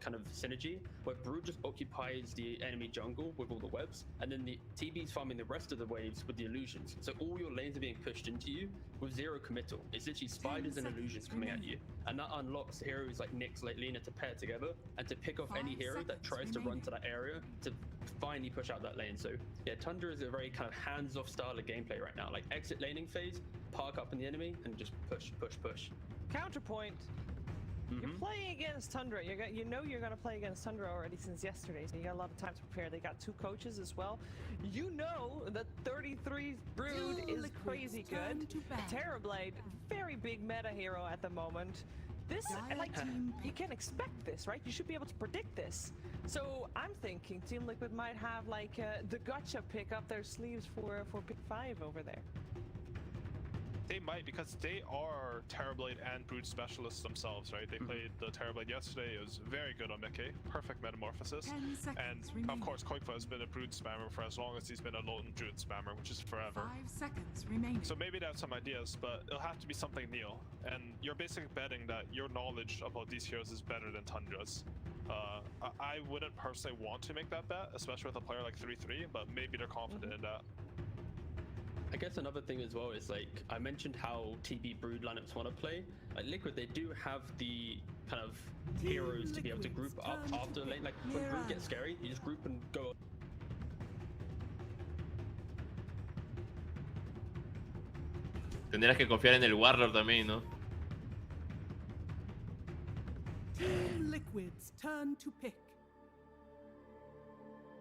kind of synergy where Brood just occupies the enemy jungle with all the webs, and then the TB's farming the rest of the waves with the illusions. So all your lanes are being pushed into you with zero committal. It's literally spiders and illusions coming at you, and that unlocks heroes like Nyx, like Lina to pair together and to pick off any hero that tries to run to that area to finally push out that lane. So yeah, Tundra is a very kind of hands-off style of gameplay right now, like exit laning phase, park up in the enemy, and just push. Counterpoint. You're playing against Tundra. You know you're going to play against Tundra already since yesterday, so you got a lot of time to prepare. They got 2 coaches as well. You know that 33's Brood is crazy good. Terrorblade, very big meta hero at the moment. This, like, you can expect this, right? You should be able to predict this. So I'm thinking Team Liquid might have like the gotcha pick up their sleeves for pick 5 over there. They might, because they are Terrorblade and Brood specialists themselves, right? They played the Terrorblade yesterday. It was very good on Mickey. Perfect metamorphosis. And of course, Koikfa has been a Brood spammer for as long as he's been a Lone Druid spammer, which is forever. 5 seconds remaining. So maybe they have some ideas, but it'll have to be something new. And you're basically betting that your knowledge about these heroes is better than Tundra's. I wouldn't personally want to make that bet, especially with a player like 3-3, but maybe they're confident in that. I guess another thing as well is, like, I mentioned how TB Brood lineups want to play. Like Liquid, they do have the kind of heroes to be able to group up after the lane. Like when Brood gets scary, you just group and go. Tendrías que confiar en el Warlord también, ¿no? Team Liquid's turn to pick.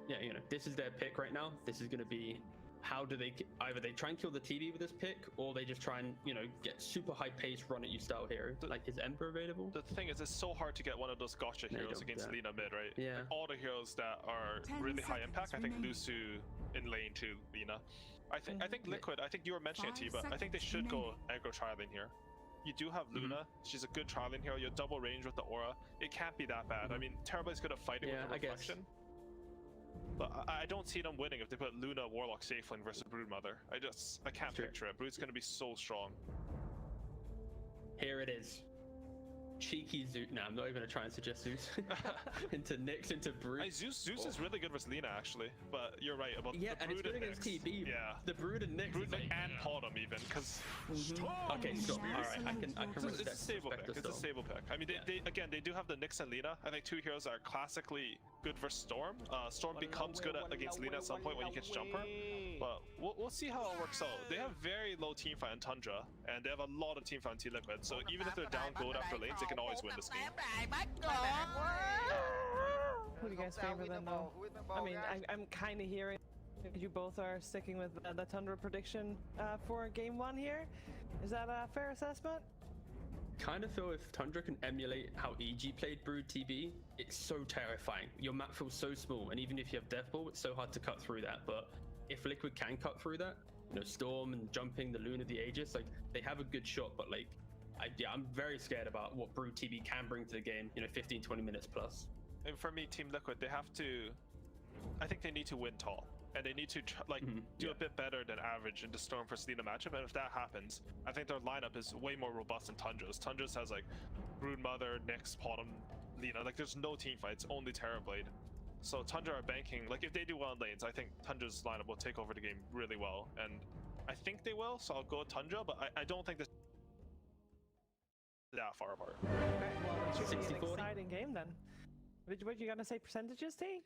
Yeah, you know, this is their pick right now. This is going to be how do they either they try and kill the TB with this pick, or they just try and, you know, get super high pace run at you style hero. Like, is Emperor available? The thing is, it's so hard to get one of those gotcha heroes against Lina mid, right? Yeah. Like, all the heroes that are really high impact, I think Lusu in lane to Lina. I think Liquid, I think you were mentioning it to you, but I think they should go aggro trialing here. You do have Luna, she's a good trialing hero, you have double range with the aura. It can't be that bad. I mean, Terrorblade's good at fighting with the reflection. But I don't see them winning if they put Luna Warlock safe lane versus Broodmother. I can't picture it. Brood's gonna be so strong. Here it is. Cheeky Zeus. Nah, I'm not even gonna try and suggest Zeus. into Nyx, into Brood. Zeus is really good versus Lina actually, but you're right about the Brood and it's good against TB. Yeah, the Brood and Nyx. Brood and Autumn even, because okay, stop. All right, I can it's a stable pick. It's a stable pick. I mean, they do have the Nyx and Lina. I think 2 heroes are classically good versus Storm. Storm becomes good against Lina at some point when you can jump her, but we'll see how it works out. They have very low teamfight on Tundra, and they have a lot of teamfight on Team Liquid. So even if they're down gold after lanes, they can always win this game. Who do you guys favor then, though? I mean, I'm kind of hearing you both are sticking with the Tundra prediction for game 1 here. Is that a fair assessment? Kind of feel if Tundra can emulate how EG played Brood TB, it's so terrifying. Your map feels so small, and even if you have Death Ball, it's so hard to cut through that. But if Liquid can cut through that, you know, Storm and jumping the Luna, the Aegis, like, they have a good shot, but like, I'm very scared about what Brood TB can bring to the game, you know, 15-20 minutes plus. And for me, Team Liquid, they have to, I think they need to win tall. And they need to do a bit better than average in the Storm versus Lina matchup. And if that happens, I think their lineup is way more robust than Tundra's. Tundra's has like Broodmother, Nyx, Autumn, Lina. Like, there's no team fights, only Terrorblade. So Tundra are banking. Like, if they do well in lanes, I think Tundra's lineup will take over the game really well. And I think they will, so I'll go with Tundra. But I don't think this is that far apart. Okay, well, it should be an exciting game then. What you gonna say percentages, T?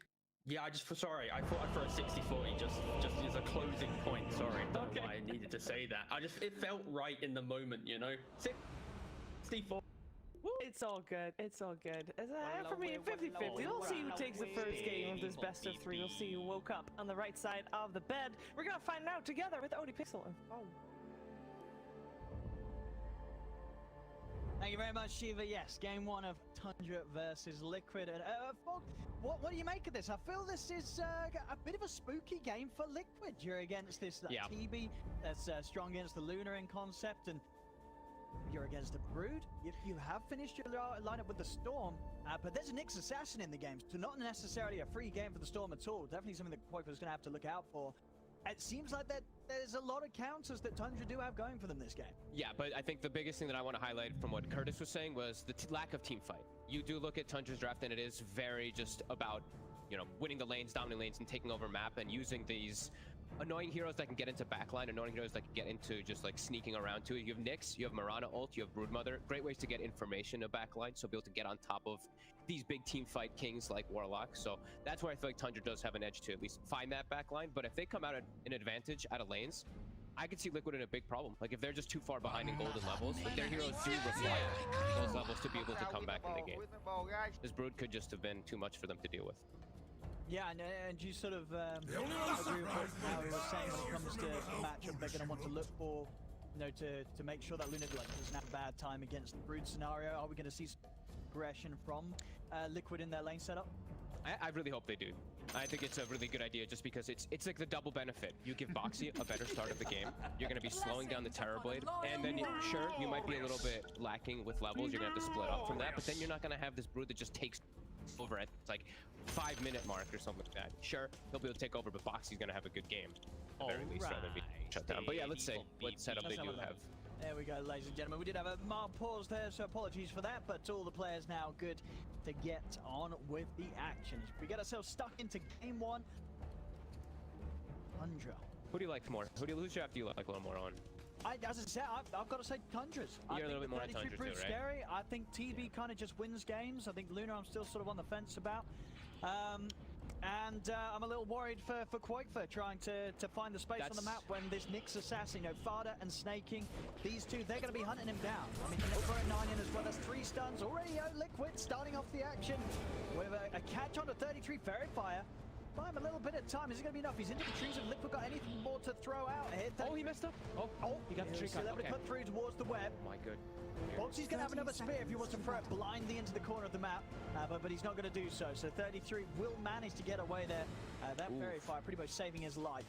Yeah, I thought I'd throw a 60-40 just as a closing point. Sorry, I don't know why I needed to say that. It felt right in the moment, you know. 64. It's all good. It's all good. For me, 50-50. We'll see who takes the first game of this best of 3. We'll see who woke up on the right side of the bed. We're gonna find out together with Odie Pixel. Thank you very much, Shiva. Yes, game 1 of Tundra versus Liquid. And Fog, what do you make of this? I feel this is a bit of a spooky game for Liquid. You're against this TB that's strong against the Luna in concept, and you're against the Brood. You have finished your lineup with the Storm, but there's a Nyx Assassin in the game, so not necessarily a free game for the Storm at all. Definitely something that Koikfa's going to have to look out for. It seems like there's a lot of counters that Tundra do have going for them this game. Yeah, but I think the biggest thing that I want to highlight from what Curtis was saying was the lack of team fight. you do look at Tundra's draft, and it is very just about, you know, winning the lanes, dominating lanes, and taking over map, and using these annoying heroes that can get into backline, annoying heroes that can get into just like sneaking around too. You have Nyx, you have Mirana ult, you have Broodmother. Great ways to get information in backline, so be able to get on top of these big team fight kings like Warlock. So that's where I feel like Tundra does have an edge to at least find that backline. But if they come out at an advantage out of lanes, I could see Liquid in a big problem. Like if they're just too far behind in golden levels, if their heroes do require those levels to be able to come back in the game, this Brood could just have been too much for them to deal with. Yeah, and you sort of agree with what Harry was saying when it comes to the matchup. They're going to want to look for, you know, to make sure that Luna doesn't have a bad time against the Brood scenario. Are we going to see some aggression from Liquid in their lane setup? I really hope they do. I think it's a really good idea just because it's like the double benefit. You give Boxy a better start of the game. You're going to be slowing down the Terrorblade, and then sure, you might be a little bit lacking with levels. You're going to have to split up from that, but then you're not going to have this Brood that just takes over at like 5-minute mark or something like that. Sure, he'll be able to take over, but Boxy's going to have a good game. At the very least, rather than be shut down. But yeah, let's say what setup they do have. There we go, ladies and gentlemen. We did have a mild pause there, so apologies for that, but all the players now good to get on with the action. We get ourselves stuck into game one. Tundra. Who do you like more? Whose draft do you like a little more on? As I said, I've got to say Tundra's. You're a little bit more on Tundra too, right? Scary. I think TB kind of just wins games. I think Luna I'm still sort of on the fence about. I'm a little worried for qualifierti trying to find the space on the map when this Nyx assassin, you know, Fada and Snaking, these two, they're going to be hunting him down. I mean, they'll throw a 9 in as well. That's 3 stuns already. Liquid starting off the action with a catch on to 33 Fairy Fire. Buy him a little bit of time. Is it going to be enough? He's into the trees. Have Liquid got anything more to throw out here? Oh, he messed up. Oh, he got the tree cut. Able to cut through towards the web. Oh my good. Boxy's going to have another spear if he wants to throw it blindly into the corner of the map, but he's not going to do so. So 33 will manage to get away there. That Fairy Fire pretty much saving his life.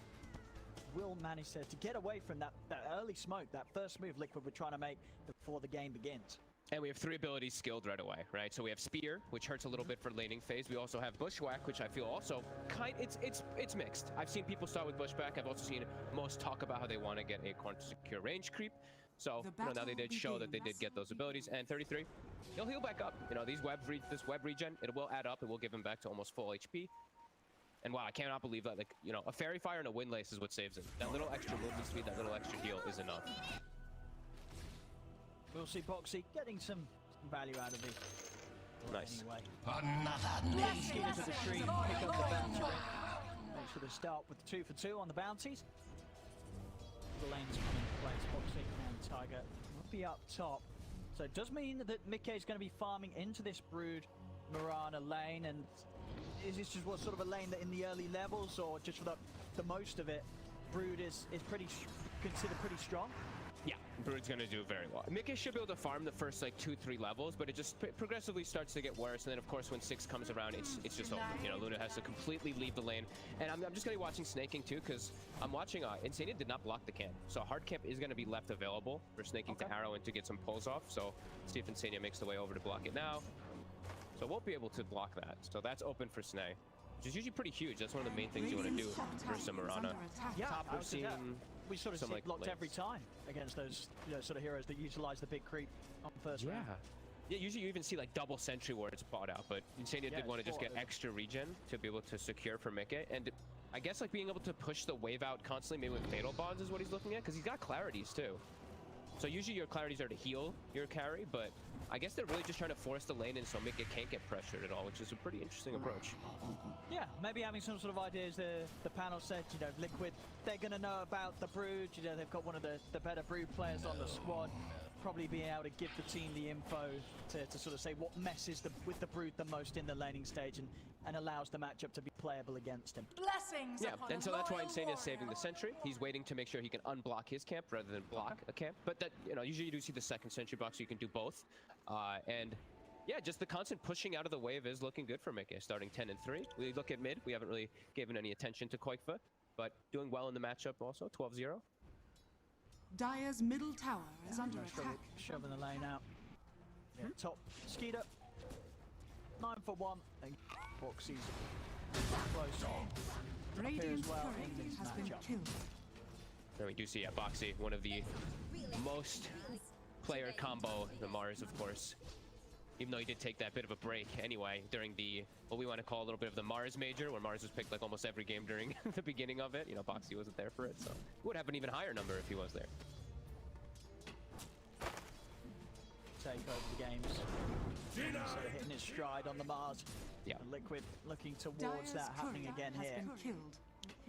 Will manage to get away from that early smoke, that first move Liquid were trying to make before the game begins. And we have 3 abilities skilled right away, right? So we have Spear, which hurts a little bit for laning phase. We also have Bushwhack, which I feel also it's mixed. I've seen people start with Bushwhack. I've also seen most talk about how they want to get Acorn to secure range creep. So you know, now they did show that they did get those abilities. And 33, he'll heal back up. You know, this web regen, it will add up. It will give him back to almost full HP. And wow, I cannot believe that, like, you know, a Fairy Fire and a Windlace is what saves him. That little extra movement speed, that little extra heal is enough. We'll see Boxy getting some value out of this. Nice. Anyway. Another Skip into the tree, pick up the bounty. Make sure to start with 2 for 2 on the bounties. The lanes come into place. Boxy and Tiger will be up top. So it does mean that Mickey is going to be farming into this Brood Mirana lane. And is this just what sort of a lane that in the early levels, or just for the most of it, Brood is considered pretty strong? Yeah, Brood's gonna do very well. Mickey should be able to farm the first like 2-3 levels, but it just progressively starts to get worse. And then of course when 6 comes around, it's just over. You know, Luna has to completely leave the lane. And I'm just gonna be watching Snaking too, because I'm watching Insania did not block the camp, so hard camp is gonna be left available for Snaking to arrow and to get some pulls off. So see if Insania makes the way over to block it now. So won't be able to block that. So that's open for Snay, which is usually pretty huge. That's one of the main things you want to do versus Mirana. Yeah, top we've seen. We sort of see like blocked lanes. every time against those, you know, sort of heroes that utilize the big creep on first round. Yeah, usually you even see like double sentry wards bought out, but Insania did want to just get extra regen to be able to secure for Mickey. And I guess like being able to push the wave out constantly, maybe with fatal bonds is what he's looking at, because he's got clarities too. So usually your clarities are to heal your carry, but I guess they're really just trying to force the lane in so Mickey can't get pressured at all, which is a pretty interesting approach. Yeah, maybe having some sort of ideas. The panel said, you know, Liquid, they're going to know about the Brood. You know, they've got one of the better Brood players on the squad. Probably being able to give the team the info to sort of say what messes with the Brood the most in the laning stage and allows the matchup to be playable against him. Blessings. Yeah, and so that's why Insania is saving the sentry. He's waiting to make sure he can unblock his camp rather than block a camp. But that, you know, usually you do see the second sentry block, so you can do both. And yeah, just the constant pushing out of the wave is looking good for Mickey, starting 10 and 3. We look at mid. We haven't really given any attention to qualifierti, but doing well in the matchup also, 12-0. Dire's middle tower is under attack. Shoving the lane out. Yeah, top Skeeter. 9 for 1. And Boxy's close on. Radiant well turret has been killed. There we do see Boxy, one of the most player combo, the Mars, of course. Even though he did take that bit of a break anyway during the, what we want to call a little bit of the Mars major, where Mars was picked like almost every game during the beginning of it. You know, Boxy wasn't there for it, so would have an even higher number if he was there. Take over the games. Sort of hitting his stride on the Mars. Yeah. And Liquid looking towards that happening again here.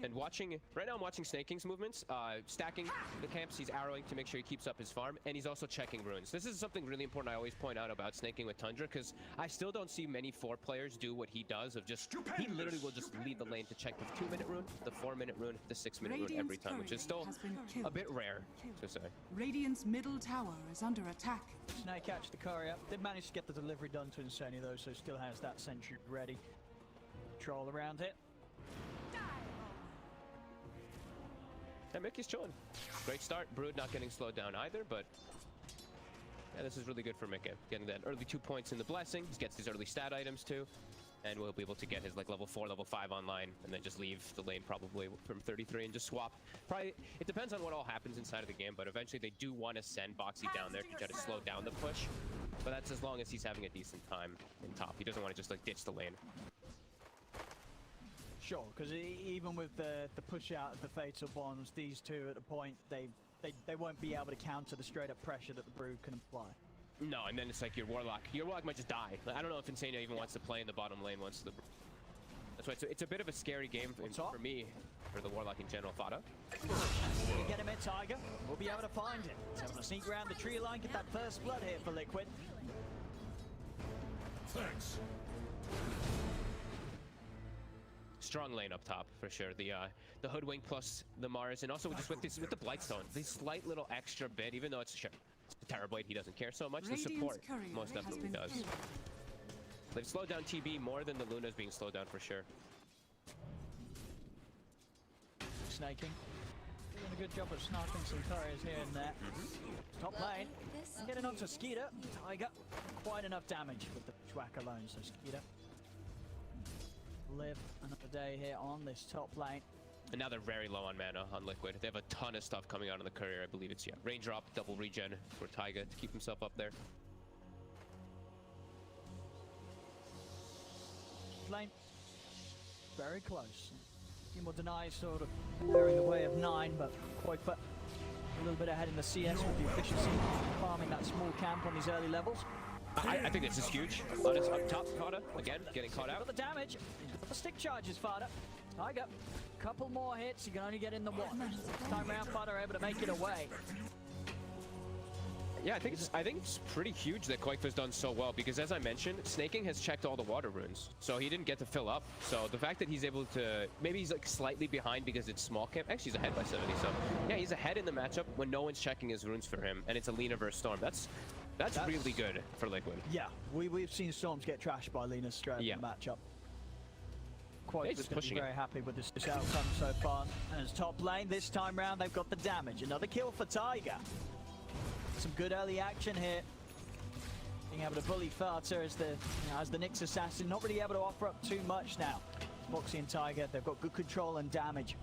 And watching, right now I'm watching Snake King's movements, stacking the camps, he's arrowing to make sure he keeps up his farm, and he's also checking runes. This is something really important I always point out about Snake King with Tundra, because I still don't see many 4 players do what he does of just, he literally will just lead the lane to check the 2-minute rune, the 4-minute rune, the 6-minute rune every time, which is still a bit rare to say. Radiant's middle tower is under attack. Snake catch the courier. Did manage to get the delivery done to Insania though, so still has that sentry ready. Troll around it. Yeah, Mickey's chilling. Great start. Brood not getting slowed down either, but yeah, this is really good for Mickey. Getting that early 2 points in the blessing. He gets these early stat items too, and we'll be able to get his like level 4, level 5 online, and then just leave the lane probably from 33 and just swap. Probably, it depends on what all happens inside of the game, but eventually they do want to send Boxy down there to try to slow down the push. But that's as long as he's having a decent time in top. He doesn't want to just like ditch the lane. Sure, because even with the push out of the Fatal Bonds, these two at a point, they won't be able to counter the straight up pressure that the Brood can apply. No, and then it's like your Warlock might just die. Like, I don't know if Insania even wants to play in the bottom lane once the... That's why it's a bit of a scary game for me, for the Warlock in general. Fada. Get him in, Tiger. We'll be able to find him. He's having to sneak around the tree line, get that first blood here for Liquid. Thanks. Strong lane up top for sure. The Hoodwink plus the Mars, and also just with the Blightstone, this slight little extra bit, even though it's sure it's the Terrorblade, he doesn't care so much. The support most definitely does. They've slowed down TB more than the Luna's being slowed down for sure. Snaking. Doing a good job of sniping some couriers here and there. Top lane. Getting onto Skeeter. Tiger. Quite enough damage with the Schwack alone, so Skeeter live another day here on this top lane. And now they're very low on mana on Liquid. They have a ton of stuff coming out on the courier. I believe it's range drop, double regen for Taiga to keep himself up there. Lane very close. More denies sort of there in the way of 9, but Quoifer a little bit ahead in the CS with the efficiency, farming that small camp on these early levels. I think this is huge. Honest, up top, Fada, again, getting caught out. Got the damage. Got the stick charges, Fada. Tiger, couple more hits, you can only get in the one. This time around, Fada able to make it away. Yeah, I think it's pretty huge that Quakefa's done so well, because as I mentioned, Snaking has checked all the water runes, so he didn't get to fill up. So the fact that he's able to, maybe he's like slightly behind because it's small camp. Actually, he's ahead by 70. So yeah, he's ahead in the matchup when no one's checking his runes for him, and it's a Lina versus Storm. That's really good for Liquid. Yeah, we've seen Storms get trashed by Lina straight in the matchup. Quakefa's going to be very happy with this outcome so far. And as top lane this time round, they've got the damage. Another kill for Tiger. Some good early action here. Being able to bully Farter as the Nyx assassin, not really able to offer up too much now. Boxy and Tiger, they've got good control and damage.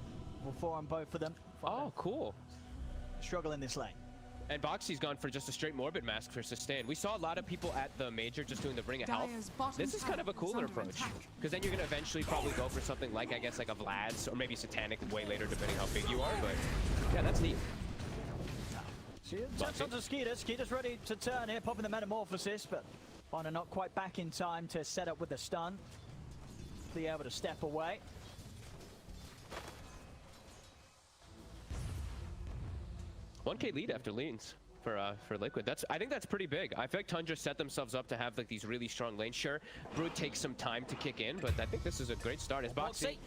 We'll 4 on both of them. Oh, cool. Struggle in this lane. And Boxy's gone for just a straight Morbid Mask for sustain. We saw a lot of people at the major just doing the Ring of Health. This is kind of a cooler approach, because then you're going to eventually probably go for something like, I guess, like a Vlad's, or maybe Satanic way later, depending how big you are. But yeah, that's neat. Jumps onto Skeeter. Skeeter's ready to turn here, popping the Metamorphosis, but Fana not quite back in time to set up with the stun. Be able to step away. $1K lead after leans for Liquid. I think that's pretty big. I feel like Tundra set themselves up to have like these really strong lanes. Sure, Brood takes some time to kick in, but I think this is a great start. As Boxy,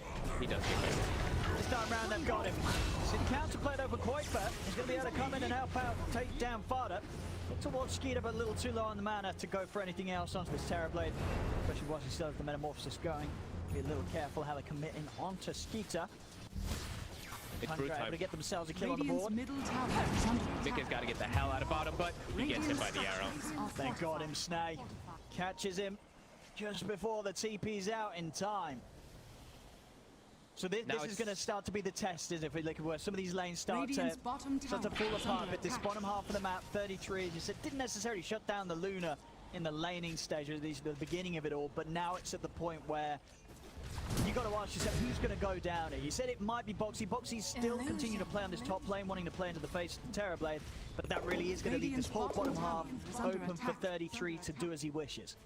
he does kick in. This time round they've got him. It's in counterplayed over Quakefa. He's going to be able to come in and help out, take down Fada. Look towards Skeeter, but a little too low on the mana to go for anything else onto this Terrorblade, especially once he still has the Metamorphosis going. Be a little careful how they're committing onto Skeeter. It's Brood time. Able to get themselves a kill on the board. Mika's got to get the hell out of bottom, but he gets hit by the arrow. They got him, Snay. Catches him just before the TP's out in time. So this is going to start to be the test, isn't it, for Liquid, where some of these lanes start to fall apart. But this bottom half of the map, 33, as you said, didn't necessarily shut down the Luna in the laning stage, or the beginning of it all, but now it's at the point where you got to ask yourself, who's going to go down here? You said it might be Boxy. Boxy's still continue to play on this top lane, wanting to play into the face of the Terrorblade, but that really is going to leave this whole bottom half open for 33 to do as he wishes.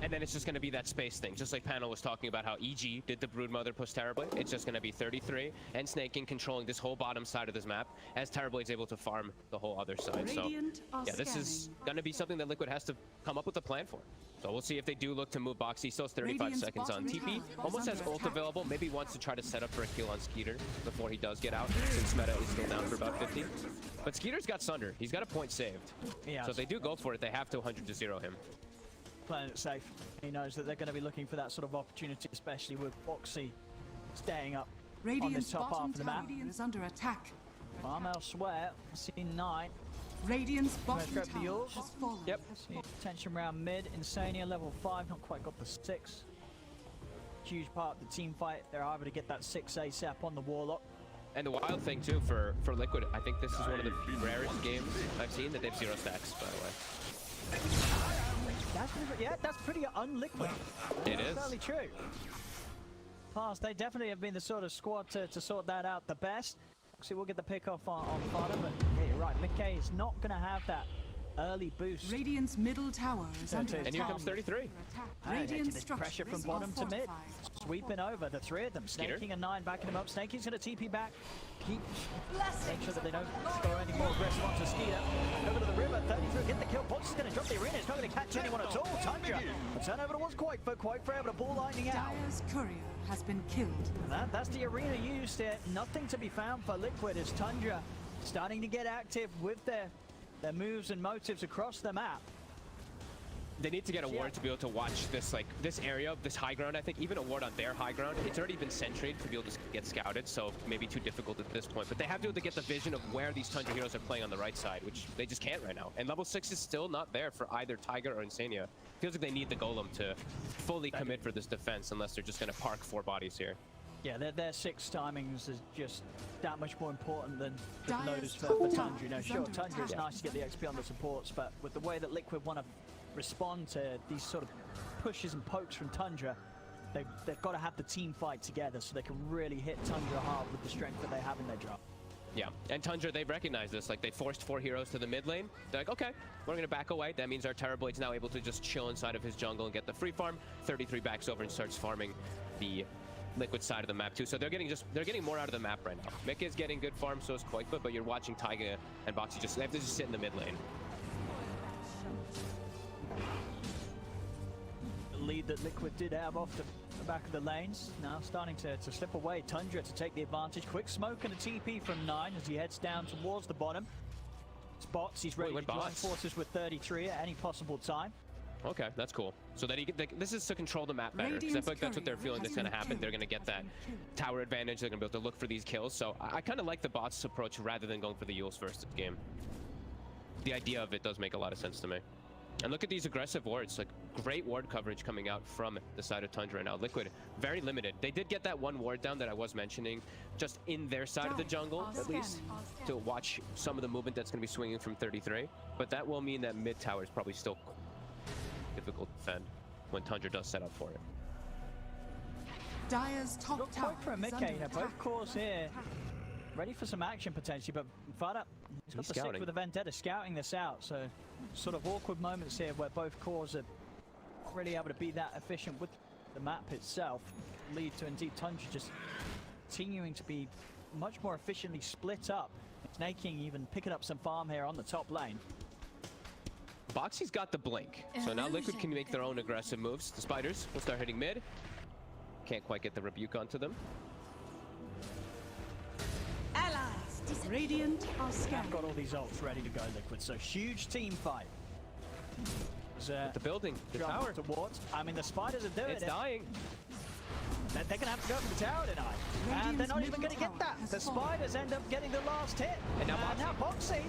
And then it's just going to be that space thing, just like Panel was talking about how EG did the Broodmother push Terrorblade. It's just going to be 33 and Snaking controlling this whole bottom side of this map as Terrorblade's able to farm the whole other side. So yeah, this is going to be something that Liquid has to come up with a plan for. So we'll see if they do look to move Boxy. Still has 35 seconds on TP. Almost has ult available. Maybe wants to try to set up for a kill on Skeeter before he does get out, since meta is still down for about 50. But Skeeter's got Sunder. He's got a point saved. Yeah. So if they do go for it, they have to 100-0 him. Playing it safe. He knows that they're going to be looking for that sort of opportunity, especially with Boxy staying up on this top half of the map. Is under attack. Farm elsewhere. C9. Radiant's bottom Go for tower yours. has fallen. Yep. Tension round mid. Insania level 5. Not quite got the 6. Huge part of the team fight. They're able to get that 6 ASAP on the Warlock. And the wild thing too for Liquid, I think this is one of the rarest games I've seen that they have 0 stacks, by the way. That's pretty unliquid. It is. Fairly true. Past, they definitely have been the sort of squad to sort that out the best. See, we'll get the pick off on Fodder, but yeah, you're right. Mickey is not going to have that early boost. Radiant's middle tower is under attack. And here comes 33. Radiant's Pressure from bottom to mid. Sweeping over, the three of them. Snaking and 9 backing him up. Snaking's going to TP back. Keep make sure that they don't go any more aggressive onto Skeeter. Over to the river, 33 get the kill. Box is going to drop the arena. It's not going to catch anyone at all. Tundra. The turnover was quite able to ball lightning out. Dire's courier has been killed. And that's the arena used there. Nothing to be found for Liquid as Tundra starting to get active with their moves and motives across the map. They need to get a ward to be able to watch this, like, this area, this high ground. I think even a ward on their high ground, it's already been sentryed to be able to get scouted, so maybe too difficult at this point. But they have to be able to get the vision of where these Tundra heroes are playing on the right side, which they just can't right now. And level 6 is still not there for either Tiger or Insania. Feels like they need the Golem to fully commit for this defense, unless they're just going to park 4 bodies here. Yeah, their 6 timings is just that much more important than loaders for Tundra. You know, sure, Tundra is nice to get the XP on the supports, but with the way that Liquid want to respond to these sort of pushes and pokes from Tundra, they've got to have the team fight together so they can really hit Tundra hard with the strength that they have in their drop. Yeah, and Tundra, they've recognized this. Like, they forced 4 heroes to the mid lane. They're like, okay, we're going to back away. That means our Terrorblade's now able to just chill inside of his jungle and get the free farm. 33 backs over and starts farming the Liquid side of the map too. So they're getting more out of the map right now. Mick is getting good farm, so is Quakefoot, but you're watching Taiga and Boxy they have to just sit in the mid lane. The lead that Liquid did have off the back of the lanes, now starting to slip away. Tundra to take the advantage. Quick smoke and a TP from 9 as he heads down towards the bottom. Spots, he's ready to join forces with 33 at any possible time. Okay, that's cool. So that this is to control the map better, because I feel like that's what they're feeling that's going to happen. They're going to get that tower advantage. They're going to be able to look for these kills. So I kind of like the bots approach rather than going for the Euls first this game. The idea of it does make a lot of sense to me. And look at these aggressive wards, like great ward coverage coming out from the side of Tundra now. Liquid, very limited. They did get that one ward down that I was mentioning, just in their side of the jungle, at least, to watch some of the movement that's going to be swinging from 33. But that will mean that mid tower is probably still difficult to defend when Tundra does set up for it. Dire's top tower for a mid lane, both cores here. Ready for some action potentially, but Fada, he's got the 6 with a Vendetta scouting this out, so sort of awkward moments here where both cores are not really able to be that efficient with the map itself. Lead to indeed Tundra just continuing to be much more efficiently split up. Snaking even picking up some farm here on the top lane. Boxy's got the blink, so now Liquid can make their own aggressive moves. The spiders will start hitting mid. Can't quite get the rebuke onto them. Radiant are scattered. I've got all these ults ready to go, Liquid, so huge team fight. The building, the tower. Towards, I mean, the spiders are doing it. It's dying. They're going to have to go for the tower tonight. And they're not even going to get that. The spiders end up getting the last hit. And now Boxy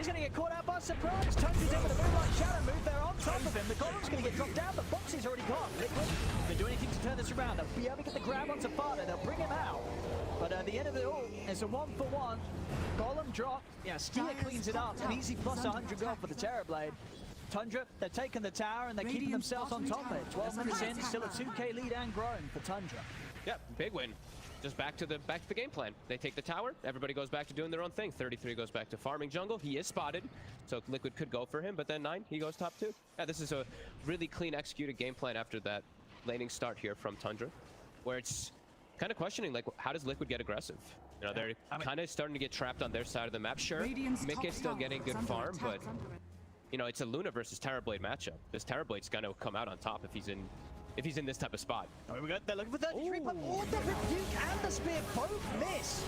is going to get caught out by surprise. Tundra's in with a Moonlight Shadow move. They're on top of him. The Golem's going to get dropped down, but Boxy's already gone. Liquid, if they do anything to turn this around, they'll be able to get the grab onto Fada. They'll bring him out. But at the end of it all, it's a 1-for-1. Golem drop. Yeah, Skeeter cleans it up. An easy plus 100 gold for the Terrorblade. Tundra, they're taking the tower and they're keeping Radiant's themselves on bottom top of it. tower 12 minutes in, is still a under 2k lead and growing for Tundra. Yeah, big win. Just back to the game plan. They take the tower, everybody goes back to doing their own thing. 33 goes back to farming jungle. He is spotted, so Liquid could go for him, but then 9, he goes top 2. Yeah, this is a really clean executed game plan after that laning start here from Tundra, where it's kind of questioning, like, how does Liquid get aggressive? You know, they're kind of starting to get trapped on their side of the map. Sure, Mickey's still getting good farm, but you know, it's a Luna versus Terrorblade matchup. This Terrorblade's going to come out on top if he's in this type of spot. Oh, we got, they're looking for 33, but all the rebuke and the spear both miss.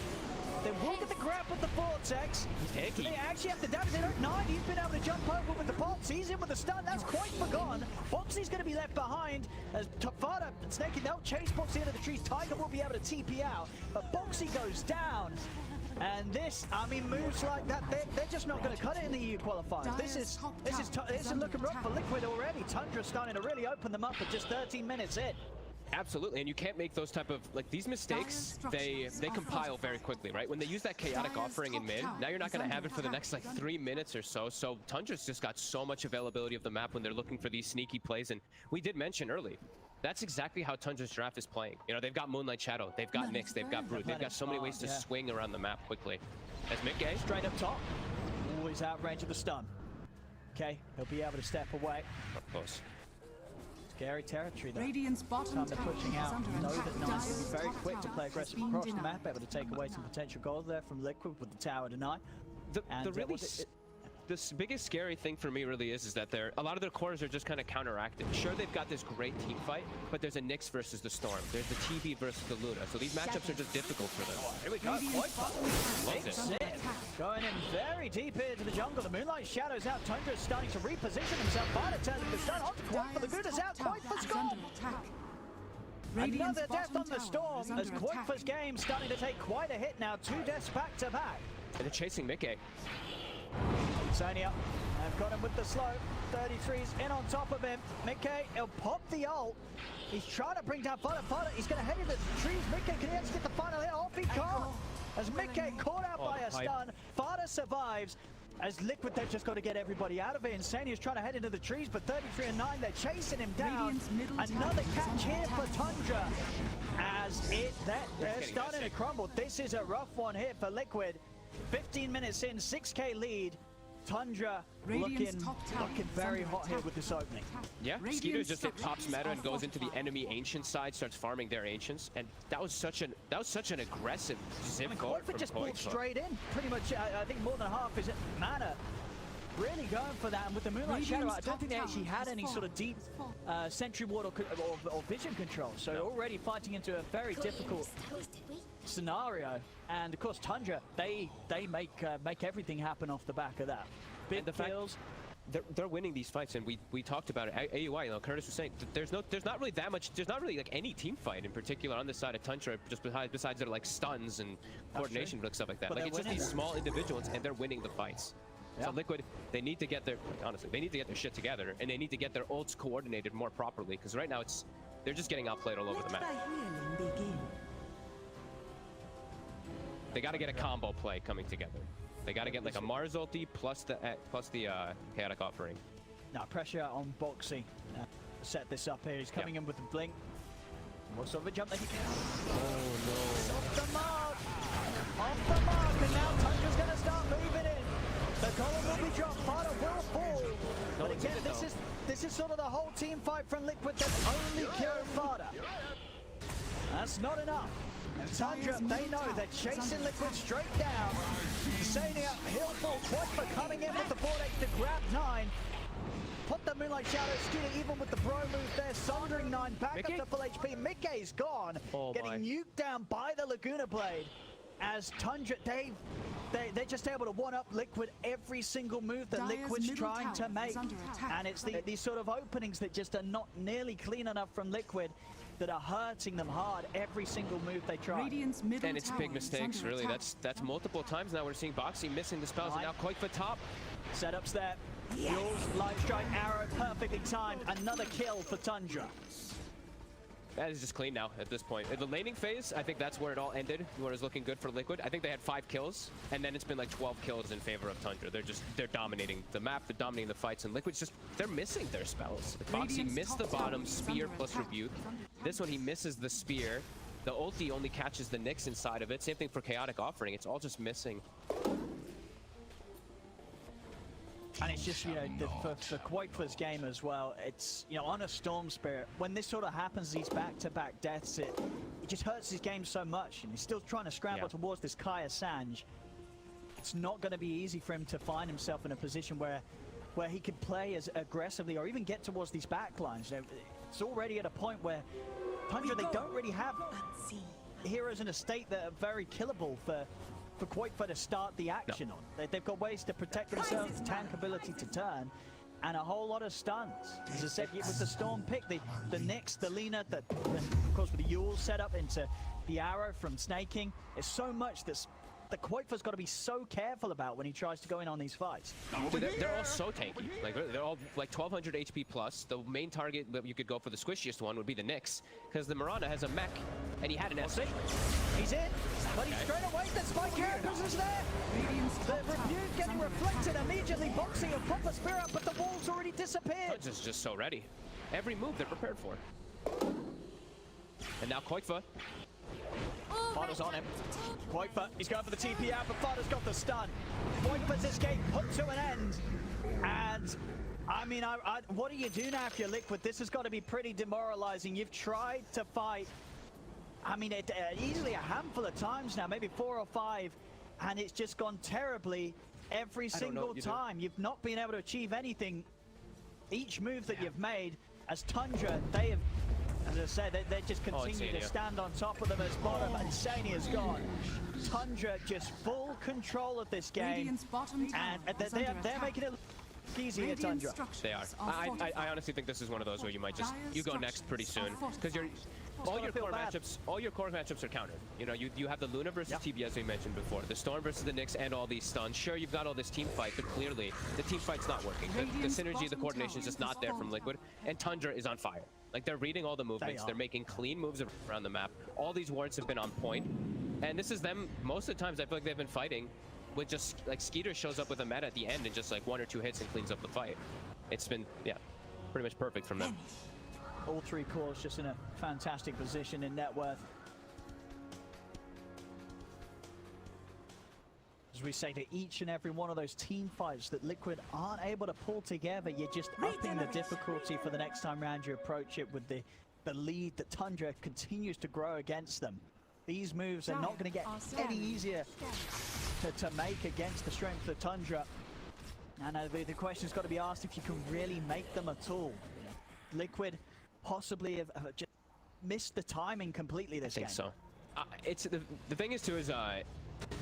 They will get the grab with the vortex. He's They actually have the damage. They don't 9. He's been able to jump over with the bots. He's in with the stun. That's quite forgone. Boxy's going to be left behind as Fada and Snakey, they'll chase Boxy into the trees. Tiger will be able to TP out, but Boxy goes down. And this, I mean, moves like that, they're just not going to cut it in the EU qualifiers. This is looking rough for Liquid already. Tundra's starting to really open them up with just 13 minutes in. Absolutely, and you can't make those type of, like, these mistakes, they compile very quickly, right? When they use that chaotic offering in mid, now you're not going to have it for the next, like, 3 minutes or so. So Tundra's just got so much availability of the map when they're looking for these sneaky plays, and we did mention early, that's exactly how Tundra's draft is playing. You know, they've got Moonlight Shadow, they've got Nyx, they've got Brute, they've got so many ways to swing around the map quickly. As Mickey straight up top, always out range of the stun. Okay, he'll be able to step away. Of course. Scary territory though. Radiant's bottom They're tower pushing is out. under Know attack. that Nice will be very Dire's quick to top play tower aggressive has been across the denied. map, able to take away some potential goals there from Liquid with the tower denied. The biggest scary thing for me really is that a lot of their cores are just kind of counteracting. Sure, they've got this great team fight, but there's a Nyx versus the Storm. There's the TV versus the Luna. So these matchups are just difficult for them. Here we go. Radiant's bottom tower Loves is it. under Sick. attack. Going in very deep into the jungle. The Moonlight Shadow's out. Tundra's starting to reposition himself. Fada turns the stun onto Quite for the Dire's Luna's top out. tower Quite for is Storm. under attack. Radiant's Another death bottom on the tower Storm is under as attack. Quake's game starting to take quite a hit now. 2 deaths back to back. And they're chasing Mickey. Sony have got him with the slow. 33's in on top of him. Mickey, he'll pop the ult. He's trying to bring down Fada. He's going to head into the trees. Mickey, can he actually get the final hit off? He can't. As Mickey caught out by a stun, Fada survives. As Liquid, they've just got to get everybody out of it. Insania's trying to head into the trees, but 33 and 9, they're chasing him down. Radiant's middle Another tower is catch under here for attack. Tundra. As they're getting starting to messy. crumble. This is a rough one here for Liquid. 15 minutes in, 6k lead. Tundra Radiant's top tower looking is very under hot here attack. with this opening. Yeah, Radiant's Skeeter just hit structures pops meta and are goes into the fortified. enemy ancient side, starts farming their ancients, and that was such an aggressive zip I mean, forward Koifa from just pulled Koifa. straight in. Pretty much, I think more than half is mana. Really going for that, and with the Moonlight Shadow, I Radiant's don't think they top actually tower had has any sort of deep sentry ward or vision control. So already fighting into a very difficult scenario. And of course, Tundra, they make everything happen off the back of that. Big And the fact- kills. They're winning these fights, and we talked about it. AUI, you know, Curtis was saying there's not really like any team fight in particular on this side of Tundra, just besides their like stuns and coordination and stuff like that. But Like they're it's just winning. these small individuals, and they're winning the fights. Yeah. So Liquid, they need to get their shit together, and they need to get their ults coordinated more properly, because right now they're just getting outplayed all over the map. They got to get a combo play coming together. They got to get like a Mars ulti plus the chaotic offering. Now pressure on Boxy. Set this up here. He's coming in with the blink. What sort of a jump they can get? Oh no! Off the mark! Off the mark! And now Tundra's going to start moving in. The column will be dropped. Fada will fall. But one's again, in it, this is sort of the whole team fight from Liquid that's only killed Fada. That's not enough. And Tundra, they know they're chasing Liquid straight down. Sania, he'll fall. Quakefa coming in with the 4H to grab 9. Put the Moonlight Shadow, Skeeter even with the bro move there, sondering 9 back Mickey? up to full HP. Mickey's gone, Oh getting my. nuked down by the Laguna Blade. As Tundra, they're just able to one-up Liquid every single move that Dire's Liquid's middle trying to tower make. is under attack. And it's these sort of openings that just are not nearly clean enough from Liquid that are hurting them hard every single move they try. Radiant's middle And it's tower big is mistakes, under really. attack. That's multiple times now we're seeing Boxy missing the spells, and now Quakefa top. Setups there. Jules, light strike, arrow, perfectly timed. Another kill for Tundra. That is just clean now at this point. In the laning phase, I think that's where it all ended, where it was looking good for Liquid. I think they had 5 kills, and then it's been like 12 kills in favor of Tundra. They're dominating the map, they're dominating the fights, and Liquid's just, they're missing their spells. Foxy missed the bottom, spear plus rebuke. This one, he misses the spear. The ulti only catches the Nyx inside of it. Same thing for Chaotic Offering. It's all just missing. And it's just, you know, for qualifier's game as well, it's, you know, on a Storm Spirit, when this sort of happens, these back-to-back deaths, it just hurts his game so much. And he's still trying to scramble towards this Kaya Sanj. It's not going to be easy for him to find himself in a position where he could play as aggressively or even get towards these backlines. You know, it's already at a point where Tundra, they don't really have heroes in a state that are very killable for qualifier to start the action on. They've got ways to protect themselves, tank ability to turn, and a whole lot of stuns. As I said, with the Storm pick, the Nyx, the Lina, of course with the Yule set up into the arrow from snaking, there's so much that's the qualifier's got to be so careful about when he tries to go in on these fights. Dude, they're all so tanky. Like, they're all like 1200 HP plus. The main target that you could go for the squishiest one would be the Nyx, because the Mirana has a mech, and he had an SC. He's in, but he's straight away. The spike characters is there. The rebuke getting reflected immediately, boxing a proper spirit, but the wall's already disappeared. It's just so ready. Every move they're prepared for. And now Koikfa. Fada's on him. qualifier, he's going for the TP out, but Fada's got the stun. qualifier's escape put to an end. And I mean, what do you do now if you're Liquid? This has got to be pretty demoralizing. You've tried to fight, I mean, easily a handful of times now, maybe 4 or 5, and it's just gone terribly every single time. You've not been able to achieve anything. Each move that you've made as Tundra, they have, as I said, they just continue to stand on top of them as bottom, and Insania's gone. Tundra just full control of this game, and they're making it easy here, Tundra. They are. I honestly think this is one of those where you might just, you go next pretty soon, because all your core matchups are countered. You know, you have the Luna versus TB, as we mentioned before, the Storm versus the Nyx, and all these stuns. Sure, you've got all this team fight, but clearly the team fight's not working. The synergy, the coordination is just not there from Liquid, and Tundra is on fire. Like, they're reading all the movements, they're making clean moves around the map. All these wards have been on point, and this is them, most of the times I feel like they've been fighting with just, like, Skeeter shows up with a meta at the end and just like 1 or 2 hits and cleans up the fight. It's been, yeah, pretty much perfect from them. All 3 cores just in a fantastic position in net worth. As we say, to each and every one of those team fights that Liquid aren't able to pull together, you're just upping the difficulty for the next time round you approach it with the lead that Tundra continues to grow against them. These moves are not going to get any easier to make against the strength of Tundra. And the question's got to be asked if you can really make them at all. Liquid possibly have just missed the timing completely this game. I think so. It's the thing is too is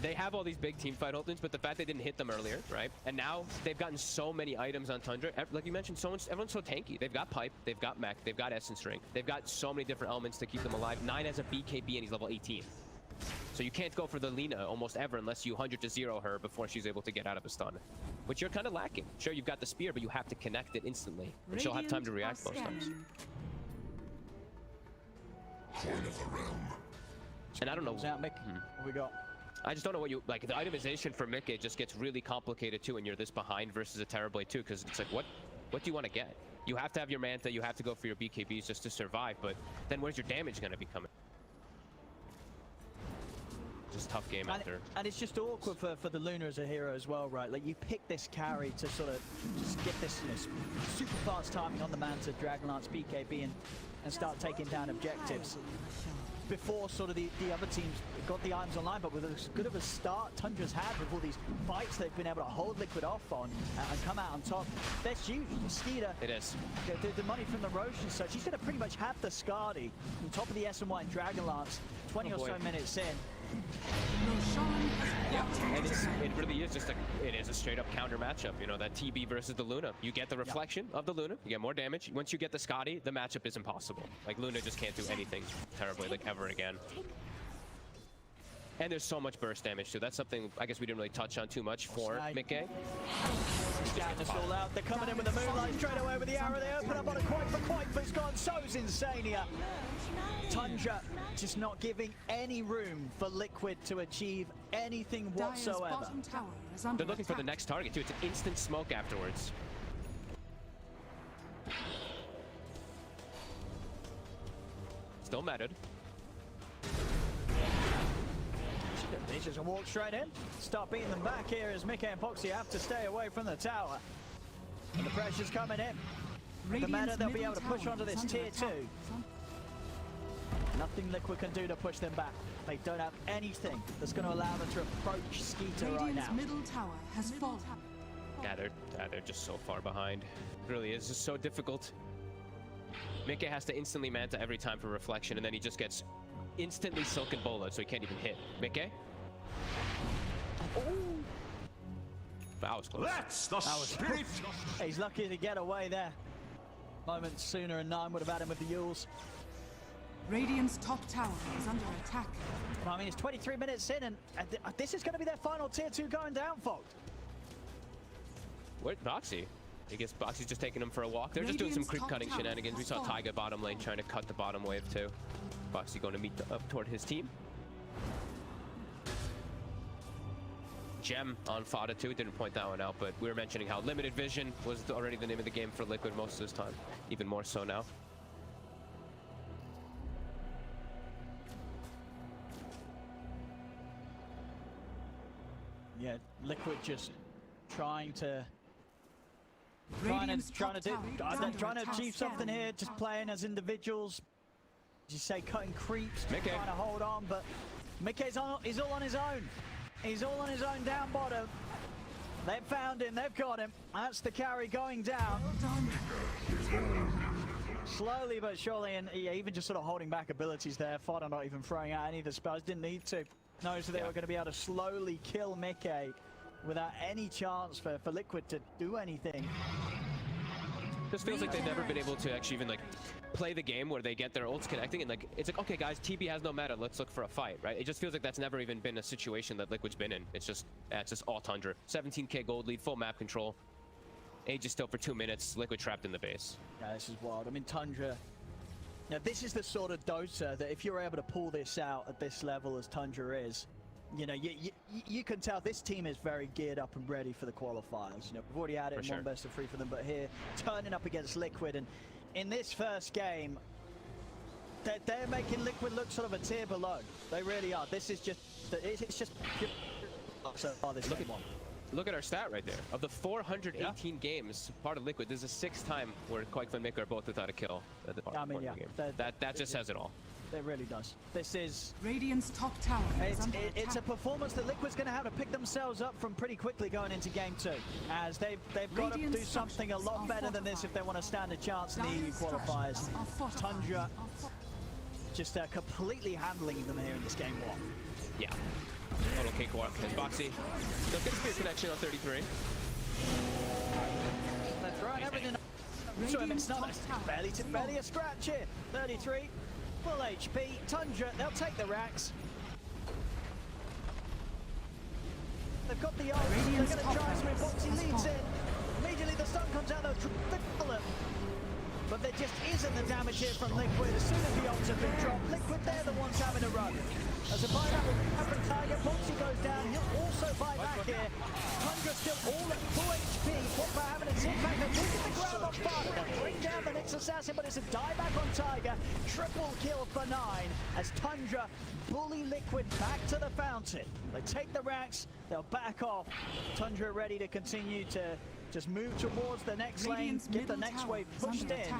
they have all these big team fight ultimates, but the fact they didn't hit them earlier, right? And now they've gotten so many items on Tundra. Like you mentioned, everyone's so tanky. They've got pipe, they've got mech, they've got essence ring, they've got so many different elements to keep them alive. 9 has a BKB and he's level 18. So you can't go for the Lina almost ever unless you 100-0 her before she's able to get out of a stun, which you're kind of lacking. Sure, you've got the spear, but you have to connect it instantly, and she'll have time to react most times. And I don't know. What we got? I just don't know what you like. The itemization for Mickey just gets really complicated too when you're this behind versus a Terrorblade too, because it's like, what do you want to get? You have to have your Manta, you have to go for your BKBs just to survive, but then where's your damage going to be coming? Just tough game out there. And it's just awkward for the Luna as a hero as well, right? Like, you pick this carry to sort of just get this super fast timing on the Manta, Dragonlance, BKB, and start taking down objectives. Before sort of the other teams got the items online, but with as good of a start Tundra's had with all these fights they've been able to hold Liquid off on and come out on top. That's huge. Skeeter. It is. The money from the Roche and such. He's going to pretty much have the Skadi on top of the SNY and Dragonlance 20 or so minutes in. Yeah, and it really is just a straight up counter matchup. You know, that TB versus the Luna. You get the reflection of the Luna, you get more damage. Once you get the Skadi, the matchup is impossible. Like, Luna just can't do anything terribly, like, ever again. And there's so much burst damage too. That's something I guess we didn't really touch on too much for Mickey. scouting this all out. They're coming in with the moonlight straight away with the arrow. They open up on a quite gone. So's Insania. Tundra just not giving any room for Liquid to achieve anything whatsoever. They're looking for the next target too. It's an instant smoke afterwards. Still mattered. He just walk straight in. Start beating them back here as Mickey and Boxy have to stay away from the tower. And the pressure's coming in. With the meta, they'll be able to push onto this tier 2. Nothing Liquid can do to push them back. They don't have anything that's going to allow them to approach Skeeter right now. Middle tower has fallen. Yeah, they're just so far behind. It really is just so difficult. Mickey has to instantly manta every time for reflection, and then he just gets instantly silken bullet, so he can't even hit. Mickey? Oh! That was close. That's the spirit. He's lucky to get away there. Moments sooner and 9 would have had him with the Yules. Radiant's top tower is under attack. Well, I mean, it's 23 minutes in, and this is going to be their final tier 2 going down, folks. Where's Boxy? I guess Boxy's just taking him for a walk. They're just doing some creep cutting shenanigans. We saw Taiga bottom lane trying to cut the bottom wave too. Boxy going to meet up toward his team. Gem on Fada too. Didn't point that one out, but we were mentioning how limited vision was already the name of the game for Liquid most of this time. Even more so now. Yeah, Liquid just trying to achieve something here, just playing as individuals. As you say, cutting creeps, Mickey trying to hold on, but Mickey's all on his own. He's all on his own down bottom. They've found him, they've got him. That's the carry going down. Slowly but surely, and yeah, even just sort of holding back abilities there. Fodder not even throwing out any of the spells, didn't need to. Knows that they were going to be able to slowly kill Mickey without any chance for Liquid to do anything. This feels like they've never been able to actually even like play the game where they get their ults connecting and like it's like, okay guys, TB has no meta, let's look for a fight, right? It just feels like that's never even been a situation that Liquid's been in. It's just all Tundra. 17k gold lead, full map control. Age is still for 2 minutes. Liquid trapped in the base. Yeah, this is wild. I mean, Tundra. Now, this is the sort of Dota that if you're able to pull this out at this level as Tundra is, you know, you can tell this team is very geared up and ready for the qualifiers. You know, we've already had it in one best of 3 for them, but here, turning up against Liquid, and in this first game, they're making Liquid look sort of a tier below. They really are. This is just, it's just so far this game one. Look at our stat right there. Of the 418 games part of Liquid, this is the 6th time where Quake and Mick are both without a kill at the I mean, yeah, game. That just says it all. It really does. This is Radiant's top tower is under attack. It's a performance that Liquid's going to have to pick themselves up from pretty quickly going into game 2, as they've got to do something a lot better than this if they want to stand a chance in the EU qualifiers. Tundra just completely handling them here in this game 1. Yeah. Total cakewalk. And Boxy does get a spear connection on 33. That's right. Everything to him. It's not barely a scratch here. 33. Full HP. Tundra, they'll take the racks. They've got the ult. They're going to try and swing. Boxy leads in. Immediately the stun comes out. They'll bullet. But there just isn't the damage here from Liquid. As soon as the ults have been dropped, Liquid, they're the ones having a run. As a buyback from Tiger, Boxy goes down. He'll also buy back here. Tundra still all at full HP. Whopper having a sit back. They're taking the ground on Fodder. They'll bring down the next assassin, but it's a dieback on Tiger. Triple kill for 9 as Tundra bully Liquid back to the fountain. They take the racks. They'll back off. Tundra ready to continue to just move towards the next lane, get the next wave pushed in,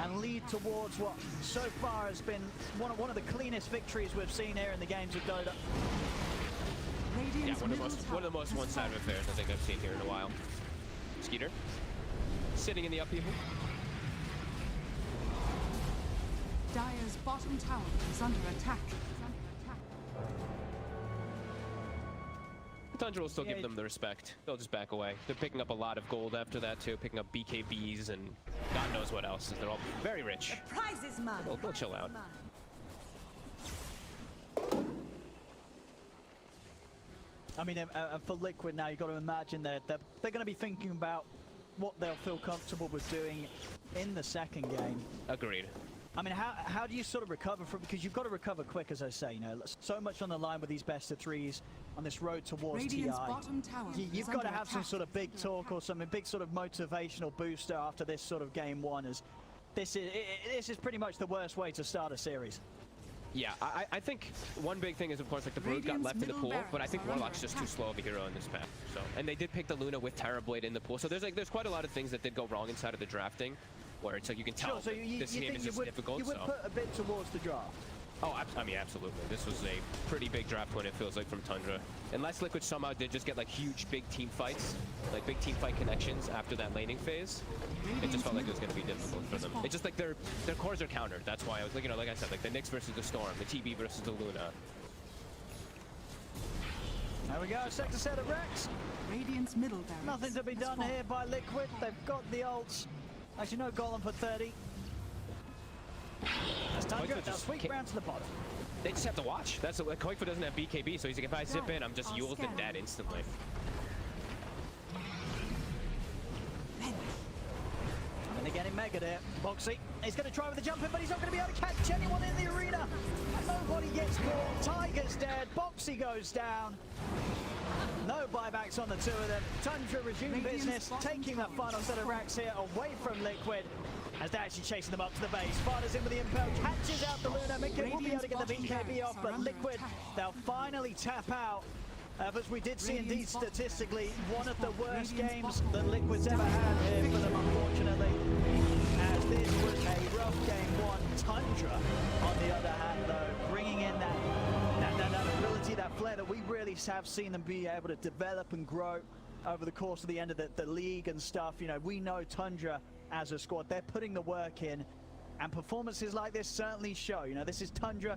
and lead towards what so far has been one of the cleanest victories we've seen here in the games of Dota. Yeah, one of the most one-sided affairs I think I've seen here in a while. Skeeter, sitting in the upheaval. Dire's bottom tower is under attack. Tundra will still give them the respect. They'll just back away. They're picking up a lot of gold after that too, picking up BKBs and God knows what else. They're all very rich. The prize is mine. They'll chill out. I mean, for Liquid now, you've got to imagine they're going to be thinking about what they'll feel comfortable with doing in the second game. Agreed. I mean, how do you sort of recover from, because you've got to recover quick, as I say, you know, so much on the line with these best of threes on this road towards Radiant's TI. bottom tower You've is got to under have some attack. sort of big talk or some big sort of motivational booster after this sort of game one, as this is pretty much the worst way to start a series. Yeah, I think one big thing is, of course, like the Brood got Radiant's left in the middle pool, but I barracks think are Warlock's under just too attack. slow of a hero in this map. So, and they did pick the Luna with Terrorblade in the pool, so there's quite a lot of things that did go wrong inside of the drafting, where it's like you can tell Sure, so this you game think is you just would, difficult. you would So. put a bit towards the draft? Oh, I mean, absolutely. This was a pretty big draft win, it feels like, from Tundra. Unless Liquid somehow did just get like huge big team fights, like big team fight connections after that laning phase, it just felt like it was going to be difficult for them. It's just like their cores are countered. That's why I was like, you know, like I said, like the Nyx versus the Storm, the TB versus the Luna. There we go, sector set of Rex. Radiant's middle barracks. Nothing to be has done fallen. here by Liquid. They've got the ults. Actually, no Golem for 30. As Tundra, Koifu they'll just sweep kick- round to the bottom. They just have to watch. That's like Koifu doesn't have BKB, so he's like, if I zip in, I'm just Yule's and dead instantly. And they're getting mega there. Boxy, he's going to try with the jump in, but he's not going to be able to catch anyone in the arena. And nobody gets caught. Tiger's dead. Boxy goes down. No buybacks on the two of them. Tundra resume business, taking the final set of racks here away from Liquid. As they're actually chasing them up to the base. Sparta's in with the impel, catches out the Luna. Mickey will be able to get the BKB off, but Liquid, they'll finally tap out. As we did see indeed statistically, one of the worst games that Liquid's ever had here for them, unfortunately. As this was a rough game one. Tundra, on the other hand, though, bringing in that ability, that flair that we really have seen them be able to develop and grow over the course of the end of the league and stuff. You know, we know Tundra as a squad, they're putting the work in, and performances like this certainly show. You know, this is Tundra.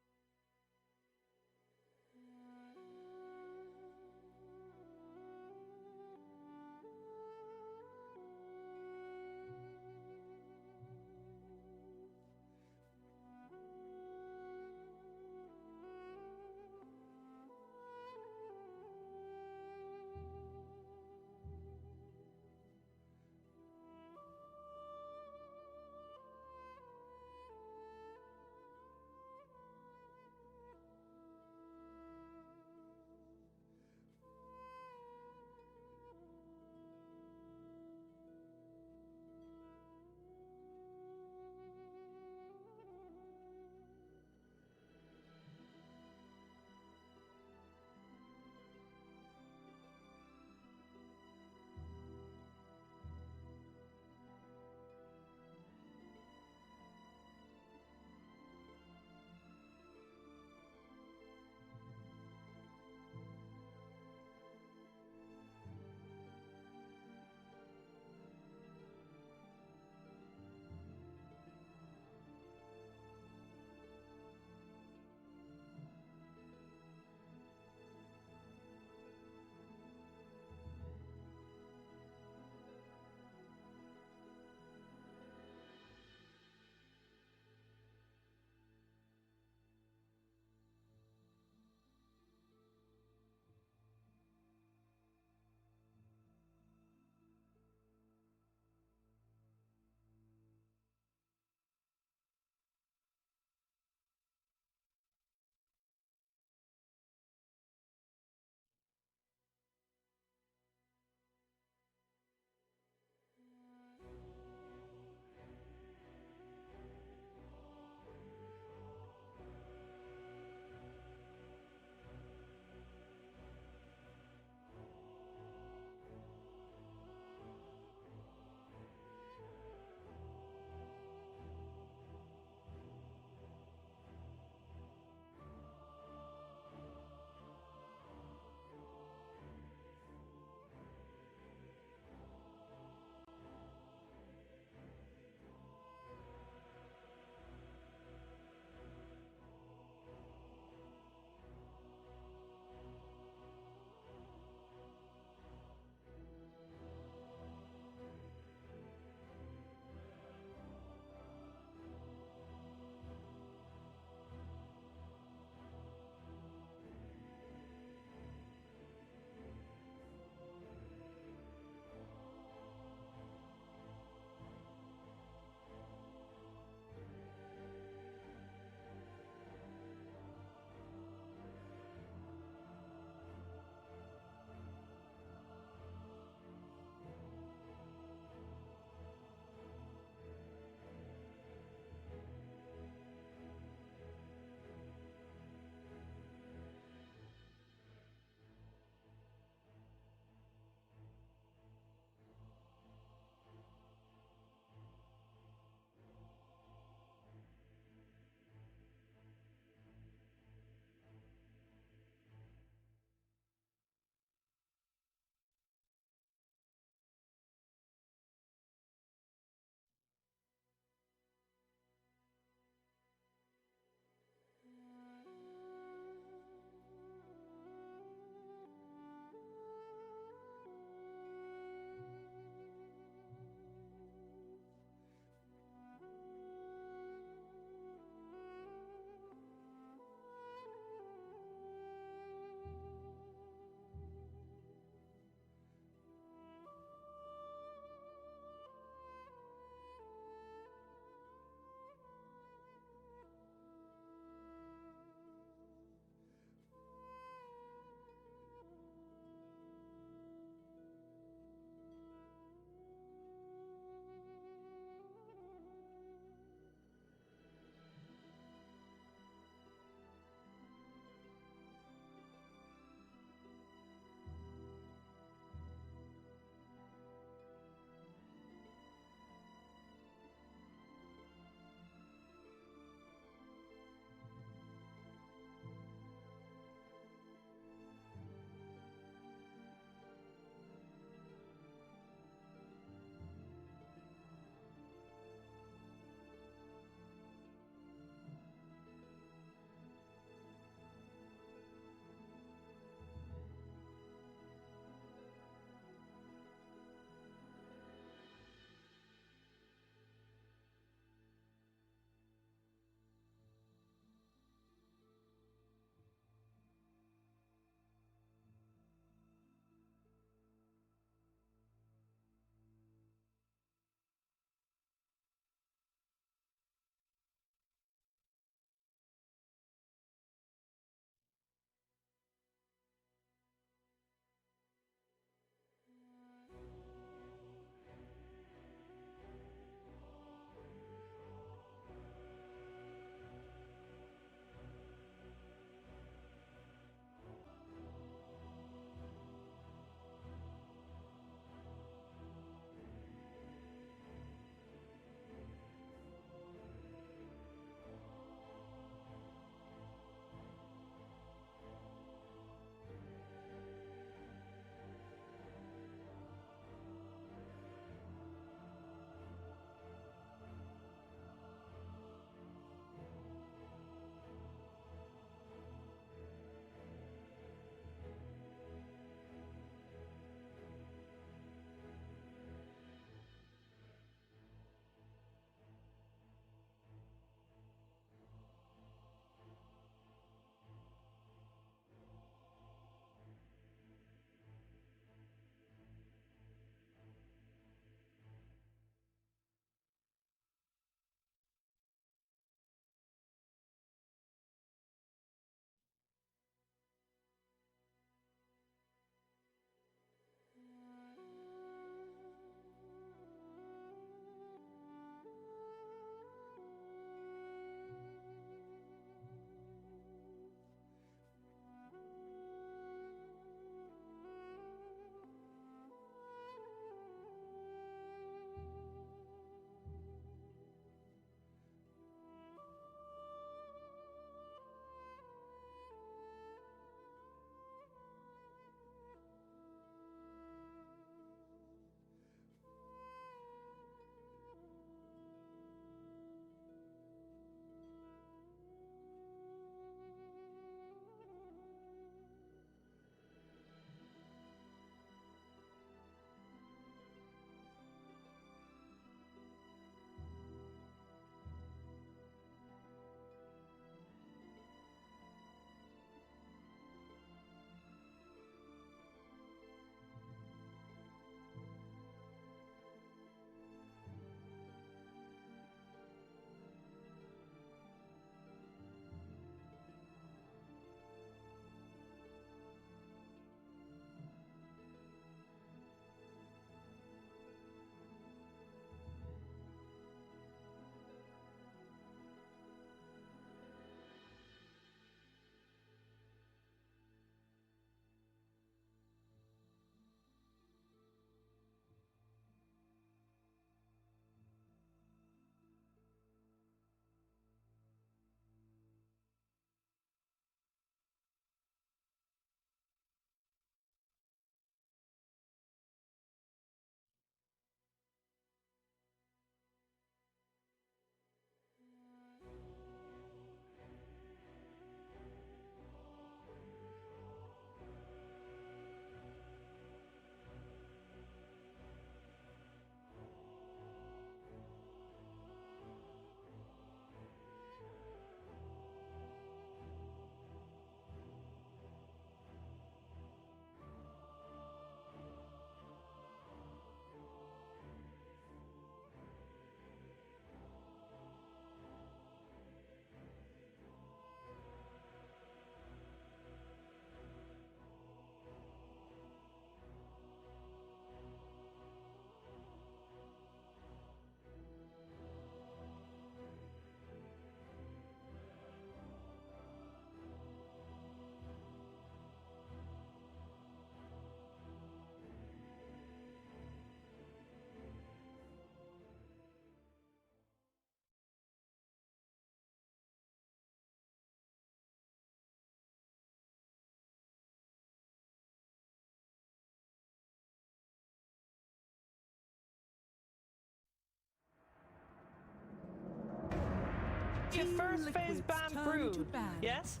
you first phase Liquid's ban turn Brood? to ban. Yes?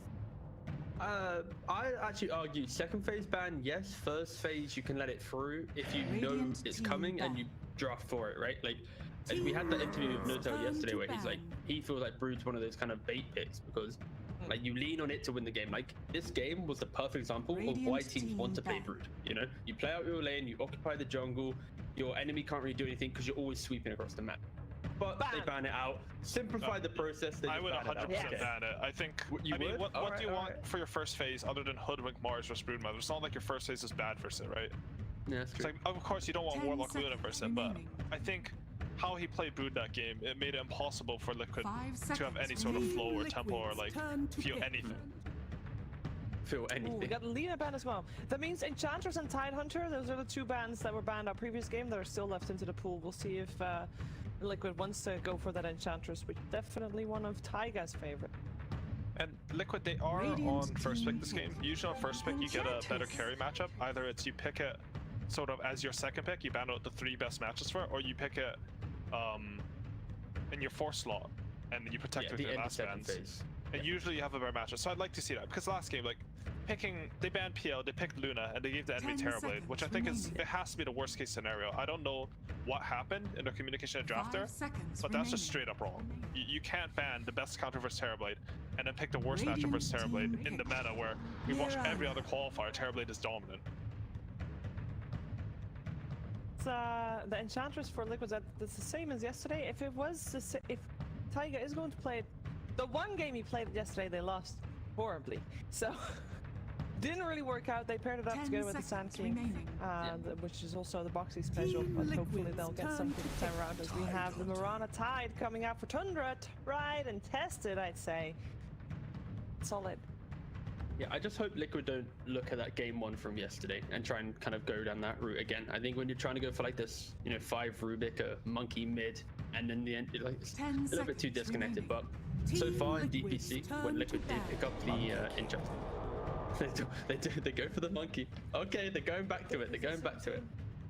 I actually argue second phase ban, yes. First phase, you can let it through if you know Radiant it's team coming and ban. you draft for it, right? Like we had that interview with Notel yesterday where he's like, he feels like Brood's one of those kind of bait picks because like you lean on it to win the game. Like this game was the perfect example of why Radiant teams team want to play ban. Brood. You know, you play out your lane, you occupy the jungle, your enemy can't really do anything because you're always sweeping across the map. But they ban it out, simplify the process. They I just would ban it out. 100% Okay. ban it. I think. You I mean, would? what Alright, do you want alright. for your first phase other than Hoodwink Mars versus Broodmother? It's not like your first phase is bad versus it, right? Yeah, that's It's true. like, of course, you don't want 10 Warlock Luna seconds versus it, but remaining. I think how he played Brood that game, it made it impossible for Liquid 5 to have seconds any sort of remaining. flow or tempo or like Turn to feel pick. anything. Feel Ooh, anything. we got Lina ban as well. That means Enchantress and Tidehunter, those are the two bans that were banned our previous game that are still left into the pool. We'll see if Liquid wants to go for that Enchantress, which is definitely one of Taiga's favorite. And Liquid, they are Radiant on first team pick this game. Usually on first pick, you get a better carry matchup. Either it's you pick it sort of as your second pick, you ban out the 3 best matches for it, or you pick it in your 4th slot, and then you protect with the your end of last second bans. phase. And usually you have a better matchup. So I'd like to see that, because last game, like, they banned PL, they picked Luna, and they gave the enemy 10 Terrorblade, which I seconds think remaining. it has to be the worst case scenario. I don't know what happened in their communication at 5 Drafter, seconds but that's just remaining. straight up wrong. You can't ban the best counter versus Terrorblade and then pick the worst matchup Radiant versus Terrorblade team in the pick. meta where we watch Here every I other qualifier, Terrorblade is dominant. It's, the Enchantress for Liquid, that's the same as yesterday. If it was, if Taiga is going to play it, the one game he played yesterday, they lost horribly. So, didn't really work out. They paired it up 10 together with the Sand seconds King, remaining. which is also the boxy special, Team but hopefully Liquid's they'll get turn something to this time around as we have the Mirana Tide coming out for Tundra. Tried and tested, I'd say. Solid. Yeah, I just hope Liquid don't look at that game 1 from yesterday and try and kind of go down that route again. I think when you're trying to go for like this, 5 Rubik, a monkey mid, and then the end, it's 10 a little bit too seconds disconnected. remaining. But so Team far in Liquid's DPC, turn when to Liquid did ban. pick up the interest, they go for the monkey. Okay, they're going back to it. They're going back to it.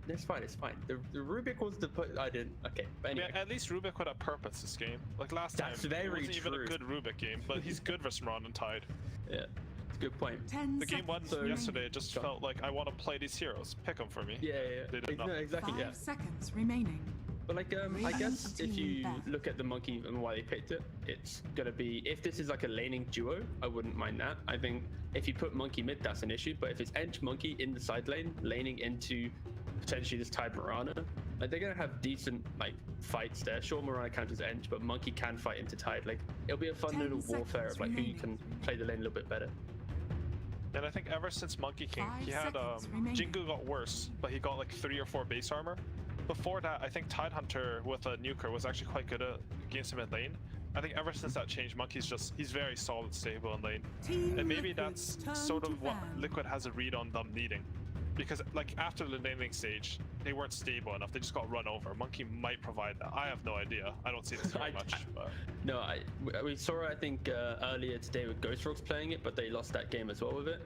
It's fine. It's fine. The Rubik was the put. I didn't. Okay, but anyway. Yeah, at least Rubik would have purpose this game. Like last That's time, very it wasn't even true. a good Rubik game, but he's good versus Mirana and Tide. Yeah, it's a good point. 10 The game 1 seconds remaining. yesterday, it just Go on. felt like I want to play these heroes. Pick them for me. Yeah. They did No, not. exactly. 5 Yeah. seconds remaining. But like, I Radiant guess if team you ban. look at the monkey and why they picked it, it's gonna be if this is like a laning duo, I wouldn't mind that. I think if you put monkey mid, that's an issue. But if it's Edge monkey in the side lane, laning into potentially this Tide Mirana, like they're gonna have decent like fights there. Sure, Mirana counters Edge, but monkey can fight into Tide. Like it'll be a fun 10 little warfare of seconds like who you remaining. can play the lane a little bit better. And I think ever since Monkey King, 5 he had seconds remaining. Jingu got worse, but he got like 3 or 4 base armor. Before that, I think Tidehunter with a nuker was actually quite good against him in lane. I think ever since that changed, he's very solid, stable in lane. Team And maybe Liquid's that's turn sort to of what ban. Liquid has a read on them needing. Because like after the laning stage, they weren't stable enough. They just got run over. Monkey might provide that. I have no idea. I don't see this very much. But No, we saw it I think earlier today with Ghost Rogues playing it, but they lost that game as well with it.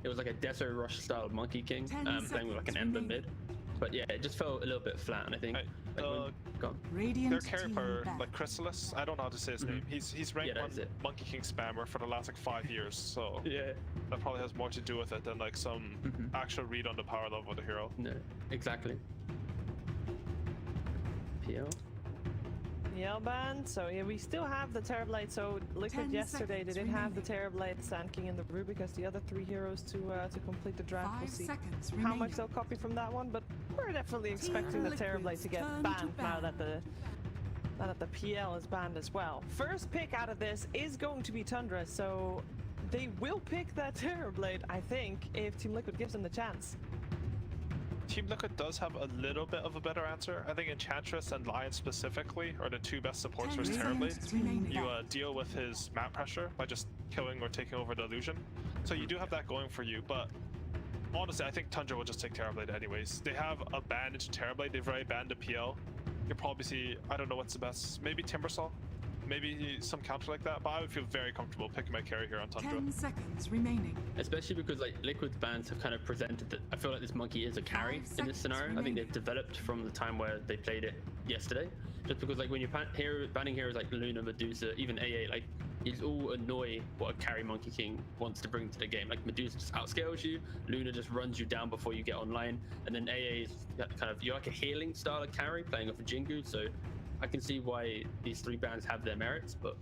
It was like a Deso Rush style Monkey King 10 playing with like an seconds Ember remaining. mid. But yeah, it just felt a little bit flat, and I think gone. their Radiant carry team player, ban. like Chrysalis, I don't know how to say his name. He's ranked Yeah, 1 that's it. Monkey King spammer for the last like 5 years. So Yeah. that probably has more to do with it than like some actual read on the power level of the hero. No, exactly. PL. PL ban. So yeah, we still have the Terrorblade. So Liquid 10 yesterday, they seconds didn't have the remaining. Terrorblade, Sand King, and the Rubik as the other 3 heroes to complete the draft. 5 We'll see seconds how remaining. much they'll copy from that one, but we're definitely expecting the Liquid's Terrorblade to get turn to banned now ban. that the PL is banned as well. First pick out of this is going to be Tundra, so they will pick that Terrorblade, I think, if Team Liquid gives them the chance. Team Liquid does have a little bit of a better answer. I think Enchantress and Lion specifically are the 2 best supports versus Terrorblade. You deal with his map pressure by just killing or taking over the illusion. So you do have that going for you, but honestly, I think Tundra will just take Terrorblade anyways. They have a ban into Terrorblade. They've already banned the PL. You'll probably see, I don't know what's the best, maybe Timbersaw. maybe some counter like that, but I would feel very comfortable picking my carry here on Tundra. 10 seconds remaining. Especially because like Liquid's bans have kind of presented that I feel like this monkey is a carry 5 in this seconds scenario. I think remaining. they've developed from the time where they played it yesterday. Just because like when you're banning heroes like Luna, Medusa, even AA, like it's all annoy what a carry Monkey King wants to bring to the game. Like Medusa just outscales you, Luna just runs you down before you get online, and then AA is kind of, you're like a healing style of carry playing off a Jingu, so I can see why these 3 bans have their merits, but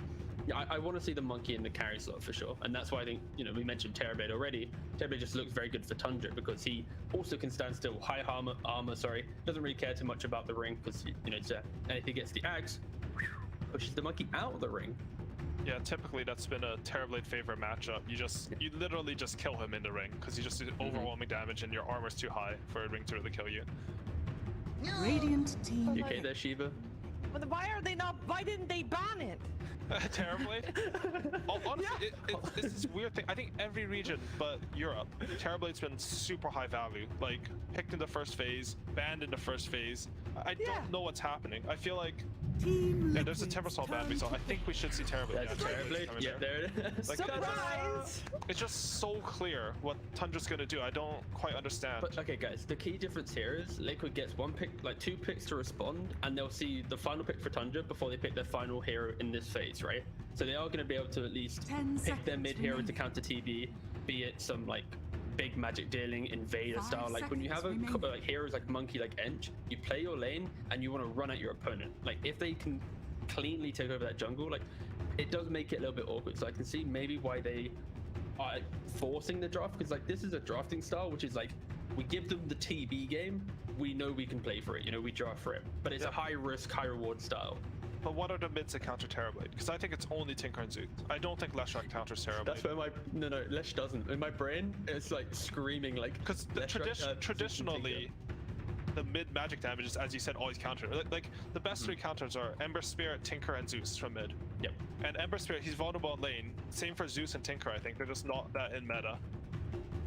yeah, I want to see the monkey in the carry slot for sure, and that's why I think, you know, we mentioned Terrorblade already. Terrorblade just looks very good for Tundra because he also can stand still, high armor, sorry, doesn't really care too much about the ring because, you know, and if he gets the axe, pushes the monkey out of the ring. Yeah, typically that's been a Terrorblade favorite matchup. You literally just kill him in the ring because you just do overwhelming damage and your armor's too high for a ring to really kill you. Radiant team. You okay there, Shiva? But why didn't they ban it? Terrorblade? Honestly, it's this weird thing. I think every region but Europe, Terrorblade's been super high value. Like, picked in the first phase, banned in the first phase. I don't know what's happening. I feel like... Team Yeah, there's a Liquid's Timbersaw ban we saw. I think we should see Terrorblade. That's Terrorblade. coming Yeah, there. there it is. Like, Surprise! It's just so clear what Tundra's gonna do. I don't quite understand. But okay, guys, the key difference here is Liquid gets 1 pick, like 2 picks to respond, and they'll see the final pick for Tundra before they pick their final hero in this phase, right? So they are going to be able to at least 10 pick their seconds mid hero to remaining. counter TB, be it some like big magic dealing invader 5 style. Like when you have seconds remaining. like heroes like Monkey, like ENG, you play your lane and you want to run at your opponent. Like if they can cleanly take over that jungle, like it does make it a little bit awkward. So I can see maybe why they are forcing the draft, because like this is a drafting style which is like we give them the TB game, we know we can play for it, you know, we draft for it, but it's a high risk, high reward style. But what are the mids that counter Terrorblade? Because I think it's only Tinker and Zoot. I don't think Leshrac counters Terrorblade. That's where no Lesh doesn't. In my brain it's like screaming like, Because traditionally the mid magic damage is, as you said, always counter. Like the best 3 counters are Ember Spirit, Tinker, and Zeus from mid. Yep. And Ember Spirit, he's vulnerable in lane. Same for Zeus and Tinker. I think they're just not that in meta,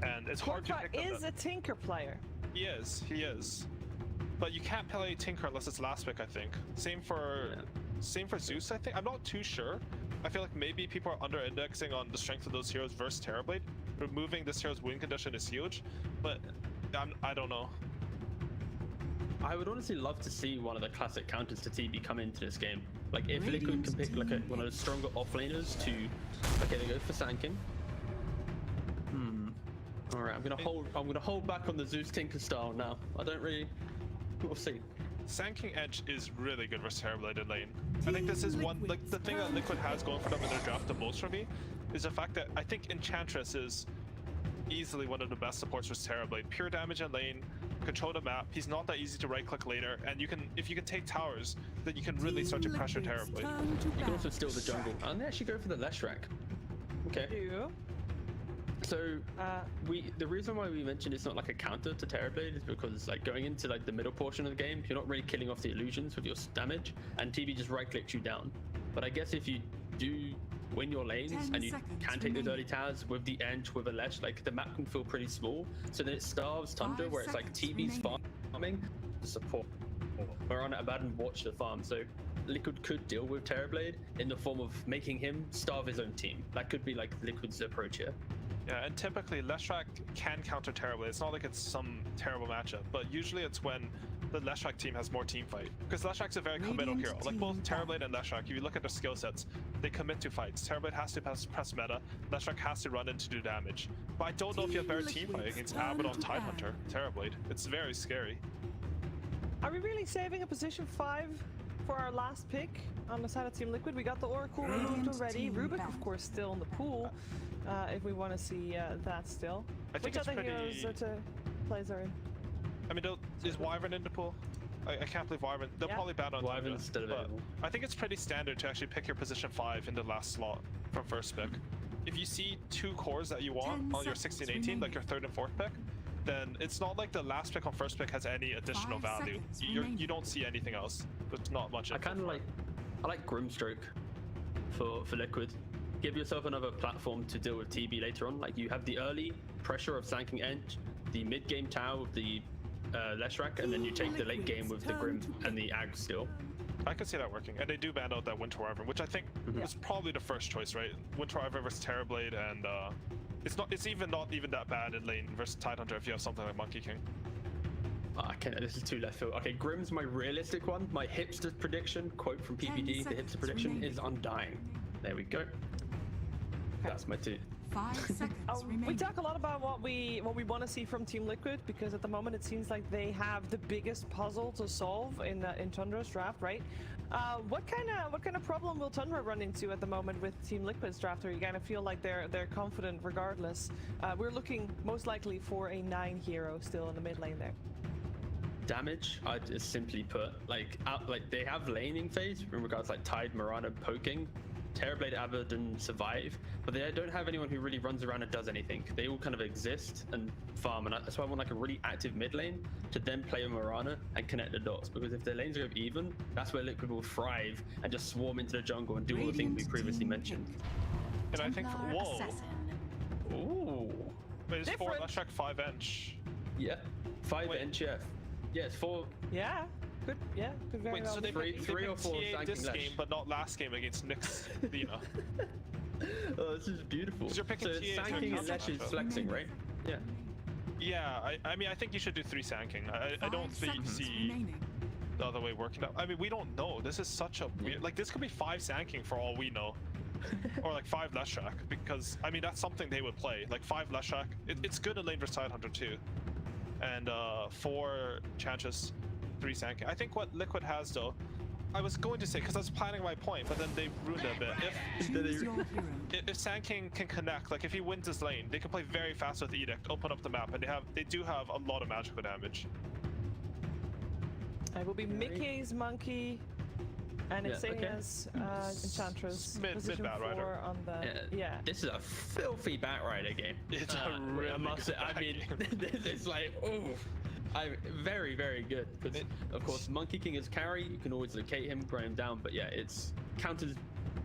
and it's hard to Korka pick them. is a Tinker player. He is. But you can't play Tinker unless it's last pick, I think. Same for Zeus, I think. I'm not too sure. I feel like maybe people are under-indexing on the strength of those heroes versus Terrorblade. Removing this hero's win condition is huge, but I don't know. I would honestly love to see one of the classic counters to TB come into this game. Like if Liquid can pick like one of the stronger offlaners to, okay, they go for Sankin. All right, I'm gonna hold back on the Zeus Tinker style now. I don't really. We'll see. Sanking Edge is really good versus Terrorblade in lane. I think this is one, like the thing that Liquid has going for them in their draft the most for me is the fact that I think Enchantress is easily one of the best supports for Terrorblade. Pure damage in lane, control the map. He's not that easy to right click later, and if you can take towers, then you can really start to pressure Terrorblade. You can also steal the jungle, and they actually go for the Leshrac. Okay. You? So the reason why we mentioned it's not like a counter to Terrorblade is because like going into like the middle portion of the game, you're not really killing off the illusions with your damage, and TB just right clicks you down. But I guess if you do win your lanes and you can take those early towers with the ENG, with a Lesh, like the map can feel pretty small. So then it starves Tundra, where it's like TB's farming to support. We're on Abaddon watch the farm, so Liquid could deal with Terrorblade in the form of making him starve his own team. That could be like Liquid's approach here. Yeah, and typically Leshrac can counter Terrorblade. It's not like it's some terrible matchup, but usually it's when the Leshrac team has more team fight. Because Leshrac's a very committal hero. Like both Terrorblade and Leshrac, if you look at their skill sets, they commit to fights. Terrorblade has to press meta, Leshrac has to run in to do damage. But I don't know if you have better team fight against Abaddon Tidehunter, Terrorblade. It's very scary. Are we really saving a position 5 for our last pick on the side of Team Liquid? We got the Oracle removed already. Rubik, of course, still in the pool. If we want to see that still. I think Which it's other pretty... heroes plays are in? I mean, is Wyvern in the pool? I can't believe Wyvern. They'll probably ban on Wyvern's still available. I think it's pretty standard to actually pick your position 5 in the last slot from first pick. If you see 2 cores that you want on your 16-18, like your 3rd and 4th pick, then it's not like the last pick on first pick has any additional value. You don't see anything else. There's not much. I kind of like Grimstroke for Liquid. Give yourself another platform to deal with TB later on. Like you have the early pressure of Sanking ENG, the mid game tower with the Leshrac, and then you take the late game with the Grim and the Ag still. I could see that working, and they do ban out that Winter Wyvern, which I think was probably the first choice, right? Winter Wyvern versus Terrorblade, and it's not even that bad in lane versus Tidehunter if you have something like Monkey King. This is too left field. Okay, Grimm's my realistic one. My hipster prediction, quote from PPD, the hipster prediction is Undying. There we go. That's my two. 5 seconds remaining. We talk a lot about what we want to see from Team Liquid, because at the moment it seems like they have the biggest puzzle to solve in Tundra's draft, right? What kind of problem will Tundra run into at the moment with Team Liquid's draft? Or you kind of feel like they're confident regardless? We're looking most likely for a 9 hero still in the mid lane there. Damage, I'd just simply put like they have laning phase in regards like Tide, Mirana poking. Terrorblade, Abaddon survive, but they don't have anyone who really runs around and does anything. They all kind of exist and farm, and that's why I want like a really active mid lane to then play a Mirana and connect the dots, because if their lanes are even, that's where Liquid will thrive and just swarm into the jungle and do all the things we previously mentioned. And I think, whoa. Ooh. Wait, it's 4 Leshrac 5-inch. Yeah, 5-inch, yeah. Yeah, it's 4. Yeah. Good, yeah, could very well. So they three or four this Lash. game, but not last game against Nyx, Dina. Oh, this is beautiful. You're picking so it's TA Sanking and Lash is flexing, right? Yeah. Yeah, I mean, I think you should do 3 Sanking. I don't see the other way working out. I mean, we don't know. This is such a weird... Like, this could be 5 Sanking for all we know. Or like 5 Leshrac, because, I mean, that's something they would play. Like 5 Leshrac. It's good in lane versus Tidehunter too. And 4 Chantress, 3 Sanking. I think what Liquid has though, I was going to say, because I was planning my point, but then they ruined it a bit. If Sanking can connect, like if he wins this lane, they can play very fast with Edict, open up the map, and they do have a lot of magical damage. It will be Mickey's Monkey and Insania's Enchantress. Position Bat 4 Rider. on the This is a filthy Bat Rider game. It's a really I mean, it's like, oh, very, very good. Because of course, Monkey King is carry. You can always locate him, grind him down. But yeah, it's counters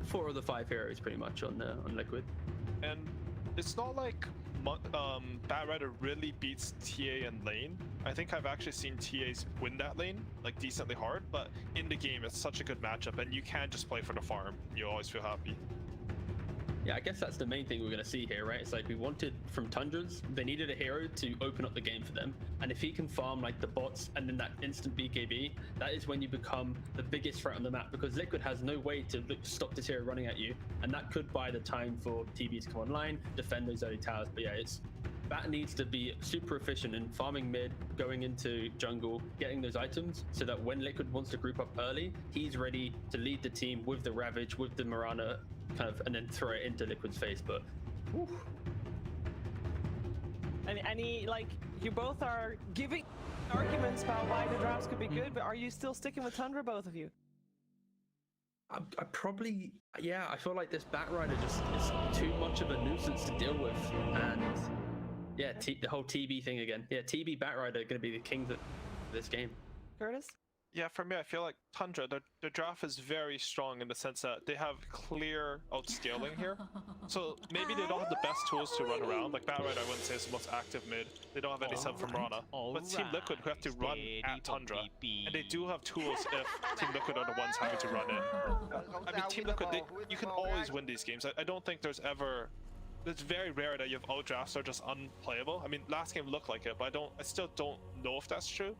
4 of the 5 heroes pretty much on Liquid. And it's not like Bat Rider really beats TA in lane. I think I've actually seen TAs win that lane like decently hard, but in the game it's such a good matchup, and you can't just play for the farm. You always feel happy. Yeah, I guess that's the main thing we're going to see here, right? It's like we wanted from Tundra's, they needed a hero to open up the game for them. And if he can farm like the bots and then that instant BKB, that is when you become the biggest threat on the map, because Liquid has no way to stop this hero running at you. And that could buy the time for TB to come online, defend those early towers. But yeah, Bat needs to be super efficient in farming mid, going into jungle, getting those items, so that when Liquid wants to group up early, he's ready to lead the team with the Ravage, with the Mirana, kind of, and then throw it into Liquid's face. But whew. Any like, you both are giving arguments about why the drafts could be good, but are you still sticking with Tundra, both of you? I probably, yeah, I feel like this Bat Rider just is too much of a nuisance to deal with. And yeah, the whole TB thing again. Yeah, TB Bat Rider are going to be the kings of this game. Curtis? Yeah, for me, I feel like Tundra, the draft is very strong in the sense that they have clear outscaling here. So maybe they don't have the best tools to run around. Like Bat Rider, I wouldn't say is the most active mid. They don't have any sub from Rana. But Team Liquid, who have to run at Tundra, and they do have tools if Team Liquid are the ones having to run it. I mean, Team Liquid, you can always win these games. I don't think there's ever... It's very rare that you have out drafts that are just unplayable. I mean, last game looked like it, but I still don't know if that's true.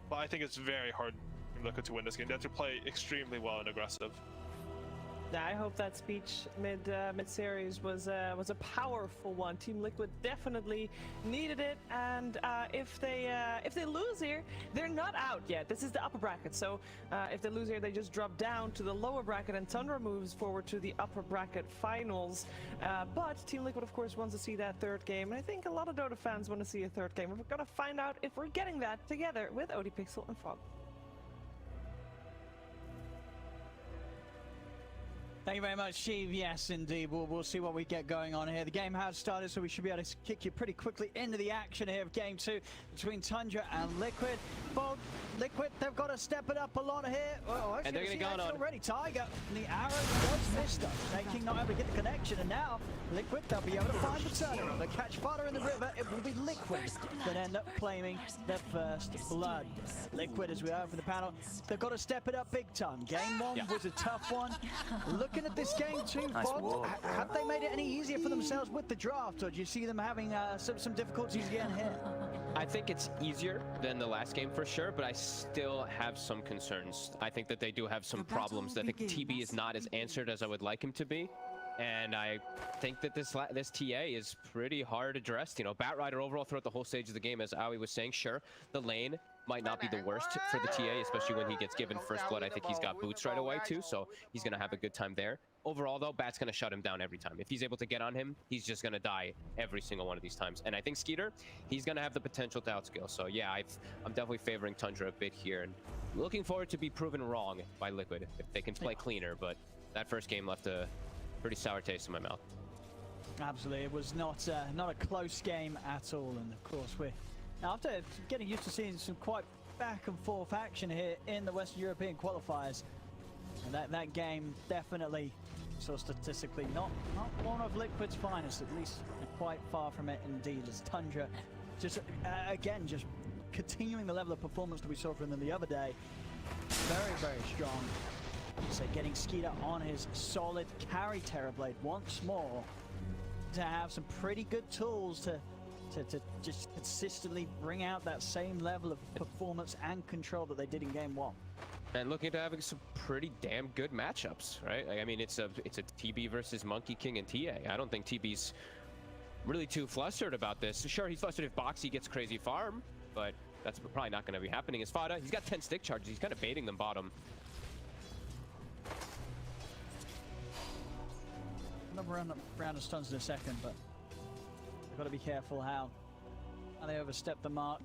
But I think it's very hard for Liquid to win this game. They have to play extremely well and aggressive. Yeah, I hope that speech mid-series was a powerful one. Team Liquid definitely needed it, and if they lose here, they're not out yet. This is the upper bracket, so if they lose here, they just drop down to the lower bracket, and Tundra moves forward to the upper bracket finals. But Team Liquid, of course, wants to see that 3rd game, and I think a lot of Dota fans want to see a 3rd game. We're gonna find out if we're getting that together with ODPixel and Fog. Thank you very much, Steve. Yes, indeed. We'll see what we get going on here. The game has started, so we should be able to kick you pretty quickly into the action here of Game 2 between Tundra and Liquid. Both Liquid, they've got to step it up a lot here. Oh, actually, And they're going to go on already. Tiger, the arrow was missed up. Taking not able to get the connection, and now Liquid, they'll be able to find the turnaround. They catch fodder in the river. It will be Liquid that end up claiming their first blood. Liquid, as we heard from the panel, they've got to step it up big time. Game one was a tough one. Looking at this game too, Fox, have they made it any easier for themselves with the draft, or do you see them having some difficulties again here? I think it's easier than the last game for sure, but I still have some concerns. I think that they do have some problems. I think TB is not as answered as I would like him to be. And I think that this TA is pretty hard addressed. You know, Batrider overall throughout the whole stage of the game, as Aoi was saying, sure, the lane might not be the worst for the TA, especially when he gets given first blood. I think he's got boots right away too, so he's going to have a good time there. Overall though, Bat's going to shut him down every time. If he's able to get on him, he's just going to die every single one of these times. And I think Skeeter, he's going to have the potential to outscale. So yeah, I'm definitely favoring Tundra a bit here, and looking forward to be proven wrong by Liquid if they can play cleaner. But that first game left a pretty sour taste in my mouth. Absolutely, it was not a close game at all, and of course we're after getting used to seeing some quite back and forth action here in the Western European qualifiers, and that game definitely, so statistically, not one of Liquid's finest, at least quite far from it indeed, as Tundra just again just continuing the level of performance that we saw from them the other day. Very strong. So getting Skeeter on his solid carry Terrorblade once more to have some pretty good tools to just consistently bring out that same level of performance and control that they did in game one. And looking to having some pretty damn good matchups, right? I mean, it's a TB versus Monkey King and TA. I don't think TB's really too flustered about this. Sure, he's flustered if Boxy gets crazy farm, but that's probably not going to be happening. As Fada, he's got 10 stick charges. He's kind of baiting them bottom. Another round of stuns in a second, but we've got to be careful how they overstep the mark.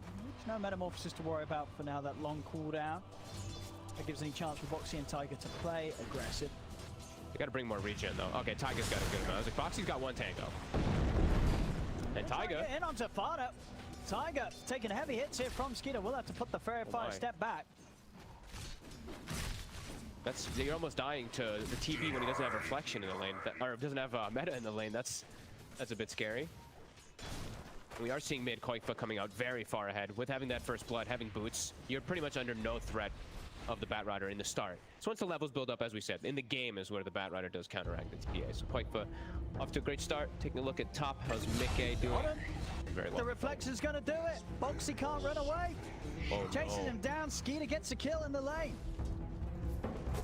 There's no Metamorphosis to worry about for now, that long cooldown. That gives any chance for Boxy and Tiger to play aggressive. They got to bring more regen though. Okay, Tiger's got a good amount. I was like, Boxy's got one tango. And Tiger in onto Fada. Tiger taking heavy hits here from Skeeter. We'll have to put the Fairy Fire step back. You're almost dying to the TB when he doesn't have reflection in the lane, or doesn't have meta in the lane. That's a bit scary. We are seeing mid Koikfa coming out very far ahead. With having that first blood, having boots, you're pretty much under no threat of the Batrider in the start. So once the levels build up, as we said, in the game is where the Batrider does counteract the TA. So Koikfa off to a great start. Taking a look at top, how's Mickey doing? Very well. The reflection's gonna do it. Boxy can't run away. Chasing him down. Skeeter gets a kill in the lane.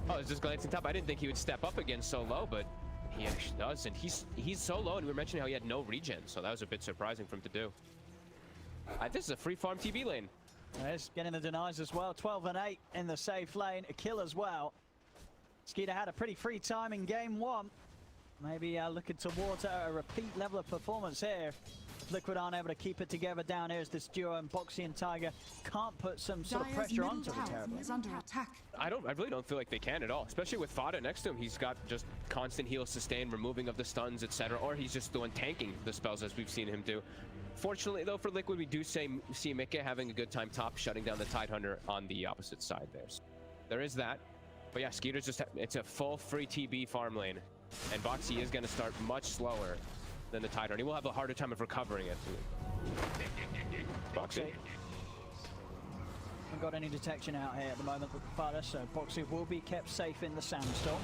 Oh, it's just glancing top. I didn't think he would step up again so low, but he actually does. And he's so low, and we were mentioning how he had no regen, so that was a bit surprising for him to do. This is a free farm TB lane. There's getting the denies as well. 12 and 8 in the safe lane. A kill as well. Skeeter had a pretty free time in game one. Maybe looking towards a repeat level of performance here. Liquid aren't able to keep it together down here as this duo, and Boxy and Tiger can't put some sort of pressure onto the Terrorblade. Under attack. I really don't feel like they can at all, especially with Fada next to him. He's got just constant heal, sustain, removing of the stuns, etc., or he's just the one tanking the spells as we've seen him do. Fortunately though for Liquid, we do see Mickey having a good time top, shutting down the Tidehunter on the opposite side there. So there is that. But yeah, Skeeter's just it's a full free TB farm lane, and Boxy is going to start much slower than the Tidehunter. He will have a harder time of recovering it. Boxy. Haven't got any detection out here at the moment with Fada, so Boxy will be kept safe in the sandstorm.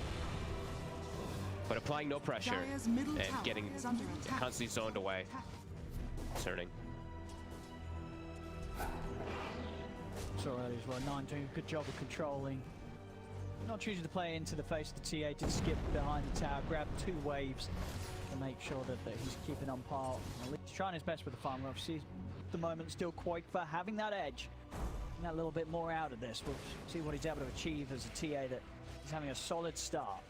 But applying no pressure and getting constantly zoned away. Concerning. So early as well. 9 doing a good job of controlling. Not choosing to play into the face of the TA, to skip behind the tower, grab 2 waves to make sure that he's keeping on par. At least trying his best with the farm. Obviously, at the moment, still quite for having that edge. And that little bit more out of this. We'll see what he's able to achieve as a TA that he's having a solid start.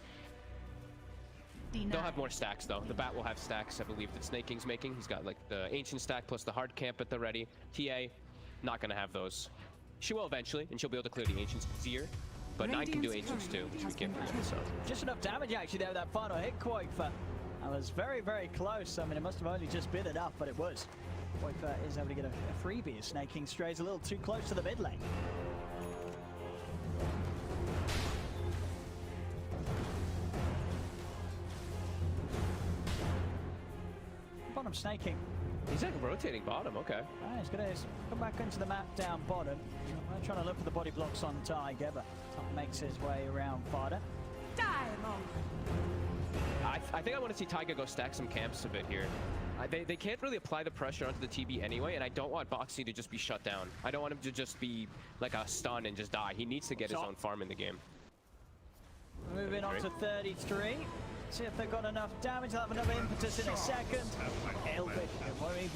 They'll have more stacks though. The Bat will have stacks, I believe, that Snake King's making. He's got like the Ancient stack plus the hard camp at the ready. TA, not gonna have those. She will eventually, and she'll be able to clear the Ancients easier. But 9 can do Ancients too, which we can't forget. So just enough damage actually there with that final hit, Koikfa. That was very close. I mean, it must have only just been enough, but it was. Koikfa is able to get a freebie. Snake King strays a little too close to the mid lane. bottom, Snaking. He's like rotating bottom, okay. He's gonna come back into the map down bottom. I'm trying to look for the body blocks on Tiger, but makes his way around Fada. I think I want to see Tiger go stack some camps a bit here. They can't really apply the pressure onto the TB anyway, and I don't want Boxy to just be shut down. I don't want him to just be like a stun and just die. He needs to get his own farm in the game. Moving on to 33. See if they've got enough damage. They'll have another impetus in a second. It'll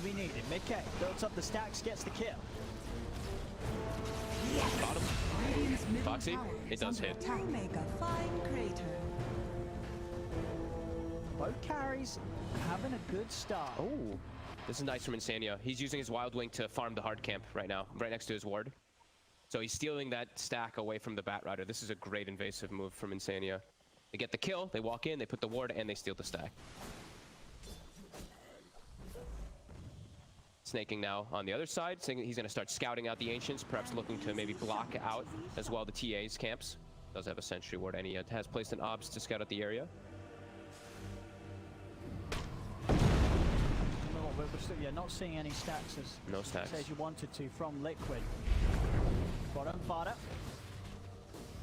be needed. Mickey builds up the stacks, gets the kill. Bottom. Boxy, it does hit. Make a fine crater. Both carries having a good start. Oh, this is nice from Insania. He's using his Wild Wing to farm the hard camp right now, right next to his ward. So he's stealing that stack away from the Bat Rider. This is a great invasive move from Insania. They get the kill, they walk in, they put the ward, and they steal the stack. Snaking now on the other side, saying he's going to start scouting out the Ancients, perhaps looking to maybe block out as well the TA's camps. Does have a sentry ward, and he has placed an obs to scout out the area. We're still, not seeing any stacks as you wanted to from Liquid. Bottom Fada.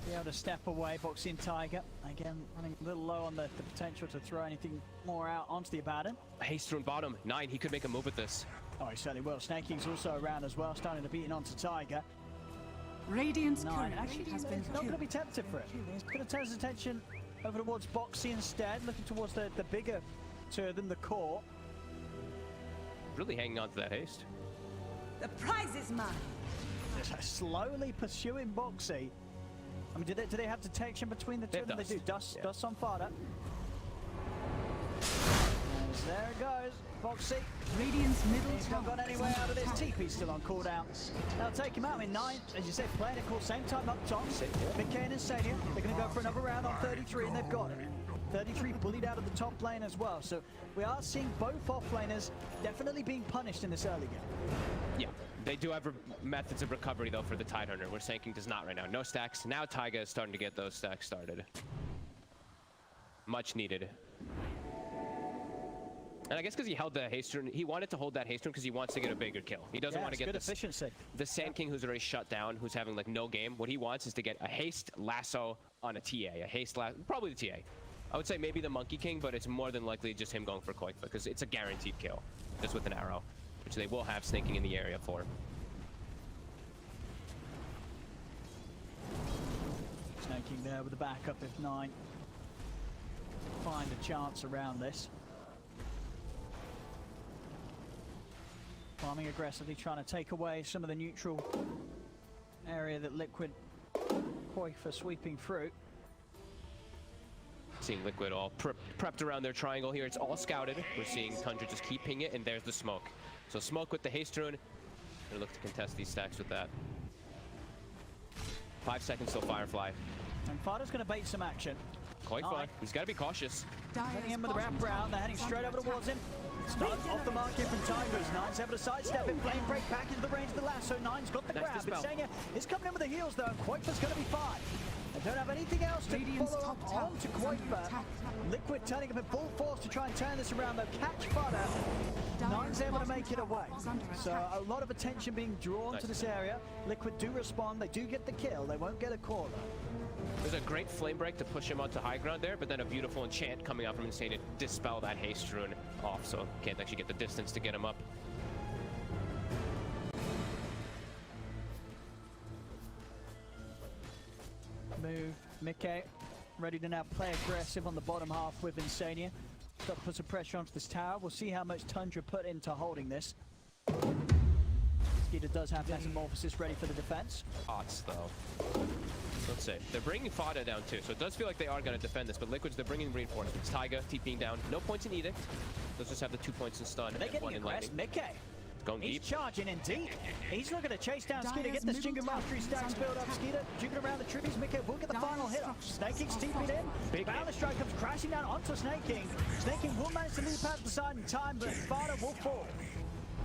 Be able to step away, Boxy and Tiger. Again, running a little low on the potential to throw anything more out onto the Abaddon. Haste bottom, 9, he could make a move with this. Oh, he certainly will. Snaking's also around as well, starting to beat onto Tiger. Radiant's 9 current actually has been not going to be tempted for it. He's going to turn his attention over towards Boxy instead, looking towards the bigger two than the core. Really hanging on to that haste. The prize is mine. Slowly pursuing Boxy. I mean, do they have detection between the two of them? They do. Dust on Fada. There it goes. Boxy. Radiant's middle He's not gone anywhere out of this. TP's still on cooldown. They'll take him out in 9. As you say, playing it cool. Same time up top. McCain and Stadium. They're going to go for another round on 33, and they've got it. 33 bullied out of the top lane as well. So we are seeing both offlaners definitely being punished in this early game. Yeah, they do have methods of recovery though for the Tidehunter, where Sanking does not right now. No stacks. Now Taiga is starting to get those stacks started. Much needed. And I guess because he held the haste rune, he wanted to hold that haste rune because he wants to get a bigger kill. He doesn't want to get good this, efficiency. The Sand King who's already shut down, who's having like no game. What he wants is to get a haste lasso on a TA, a haste lasso, probably the TA. I would say maybe the Monkey King, but it's more than likely just him going for Koifa because it's a guaranteed kill, just with an arrow, which they will have snaking in the area for. Snaking there with the backup if 9 find a chance around this. Farming aggressively, trying to take away some of the neutral area that Liquid Koifa sweeping through. Seeing Liquid all prepped around their triangle here. It's all scouted. We're seeing Tundra just keep pinging it, and there's the smoke. So smoke with the haste rune. Gonna look to contest these stacks with that. 5 seconds till Firefly. And Fada's gonna bait some action. Koifa, he's gotta be cautious. Hitting him with the wrap round, they're heading straight over towards him. Start off the market from Tigers. 9's able to sidestep it. Flame break back into the range of the lasso. 9's got the grab. Insania is coming in with the heals though, and Koifa's gonna be fine. They don't have anything else to follow up on to Koifa. Liquid turning up in full force to try and turn this around though. Catch Fada. 9's able to make it away. So a lot of attention being drawn to this area. Liquid do respond. They do get the kill. They won't get a call though. There's a great flame break to push him onto high ground there, but then a beautiful enchant coming out from Insane to dispel that haste rune off, so can't actually get the distance to get him up. Move. Mickey ready to now play aggressive on the bottom half with Insania. Got to put some pressure onto this tower. We'll see how much Tundra put into holding this. Skeeter does have Metamorphosis ready for the defense. Odds though. Let's see. They're bringing Fada down too, so it does feel like they are going to defend this, but Liquids, they're bringing reinforcements. Taiga, TPing down. No points in Edict. They'll just have the 2 points in stun and 1 in lightning. Mickey. Going He's deep. Charging in deep. He's looking to chase down Skeeter, get the Stinger Mastery stacks built up. Skeeter juking around the trees. Mickey will get the final hit off. Snake King's TP'd in. Big Balance Strike comes crashing down onto Snake King. Snake King will manage to leap out the side in time, but Fada will fall.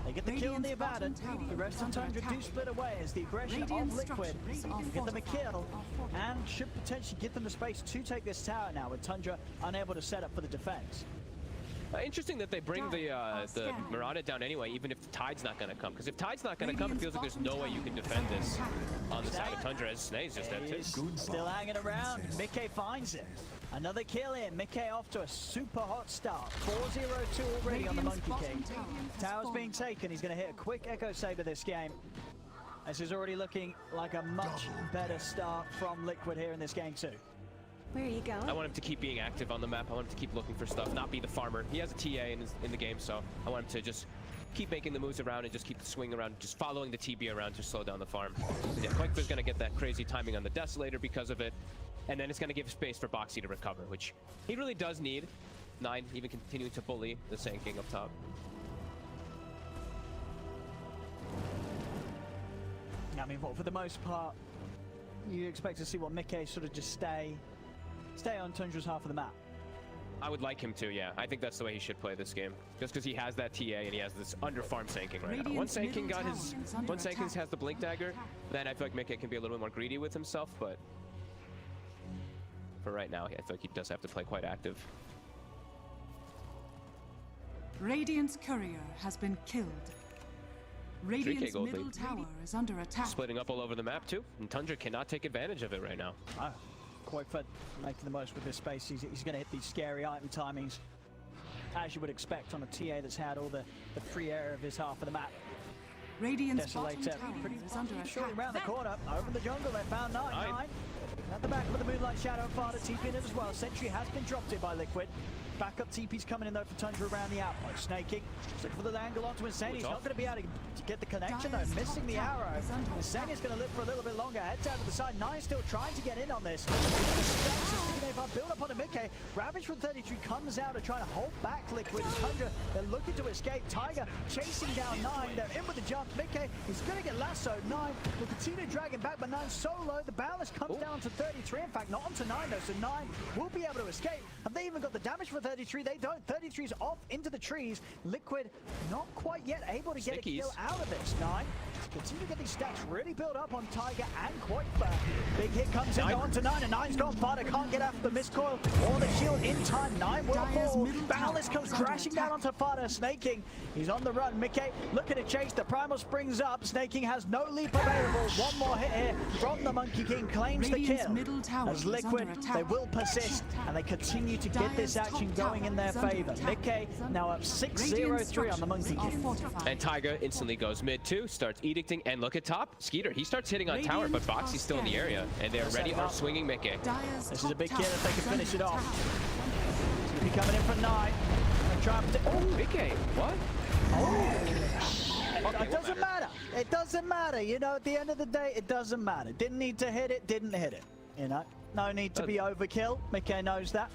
They get the kill on the Abaddon. The rest of Tundra do split away as the aggression of Liquid get them a kill and should potentially give them the space to take this tower now with Tundra unable to set up for the defense. Interesting that they bring the Mirana down anyway, even if the Tide's not going to come. Because if Tide's not going to come, it feels like there's no way you can defend this on the side of Tundra, as Snae's just dead too. Still hanging around. Mickey finds it. Another kill in. Mickey off to a super hot start. 4-0-2 already on the Monkey King. Tower's being taken. He's going to hit a quick Echo Saber this game. This is already looking like a much better start from Liquid here in this game too. Where are you going? I want him to keep being active on the map. I want him to keep looking for stuff, not be the farmer. He has a TA in the game, so I want him to just keep making the moves around and just keep the swing around, just following the TB around to slow down the farm. Yeah, qualikefier's going to get that crazy timing on the Desolator because of it, and then it's going to give space for Boxy to recover, which he really does need. 9 even continuing to bully the Sand King up top. I mean, for the most part, you expect to see what Mickey sort of just stay on Tundra's half of the map. I would like him to, yeah. I think that's the way he should play this game. Just because he has that TA and he has this under-farm Sand King right now. Once Sand King has the Blink Dagger, then I feel like Mickey can be a little bit more greedy with himself, but for right now, I feel like he does have to play quite active. Radiant's courier has been killed. Radiant's gold middle lead. tower is under attack. Splitting up all over the map too, and Tundra cannot take advantage of it right now. Oh, qualikefier's making the most with this space. He's going to hit these scary item timings, as you would expect on a TA that's had all the free area of his half of the map. Radiant's bottom Desolator tower pretty is under shortly attack. around the corner, over the jungle. They found 9. At the back with the Moonlight Shadow and Father TP in it as well. Sentry has been dropped in by Liquid. Backup TP's coming in though for Tundra around the outpost. Snaking, looking for the angle onto Insane. He's not going to be able to get the connection though, missing the arrow. Insane is going to live for a little bit longer. Heads out to the side. 9 still trying to get in on this. Build up on a Mickey. Ravage from 33 comes out and trying to hold back Liquid. Tundra, they're looking to escape. Tiger chasing down 9. They're in with the jump. Mickey is going to get lassoed. 9 will continue dragging back, but 9 solo. The balance comes down to 33. In fact, not onto 9 though, so 9 will be able to escape. Have they even got the damage for 33? They don't. 33's off into the trees. Liquid not quite yet able to get a kill out of this. 9 continue to get these stacks really build up on Tiger and qualikefier's. Big hit comes in onto 9, and 9's gone far. Can't get after the miscoil or the shield in time. 9 will fall. Balance comes crashing down onto Fada. Snaking, he's on the run. Mickey looking to chase. The Primal springs up. Snaking has no leap available. One more hit here from the Monkey King. Claims the kill. As Liquid, they will persist and they continue to get this action going in their favor. Mickey now up 6-0-3 on the Monkey King. And Tiger instantly goes mid too, starts edicting, and look at top. Skeeter, he starts hitting on tower, but Boxy's still in the area, and they're ready are swinging Mickey. This is a big kill if they can finish it off. He's coming in for 9. Oh, Mickey, what? Okay, it doesn't matter. It doesn't matter. You know, at the end of the day, it doesn't matter. Didn't need to hit it, didn't hit it. You know, no need to be overkill. Mickey knows that.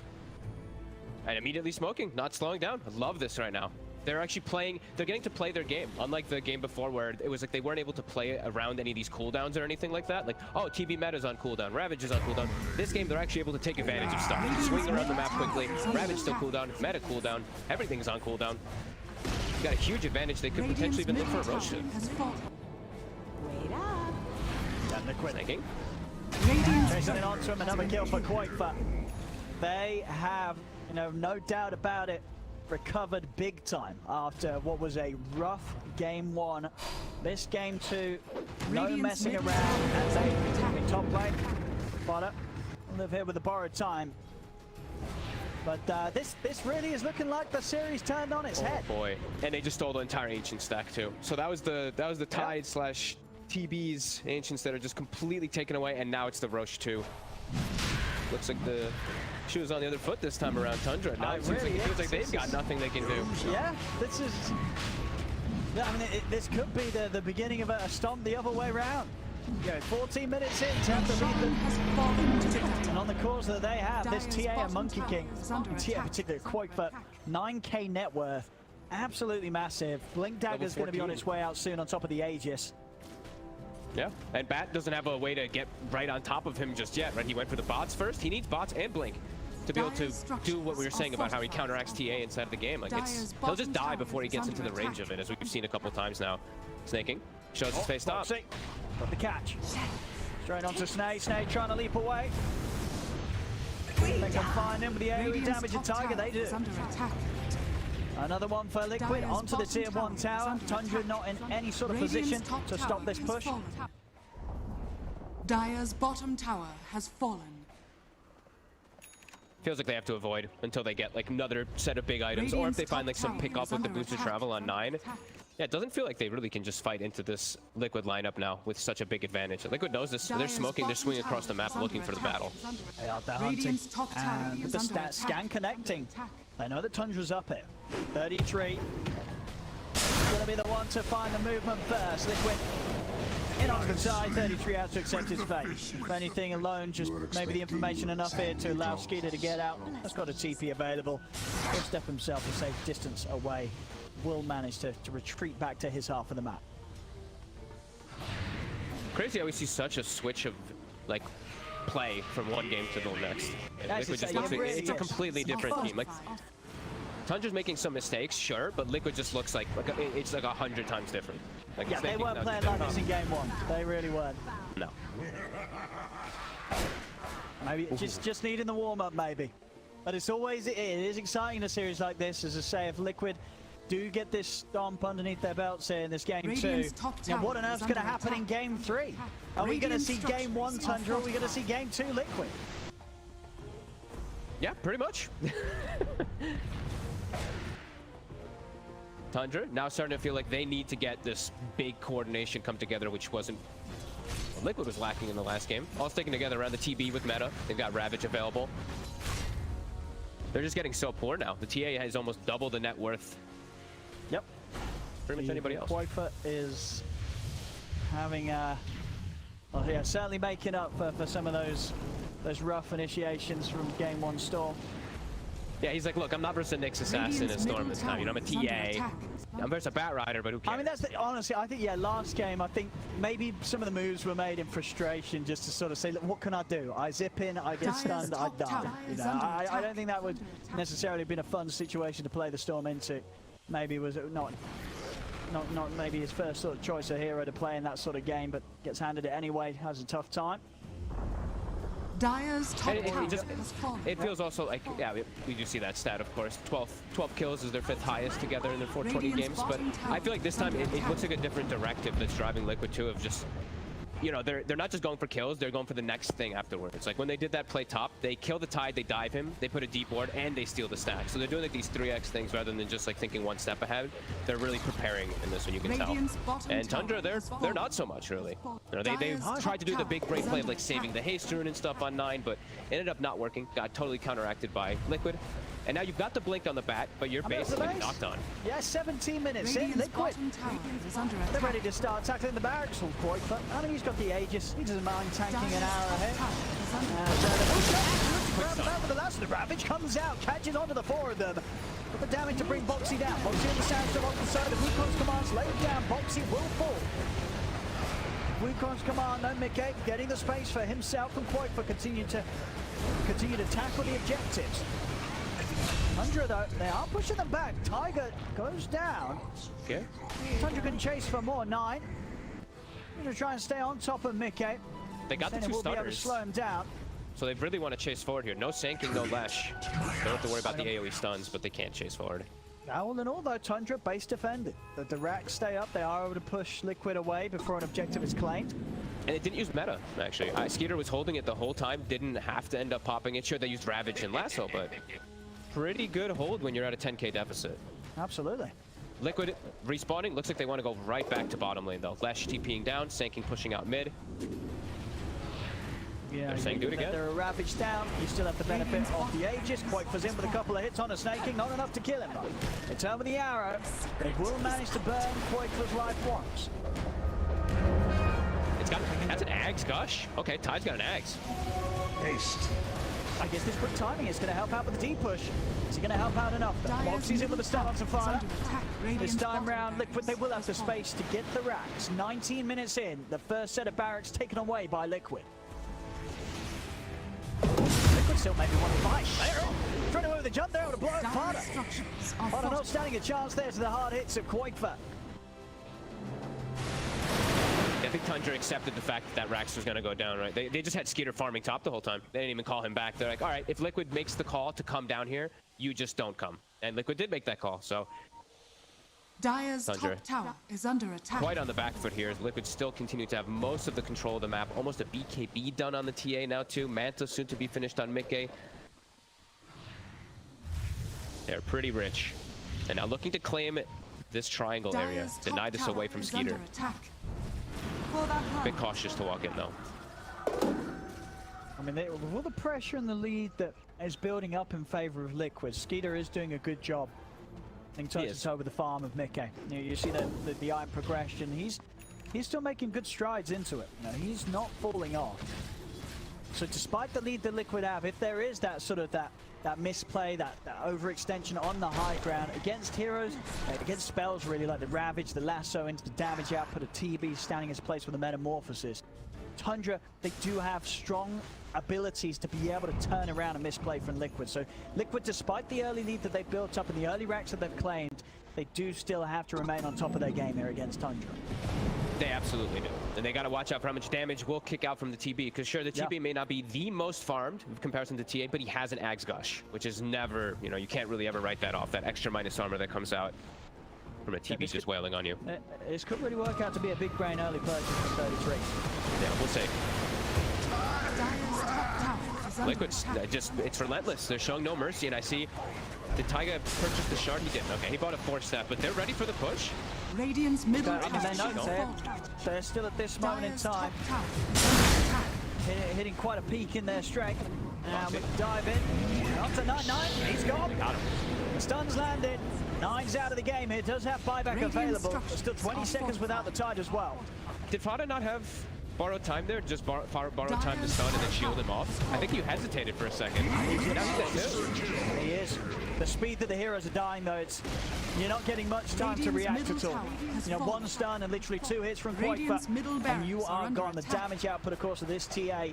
And immediately smoking, not slowing down. I love this right now. They're actually playing, they're getting to play their game. Unlike the game before where it was like they weren't able to play around any of these cooldowns or anything like that. Like, oh, TB meta's on cooldown, Ravage is on cooldown. This game, they're actually able to take advantage of stuff. You swing around the map quickly, Ravage still cooldown, meta cooldown, everything's on cooldown. You got a huge advantage. They could potentially even look for a Roche. Wait up. And the quit. Thinking. Chasing it onto him, another kill for qualikefier's. They have, you know, no doubt about it, recovered big time after what was a rough game 1. This game 2, no messing around, and they top lane. Fodder live here with the borrowed time. But this really is looking like the series turned on its head. Oh boy, and they just stole the entire ancient stack too. So that was the Tide slash TB's ancients that are just completely taken away, and now it's the Roche 2. Looks like the shoe is on the other foot this time around Tundra. Now it feels like they've got nothing they can do. Yeah, this is. I mean, this could be the beginning of a stomp the other way around. You know, 14 minutes in to have to lead them. And on the course that they have, this TA and Monkey King, TA particularly qualikefier's 9k net worth, absolutely massive. Blink Dagger's going to be on its way out soon on top of the Aegis. Yeah, and Bat doesn't have a way to get right on top of him just yet, right? He went for the bots first. He needs bots and Blink to be able to do what we were saying about how he counteracts TA inside of the game. Like, he'll just die before he gets into the range of it, as we've seen a couple times now. Snaking shows his face top. Got the catch. Straight onto Snake. Snake trying to leap away. They can find him with the AoE damage and Tiger. They do. Another one for Liquid Dire's onto the tier 1 tower. Tundra not in any sort of position to stop this push. Dire's bottom tower has fallen. Feels like they have to avoid until they get like another set of big items, or if they find like some pick up with the boosted travel on 9. Yeah, it doesn't feel like they really can just fight into this Liquid lineup now with such a big advantage. Liquid knows this. They're smoking. They're swinging across the map looking for the battle. They are there hunting. And with the scan connecting, they know that Tundra's up here. 33. Gonna be the one to find the movement first. Liquid in on the side, 33 out to accept his fate. If anything alone, just maybe the information enough here to allow Skeeter to get out. Has got a TP available. He'll step himself a safe distance away. Will manage to retreat back to his half of the map. Crazy how we see such a switch of like play from one game to the next. Liquid just looks like it's a completely different team. Like Tundra's making some mistakes, sure, but Liquid just looks like it's like 100 times different. Like, yeah, they weren't playing like this in game 1. They really weren't. No. Maybe just needing the warm up, maybe. But it is exciting in a series like this, as I say, if Liquid do get this stomp underneath their belts here in this game 2. Now, what on earth's going to happen in game 3? Are we going to see game 1 Tundra? Or are we going to see game 2 Liquid? Yeah, pretty much. Tundra now starting to feel like they need to get this big coordination come together, which wasn't. Well, Liquid was lacking in the last game. All sticking together around the TB with meta. They've got Ravage available. They're just getting so poor now. The TA has almost double the net worth. Yep. Pretty much anybody else. Qualifierti is having well, yeah, certainly making up for some of those rough initiations from game 1 Storm. Yeah, he's like, look, I'm not versus a Nyx Assassin in Storm this time. You know, I'm a TA. I'm versus a Bat Rider, but who cares? I mean, honestly, I think, yeah, last game, I think maybe some of the moves were made in frustration just to sort of say, look, what can I do? I zip in, I get stunned, I die. You know, I don't think that would necessarily have been a fun situation to play the Storm into. Maybe was not maybe his first sort of choice of hero to play in that sort of game, but gets handed it anyway, has a tough time. Dire's top tower has fallen. It feels also like, yeah, we do see that stat, of course. 12 kills is their 5th highest together in their 420 games, but I feel like this time it looks like a different directive that's driving Liquid too, of just, you know, they're not just going for kills, they're going for the next thing afterwards. Like when they did that play top, they kill the Tide, they dive him, they put a deep ward, and they steal the stack. So they're doing like these 3x things rather than just like thinking one step ahead. They're really preparing in this one, you can tell. And Tundra, they're not so much really. You know, they've tried to do the big break play of like saving the haste rune and stuff on 9, but ended up not working. Got totally counteracted by Liquid. And now you've got the blink on the bat, but you're basically knocked on. Yeah, 17 minutes in, Liquid. They're ready to start tackling the barracks from Qualifierti. I mean, he's got the Aegis. He doesn't mind tanking an hour ahead. The last of the Ravage comes out, catches onto the 4 of them. But the damage to bring Boxy down. Boxy on the sandstorm off the side of Wukon's commands laid down. Boxy will fall. Wukon's command, no Mickey, getting the space for himself and Qualifierti continue to tackle the objectives. Tundra though, they are pushing them back. Tiger goes down. Okay. Tundra can chase for more. 9. Gonna try and stay on top of Mickey. They got the 2 we'll be able to stunners. slow him down. So they really want to chase forward here. No sanking, no Lash. They don't have to worry about the AoE stuns, but they can't chase forward. All in all though, Tundra base defended. The racks stay up, they are able to push Liquid away before an objective is claimed. And it didn't use meta, actually. Skeeter was holding it the whole time, didn't have to end up popping it. Sure, they used Ravage and Lasso, but pretty good hold when you're at a 10k deficit. Absolutely. Liquid respawning, looks like they want to go right back to bottom lane though. Lash TPing down, Sanking pushing out mid. Yeah, they're saying do it again. They're a Ravage down. You still have the benefit of the Aegis. Qualifierti's in with a couple of hits on a Snaking, not enough to kill him. They turn with the arrow. They will manage to burn Qualifierti's life once. That's an Ags, gosh. Okay, Tide's got an Ags. Haste. I guess this quick timing is going to help out with the deep push. Is he going to help out enough? Boxy's in with a stun on Safari. This time round, Liquid, they will have the space to get the racks. 19 minutes in, the first set of barracks taken away by Liquid. Liquid still maybe want to fight. They're trying to move the jump there to blow it harder. Fada not standing a chance there to the hard hits of Qualifierti. I think Tundra accepted the fact that Rax was going to go down, right? They just had Skeeter farming top the whole time. They didn't even call him back. They're like, all right, if Liquid makes the call to come down here, you just don't come. And Liquid did make that call, so Dire's Tundra. top tower is under attack. quite on the back foot here. Liquid still continue to have most of the control of the map. Almost a BKB done on the TA now too. Manta soon to be finished on Mickey. They're pretty rich. And now looking to claim this triangle area. Dire's top Deny this tower away from is Skeeter. under attack. For the A bit hunt. cautious to walk in though. I mean, with all the pressure and the lead that is building up in favor of Liquid, Skeeter is doing a good job in toe to toe with the farm of Mickey. You see the iron progression. He's still making good strides into it. He's not falling off. So despite the lead that Liquid have, if there is that sort of that misplay, that overextension on the high ground against heroes, against spells really like the Ravage, the Lasso into the damage output of TB standing in his place with the Metamorphosis. Tundra, they do have strong abilities to be able to turn around a misplay from Liquid. So Liquid, despite the early lead that they've built up and the early racks that they've claimed, they do still have to remain on top of their game here against Tundra. They absolutely do. And they got to watch out for how much damage will kick out from the TB. Because sure, the TB may not be the most farmed in comparison to TA, but he has an Axe Gush, which is never, you can't really ever write that off. That extra minus armor that comes out from a TB just wailing on you. This could really work out to be a big brain early purchase for 33. Yeah, we'll see. Dire's top tower is under Liquid's attack. it's relentless. They're showing no mercy, and I see did Taiga purchase the shard? He didn't. Okay, he bought a 4-step, but they're ready for the push. Radiant's middle I mean, tower they is know falling. they're still at this moment in Dire's time top tower is under attack. hitting quite a peak in their strength. Now we dive in. Up to 9-9. He's gone. Got him. The stun's landed. 9's out of the game here. Does have buyback Radiant available. structures Still 20 are seconds without the tide as well. Did Fada not have borrowed time there? Just borrow time to stun and then shield him off? I think you hesitated for a second. Now he's dead too. He is. The speed that the heroes are dying, though, you're not getting much time to Radiant's react middle at all. tower has One fallen. stun and literally 2 hits from Radiant's middle Quakefa, and you barracks are are under gone. The attack. damage output, of course, of this TA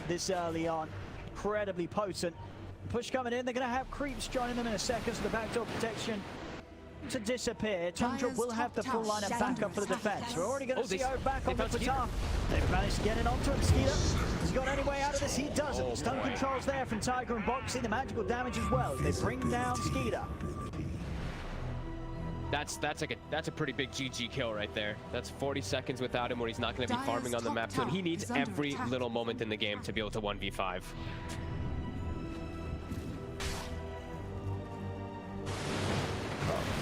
this early on, incredibly potent. Push coming in. They're going to have creeps joining them in a second, so the backdoor protection to disappear. Tundra Dire's will have the top full tower line of is backup under for the attack. defense. We're already going to see our back they on the found Skeeter. baton. They've managed to get in onto him. Skeeter, has he got any way out of this? He doesn't. Oh, Stun boy. controls there from Tiger and Boxy. The magical damage as well. They bring down Skeeter. That's a pretty big GG kill right there. That's 40 seconds without him where he's not going to be Dire's farming on the top map. So he tower needs is under every attack. little moment in the game to be able to 1v5.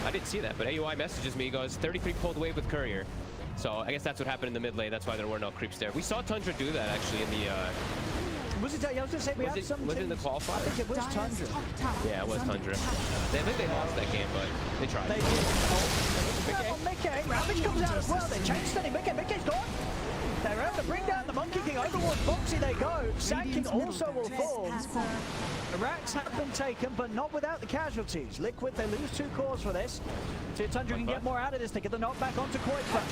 I didn't see that, but AUI messages me, goes 33 pulled wave with Courier. So I guess that's what happened in the mid lane. That's why there were no creeps there. We saw Tundra do that actually in the Was it? I was going to say we Was have it- some. was it in the teams- I qualifier? think it was Dire's Tundra. top tower yeah, it is was under Tundra. attack. I think they lost that game, but they tried. They did. Oh, Mickey. Ravage comes out as well. They changed standing. Mickey's gone. They're able to bring down the Monkey King. Overwatch Boxy they go. Sand King Radiant's middle also will barracks fall. has fallen. The racks have been taken, but not without the casualties. Liquid, they lose 2 cores for this. See if Tundra can get more out of this. They get the knockback onto Quakefa.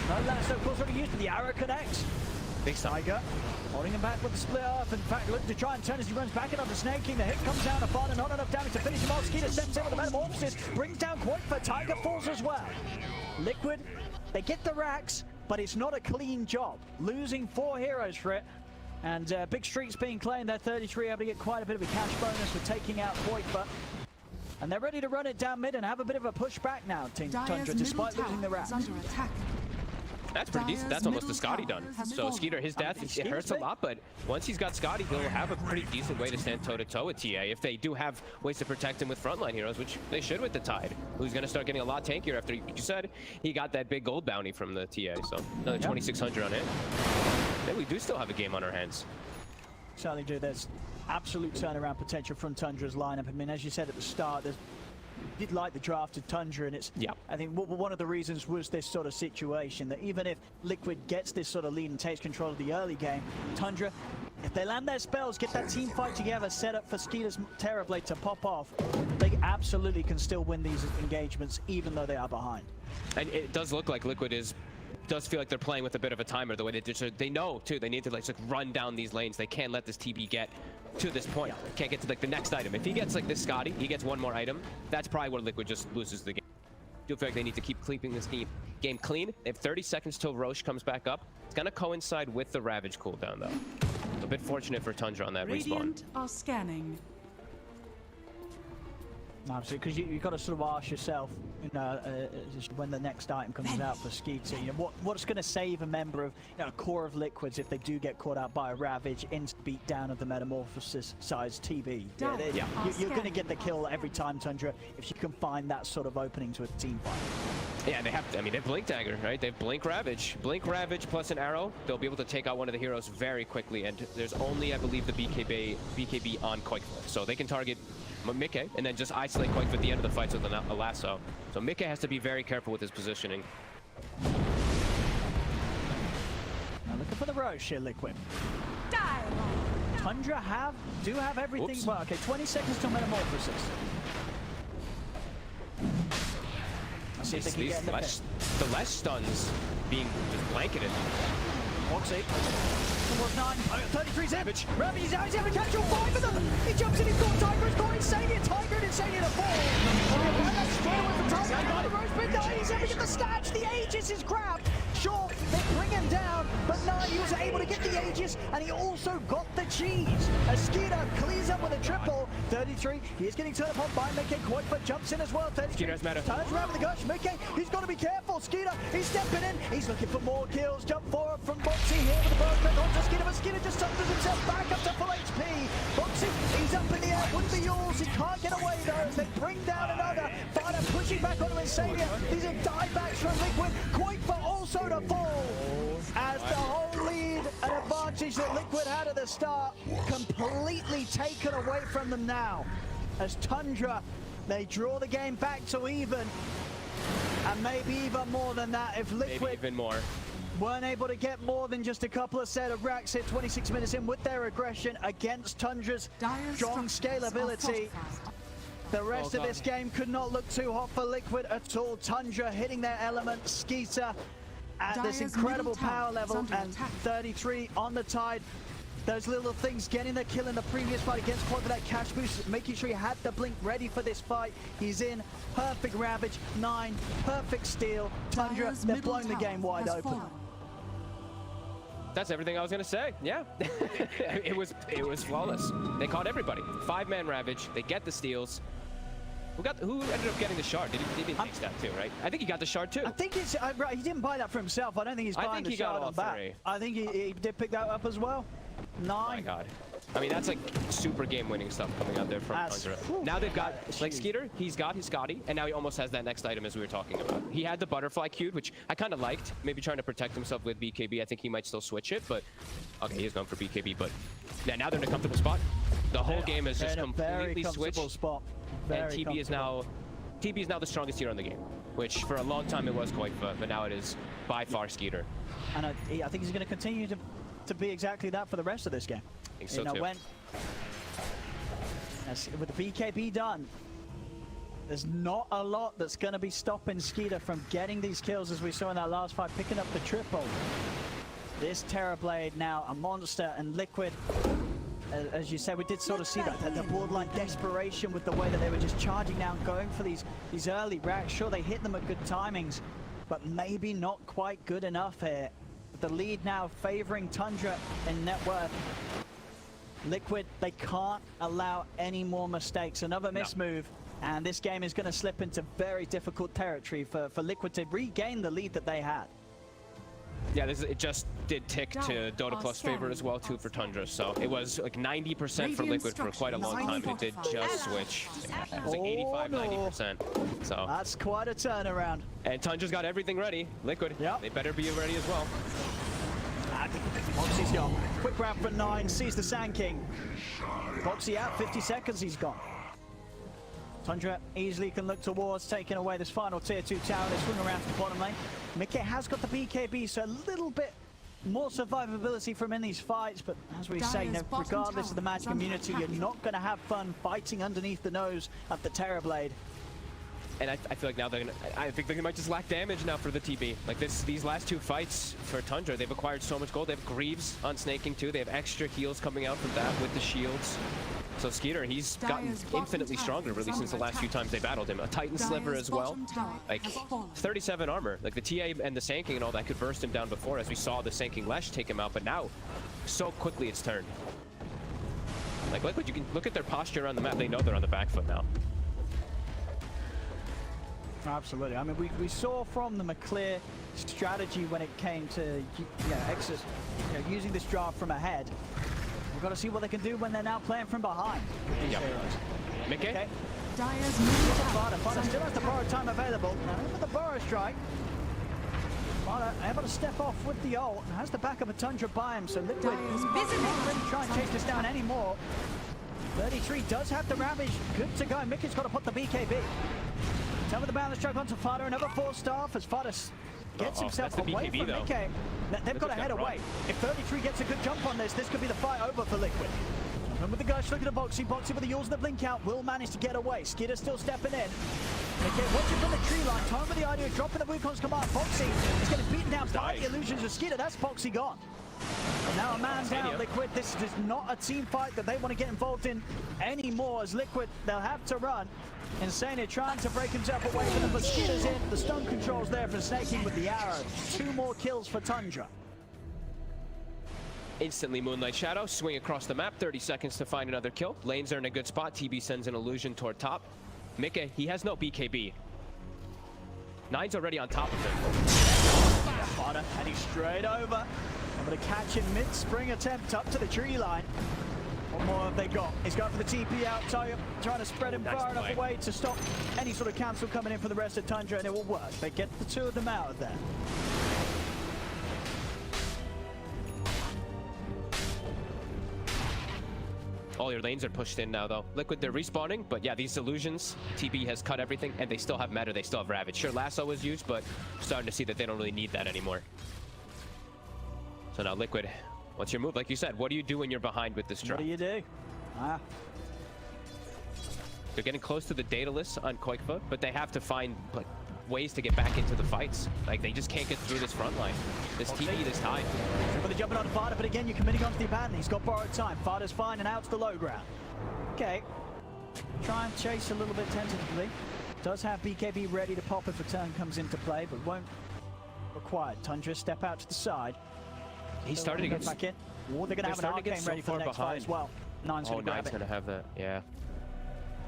No lasso, of course, already used, but the arrow connects. Big Tiger holding him back with the split off. In fact, looking to try and turn as he runs back in onto Snake King. The hit comes down to Fada, not enough damage to finish him off. Skeeter steps in with the Metamorphosis, brings down Quakefa. Tiger falls as well. Liquid, they get the racks, but it's not a clean job. Losing 4 heroes for it. And big streaks being claimed. They're 33, able to get quite a bit of a cash bonus for taking out Quakefa. And they're ready to run it down mid and have a bit of a pushback now, Team Dire's Tundra, middle despite losing the tower racks. is under attack. That's pretty decent. That's almost a Scotty done. has So fallen. Skeeter, his death, it Skeeter's hurts a big. lot, but once he's got Scotty, he'll have a pretty decent way to stand toe-to-toe with TA if they do have ways to protect him with frontline heroes, which they should with the Tide, who's going to start getting a lot tankier after, you said, he got that big gold bounty from the TA, so another 2,600 on it. Then we do still have a game on our hands. Certainly do. There's absolute turnaround potential from Tundra's lineup. I mean, as you said at the start, there's did like the draft of Tundra, and it's I think one of the reasons was this sort of situation that even if Liquid gets this sort of lead and takes control of the early game, Tundra, if they land their spells, get that team fight together, set up for Skeeter's Terrorblade to pop off, they absolutely can still win these engagements even though they are behind. And it does look like Liquid does feel like they're playing with a bit of a timer the way they know too they need to like run down these lanes. They can't let this TB get to this point. Can't get to like the next item. If he gets like this Scotty, he gets one more item, that's probably where Liquid just loses the game. I do feel like they need to keep keeping this game clean. They have 30 seconds till Roche comes back up. It's gonna coincide with the Ravage cooldown though. A bit fortunate for Tundra on that respawn. Radiant are scanning. Absolutely, because you've got to sort of ask yourself, you know, when the next item comes out for Skeeter, you know, what's going to save a member of, you know, a core of Liquids if they do get caught out by a Ravage, instant beat down of the Metamorphosis-sized TB. You're going to get the kill every time, Tundra, if you can find that sort of opening to a team fight. Yeah, they have to, I mean, they have Blink Dagger, right? They have Blink Ravage. Blink Ravage plus an arrow, they'll be able to take out one of the heroes very quickly, and there's only, I believe, the BKB on Quake, so they can target Mickey and then just isolate Quake at the end of the fights with a lasso. So Mickey has to be very careful with his positioning. Now looking for the Roche here, Liquid. Tundra do have everything. Oops. Well, okay, 20 seconds till Metamorphosis. Let's see if they can get in the less stuns being just blanketed. Moxie. Towards 9. 33 damage. Ravage is out. He's able to catch all 5 of them. He jumps in. He's got Tiger. He's got Insania. Tiger and Insania to fall. That's straight away from Tiger. He's got the Rose Pit down. He's able to get the stats. The Aegis is grabbed. Sure, they bring him down, but no, he was able to get the Aegis, and he also got the cheese. As Skeeter clears up with a triple. 33. He is getting turned upon by Mickey. Quakefoot jumps in as well. 33. Skeeter's meta. Turns around with the gush. Mickey, he's got to be careful. Skeeter, he's stepping in. He's looking for more kills. Jump forward from Boxy here with the bow onto Skeeter, but Skeeter just tumbles himself back up to full HP. Boxy, he's up in the air. Wouldn't be yours. He can't get away though as they bring down another. Fighter pushing back onto Insania. These are diebacks from Liquid. Quakefoot also to fall. As the whole lead and advantage that Liquid had at the start completely taken away from them now. As Tundra, they draw the game back to even. And maybe even more than that if Liquid Maybe even more. weren't able to get more than just a couple of set of racks here 26 minutes in with their aggression against Tundra's strong scalability. The rest of this game could not look too hot for Liquid at all. Tundra hitting their element, Skeeter at this incredible power level, and 33 on the tide. Those little things getting the kill in the previous fight against Quad with that cash boost, making sure he had the blink ready for this fight. He's in. Perfect Ravage, 9, perfect steal. Tundra, they're blowing the game wide open. That's everything I was gonna say. Yeah, it was flawless. They caught everybody. 5-man Ravage. They get the steals. Who ended up getting the shard? He didn't take that too, right? I think he got the shard too. I think it's right, he didn't buy that for himself. I don't think he's buying the shard on back. I think he did pick that up as well. 9. Oh my god. I mean, that's like super game-winning stuff coming out there from Tundra. Now they've got, like Skeeter, he's got his Scotty, and now he almost has that next item as we were talking about. He had the butterfly queued, which I kind of liked. Maybe trying to protect himself with BKB. I think he might still switch it, but okay, he's going for BKB, but now they're in a comfortable spot. The whole game is just completely switched. Spot. And TB is now the strongest hero in the game, which for a long time it was Quakefoot, but now it is by far Skeeter. And I think he's going to continue to be exactly that for the rest of this game. I think so too. With the BKB done, there's not a lot that's going to be stopping Skeeter from getting these kills, as we saw in that last fight, picking up the triple. This Terrorblade now a monster, and Liquid, as you said, we did sort of see that the borderline desperation with the way that they were just charging down, going for these early racks. Sure, they hit them at good timings, but maybe not quite good enough here. The lead now favoring Tundra in net worth. Liquid, they can't allow any more mistakes. Another mismove, and this game is going to slip into very difficult territory for Liquid to regain the lead that they had. Yeah, it just did tick to Dota Plus favor as well too for Tundra. So it was like 90% for Liquid for quite a long time. It did just switch. It was like 85-90%. So that's quite a turnaround. And Tundra's got everything ready. Liquid, they better be ready as well. Boxy's gone. Quick round for 9, sees the Sand King. Boxy out, 50 seconds, he's gone. Tundra easily can look towards taking away this final tier 2 tower. They swing around to the bottom lane. Mickey has got the BKB, so a little bit more survivability from in these fights, but as we say, regardless of the match community, you're not going to have fun fighting underneath the nose of the Terrorblade. And I feel like now I think they might just lack damage now for the TB. Like these last 2 fights for Tundra, they've acquired so much gold. They have Greaves on Snaking too. They have extra heals coming out from that with the shields. So Skeeter, he's gotten infinitely stronger really since the last few times they battled him. A Titan Sliver as well. Like 37 armor. Like the TA and the Sanking and all that could burst him down before, as we saw the Sanking Lash take him out, but now so quickly it's turned. Like Liquid, you can look at their posture on the map. They know they're on the back foot now. Absolutely. I mean, we saw from them a clear strategy when it came to using this draft from ahead. We've got to see what they can do when they're now playing from behind with these heroes. Mickey? Okay. Dyer's moved Fada still has the borrow time available. Now with the borrow strike. Fada able to step off with the ult. Has the backup of Tundra by him, so Liquid Dyer's visible. not really try and chase this down anymore. 33 does have the Ravage. Good to go. Mickey's got to put the BKB. Top of the balance strike onto Fada. Another 4-star as Fada gets himself that's the away BKB from though. Mickey. They've got to head away. If 33 gets a good jump on this could be the fight over for Liquid. And with the guys looking at Boxy with the Yules and the blink out, will manage to get away. Skidder still stepping in. Mickey watching from the tree line. Time with the idea of dropping the Wukong's command. Boxy is getting beaten down by the illusions of Skidder. That's Boxy gone. Now a man down, Liquid. This is not a team fight that they want to get involved in anymore. As Liquid, they'll have to run. Insane trying to break himself away from them, but Skidder's in. The stun control's there for Snaking with the arrow. 2 more kills for Tundra. Instantly Moonlight Shadow, swing across the map, 30 seconds to find another kill. Lanes are in a good spot. TB sends an illusion toward top. Mickey, he has no BKB. Nine's already on top of him. Fada heading straight over. Able to catch in mid-spring attempt up to the tree line. What more have they got? He's going for the TP out, trying to spread him far enough away to stop any sort of cancel coming in for the rest of Tundra, and it will work. They get the 2 of them out of there. All your lanes are pushed in now, though. Liquid, they're respawning, but yeah, these illusions, TB has cut everything, and they still have meta, they still have Ravage. Sure, Lasso was used, but starting to see that they don't really need that anymore. So now Liquid, what's your move? Like you said, what do you do when you're behind with this draft? What do you do? They're getting close to the data list on Quakefoot, but they have to find like ways to get back into the fights. Like they just can't get through this front line. This TB, this tide. Really jumping on Fada, but again, you're committing onto the abandon. He's got borrowed time. Fada's fine and out to the low ground. Okay. Try and chase a little bit tentatively. Does have BKB ready to pop if a turn comes into play, but won't require. Tundra step out to the side. He started to get back in. Or they're gonna have an arcane ready for the next fight as well. Nine's gonna grab it. Gonna have that, yeah.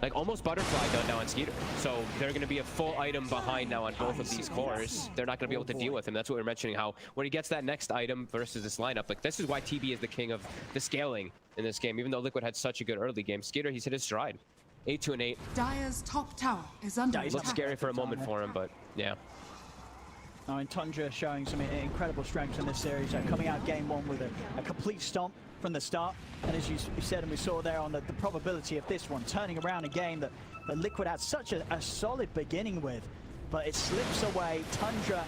Like almost Butterfly done now on Skeeter. So they're going to be a full item behind now on both of these cores. They're not going to be able to deal with him. That's what we were mentioning, how when he gets that next item versus this lineup, like this is why TB is the king of the scaling in this game. Even though Liquid had such a good early game, Skeeter, he's hit his stride. 8-2-8. Dyer's top tower is under It looks scary for a moment for him, but yeah. Now in Tundra showing some incredible strength in this series, coming out game 1 with a complete stomp from the start. And as you said, and we saw there on the probability of this one, turning around a game that Liquid had such a solid beginning with, but it slips away. Tundra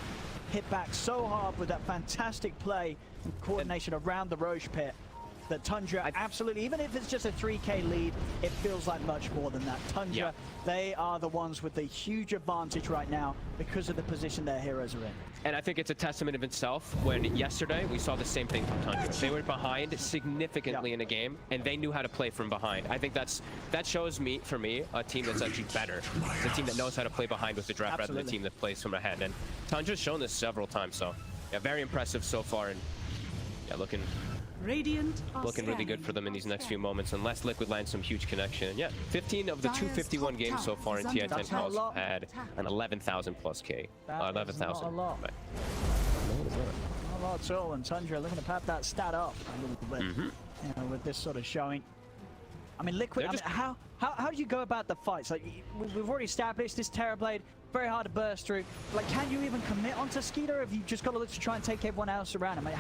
hit back so hard with that fantastic play and coordination around the Roche pit that Tundra absolutely, even if it's just a 3k lead, it feels like much more than that. Tundra, they are the ones with the huge advantage right now because of the position their heroes are in. And I think it's a testament of itself when yesterday we saw the same thing from Tundra. They were behind significantly in a game, and they knew how to play from behind. I think that shows me, for me, a team that's actually better. It's a team that knows how to play behind with the draft rather than a team that plays from ahead. And Tundra's shown this several times, so yeah, very impressive so far, and yeah, looking really good for them in these next few moments, unless Liquid lands some huge connection. Yeah, 15 of the 251 games so far in TI-10 calls had an 11,000 plus K. 11,000. Not a lot at all, and Tundra looking to pad that stat up a little bit, you know, with this sort of showing. I mean, Liquid, I mean, how do you go about the fights? Like, we've already established this Terrorblade, very hard to burst through. Like, can you even commit onto Skeeter, or have you just got to look to try and take everyone else around him? I mean,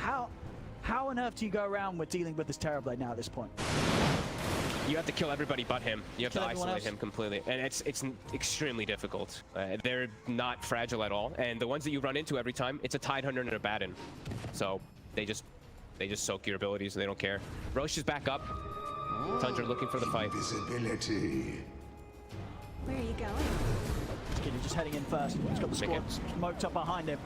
how on earth do you go around with dealing with this Terrorblade now at this point? You have to kill everybody but him. You have to isolate him completely, and it's extremely difficult. They're not fragile at all, and the ones that you run into every time, it's a Tidehunter and a Batten. So they just soak your abilities, and they don't care. Roche is back up. Tundra looking for the fight. Visibility. Where are you going? Skeeter just heading in first. He's got the squad smoked up behind him.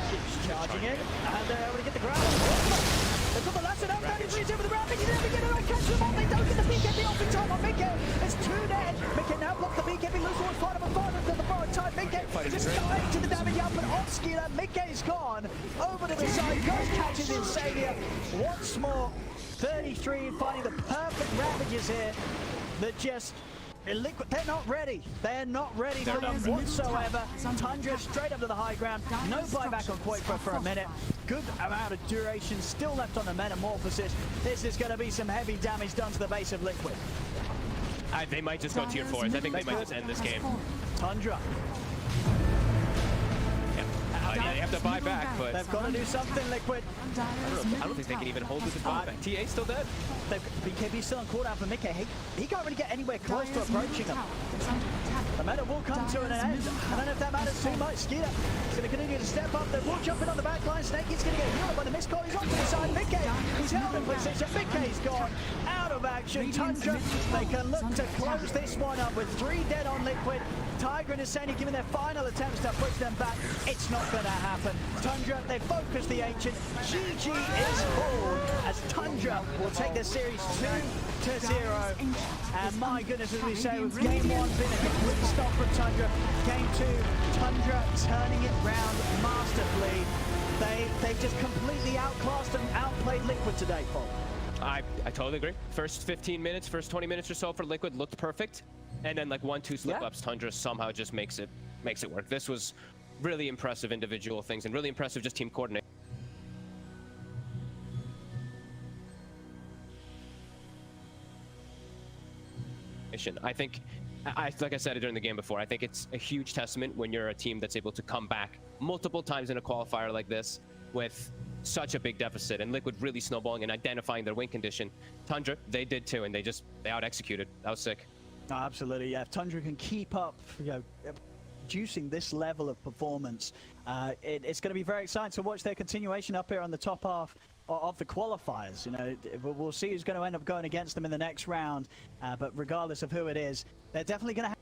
Keeps charging in, and they're able to get the ground. They've got the lasso down, 33's over the ground. Mickey never get it right, catch them all. They don't get the BKB off in time on Mickey. It's 2 dead. Mickey now blocked the BKB, lose one, fight him, and fight him to the borrowed time. Mickey just dying to the damage output on Skeeter. Mickey's gone over to the side, goes catches Insania once more. 33 finding the perfect ravages here that just Liquid, they're not ready. They're not ready for them whatsoever. Tundra straight up to the high ground. No buyback on qualifier for a minute. Good amount of duration still left on the Metamorphosis. This is going to be some heavy damage done to the base of Liquid. They might just go tier 4s. I think they might just end this game. Tundra. Yeah, they have to buy back, but They've got to do something, Liquid. I don't think they can even hold with the buyback. TA still dead. BKB still on cooldown for Mickey. He can't really get anywhere close to approaching them. The meta will come to an end. I don't know if that matters too much. Skeeter is going to continue to step up. They will jump in on the back line. Snake is going to get healed by the missed call. He's on to the side. Mickey, he's held in position. Mickey's gone out of action. Tundra, they can look to close this one up with 3 dead on Liquid. Tiger and Husseini giving their final attempts to push them back. It's not going to happen. Tundra, they focus the Ancient. GG is full as Tundra will take the series 2-0. And my goodness, as we say, with game 1 being a complete stop from Tundra, game 2, Tundra turning it round masterfully. They've just completely outclassed and outplayed Liquid today, Paul. I totally agree. First 15 minutes, first 20 minutes or so for Liquid looked perfect. And then like 1-2 slip-ups, Tundra somehow just makes it work. This was really impressive individual things and really impressive just team coordination. I think, like I said during the game before, I think it's a huge testament when you're a team that's able to come back multiple times in a qualifier like this with such a big deficit and Liquid really snowballing and identifying their win condition. Tundra, they did too, and they out-executed. That was sick. Oh, absolutely, yeah. If Tundra can keep up, producing this level of performance, it's going to be very exciting to watch their continuation up here on the top half of the qualifiers. You know, we'll see who's going to end up going against them in the next round, but regardless of who it is, they're definitely going to have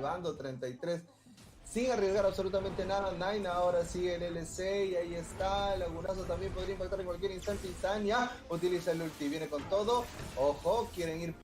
pagando 33 sin arriesgar absolutamente nada. Nine ahora sigue el LC y ahí está. El lagunazo también podría impactar en cualquier instante. Tania utiliza el ulti, viene con todo. Ojo, quieren ir.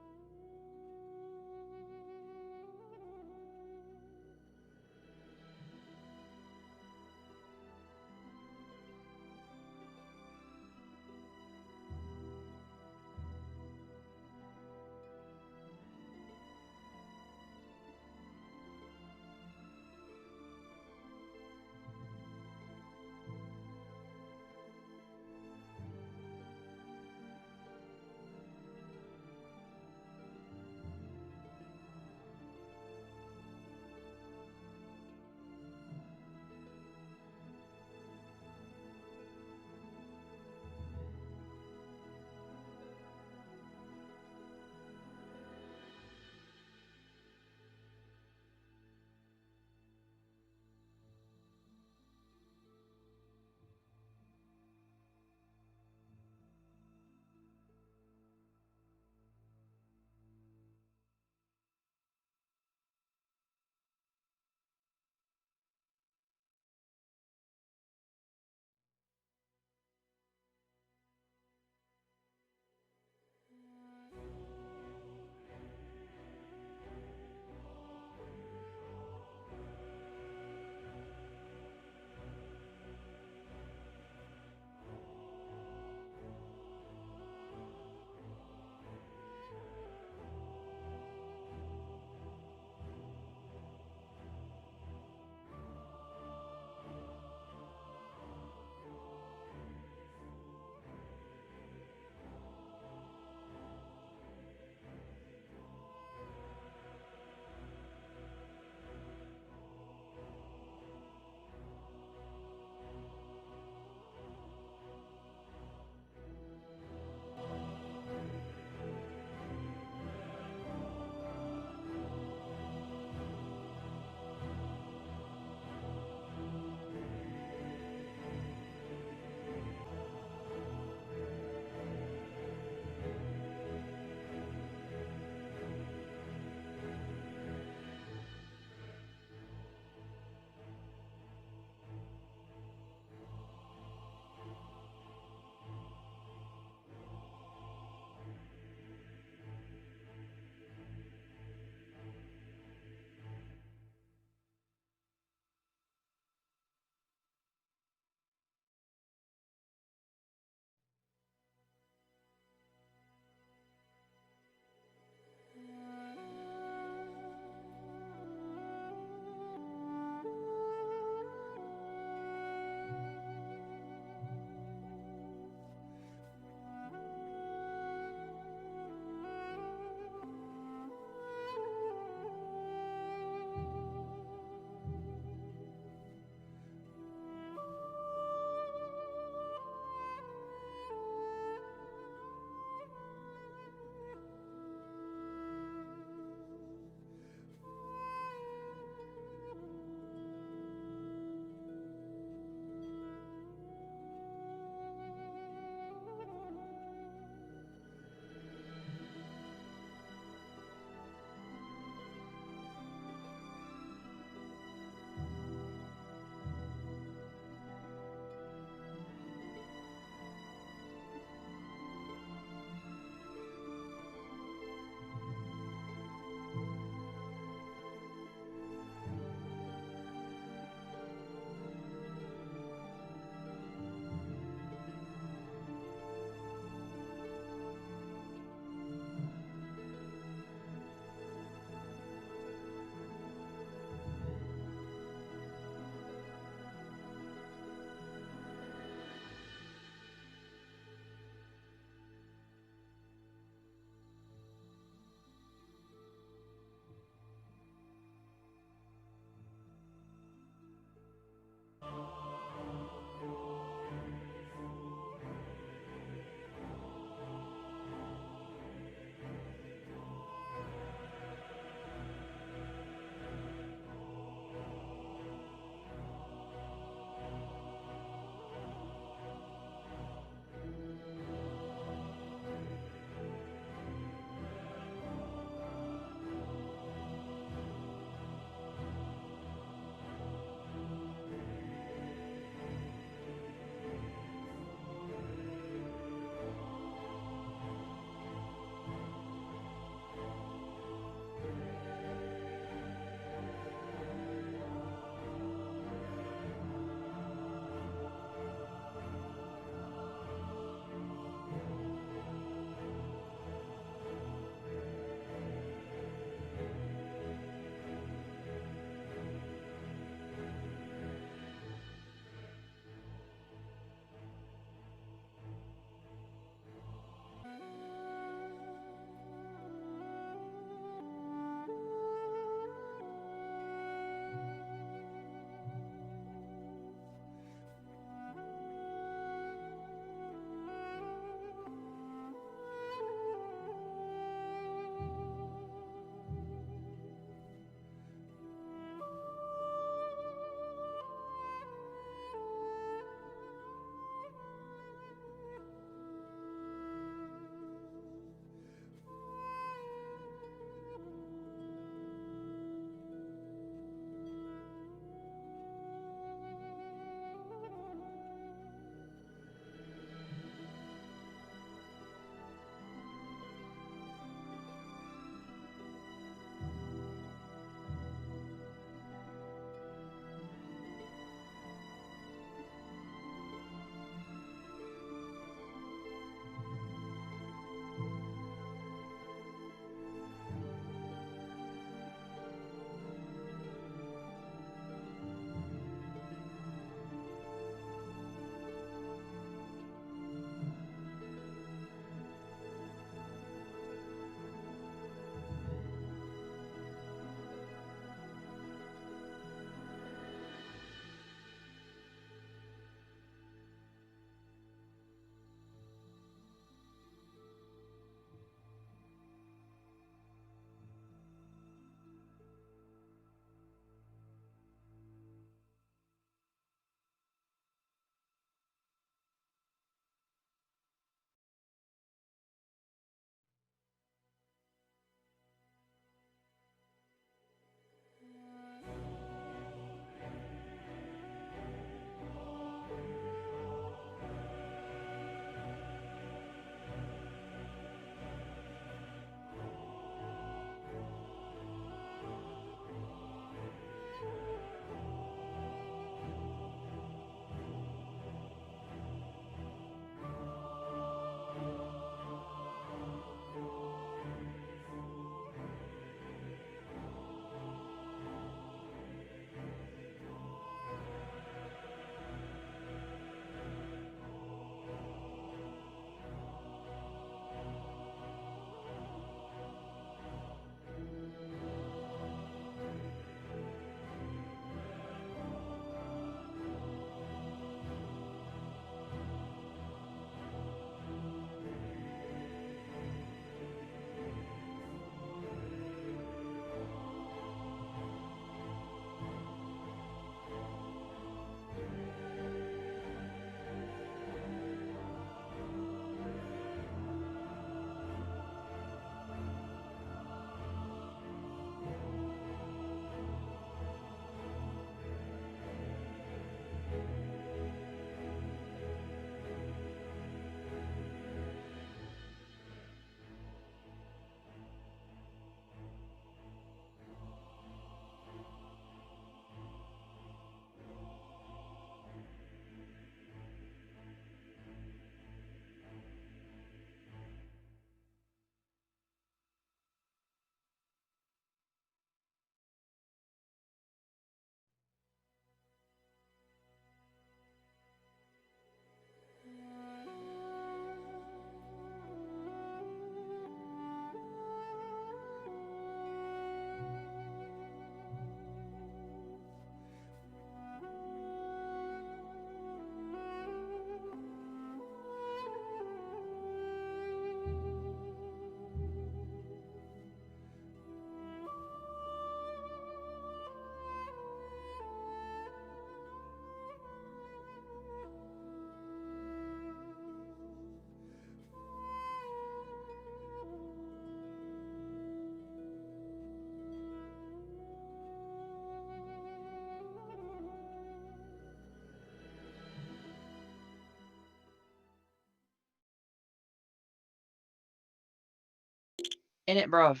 In it, bruv.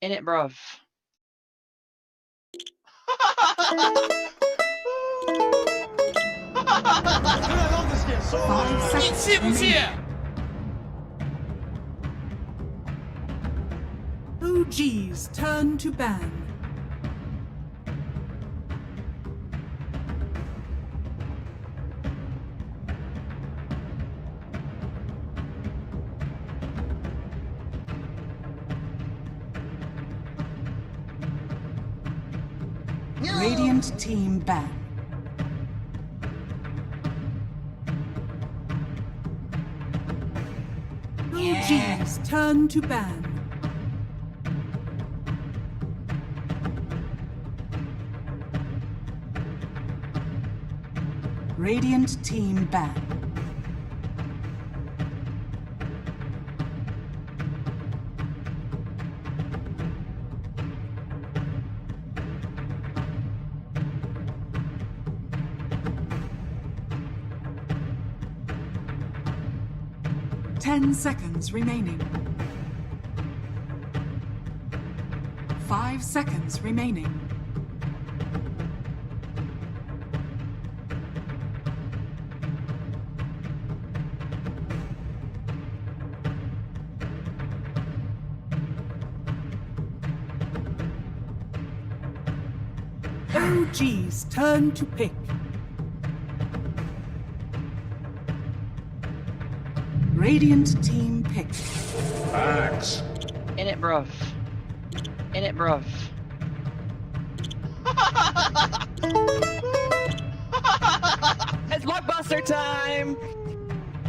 In it, bruv. OG's turn to ban. Radiant team ban. OG's turn to ban. Radiant team ban. Ten seconds remaining. 5 seconds remaining. OG's turn to pick. Radiant team pick. Axe. In it, bruv. In it, bruv. It's blockbuster time!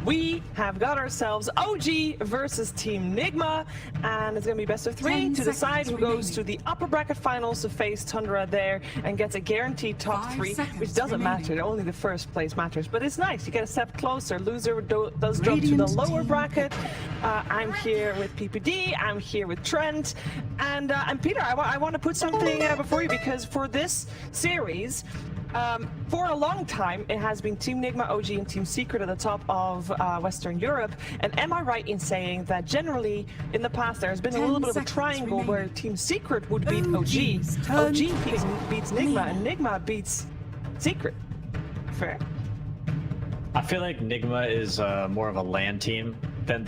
We have got ourselves OG versus Team Nigma, and it's going to be best of 3 to decide who goes to the upper bracket finals to face Tundra there and gets a guaranteed top 3, which doesn't matter. Only the first place matters, but it's nice. You get a step closer. Loser does jump to the lower bracket. I'm here with PPD. I'm here with Trent, and Peter. I want to put something before you, because for this series, for a long time, it has been Team Nigma, OG, and Team Secret at the top of Western Europe. And am I right in saying that generally, in the past, there has been a little bit of a triangle where Team Secret would beat OG, OG beats Nigma, and Nigma beats Secret? Fair. I feel like Nigma is more of a LAN team than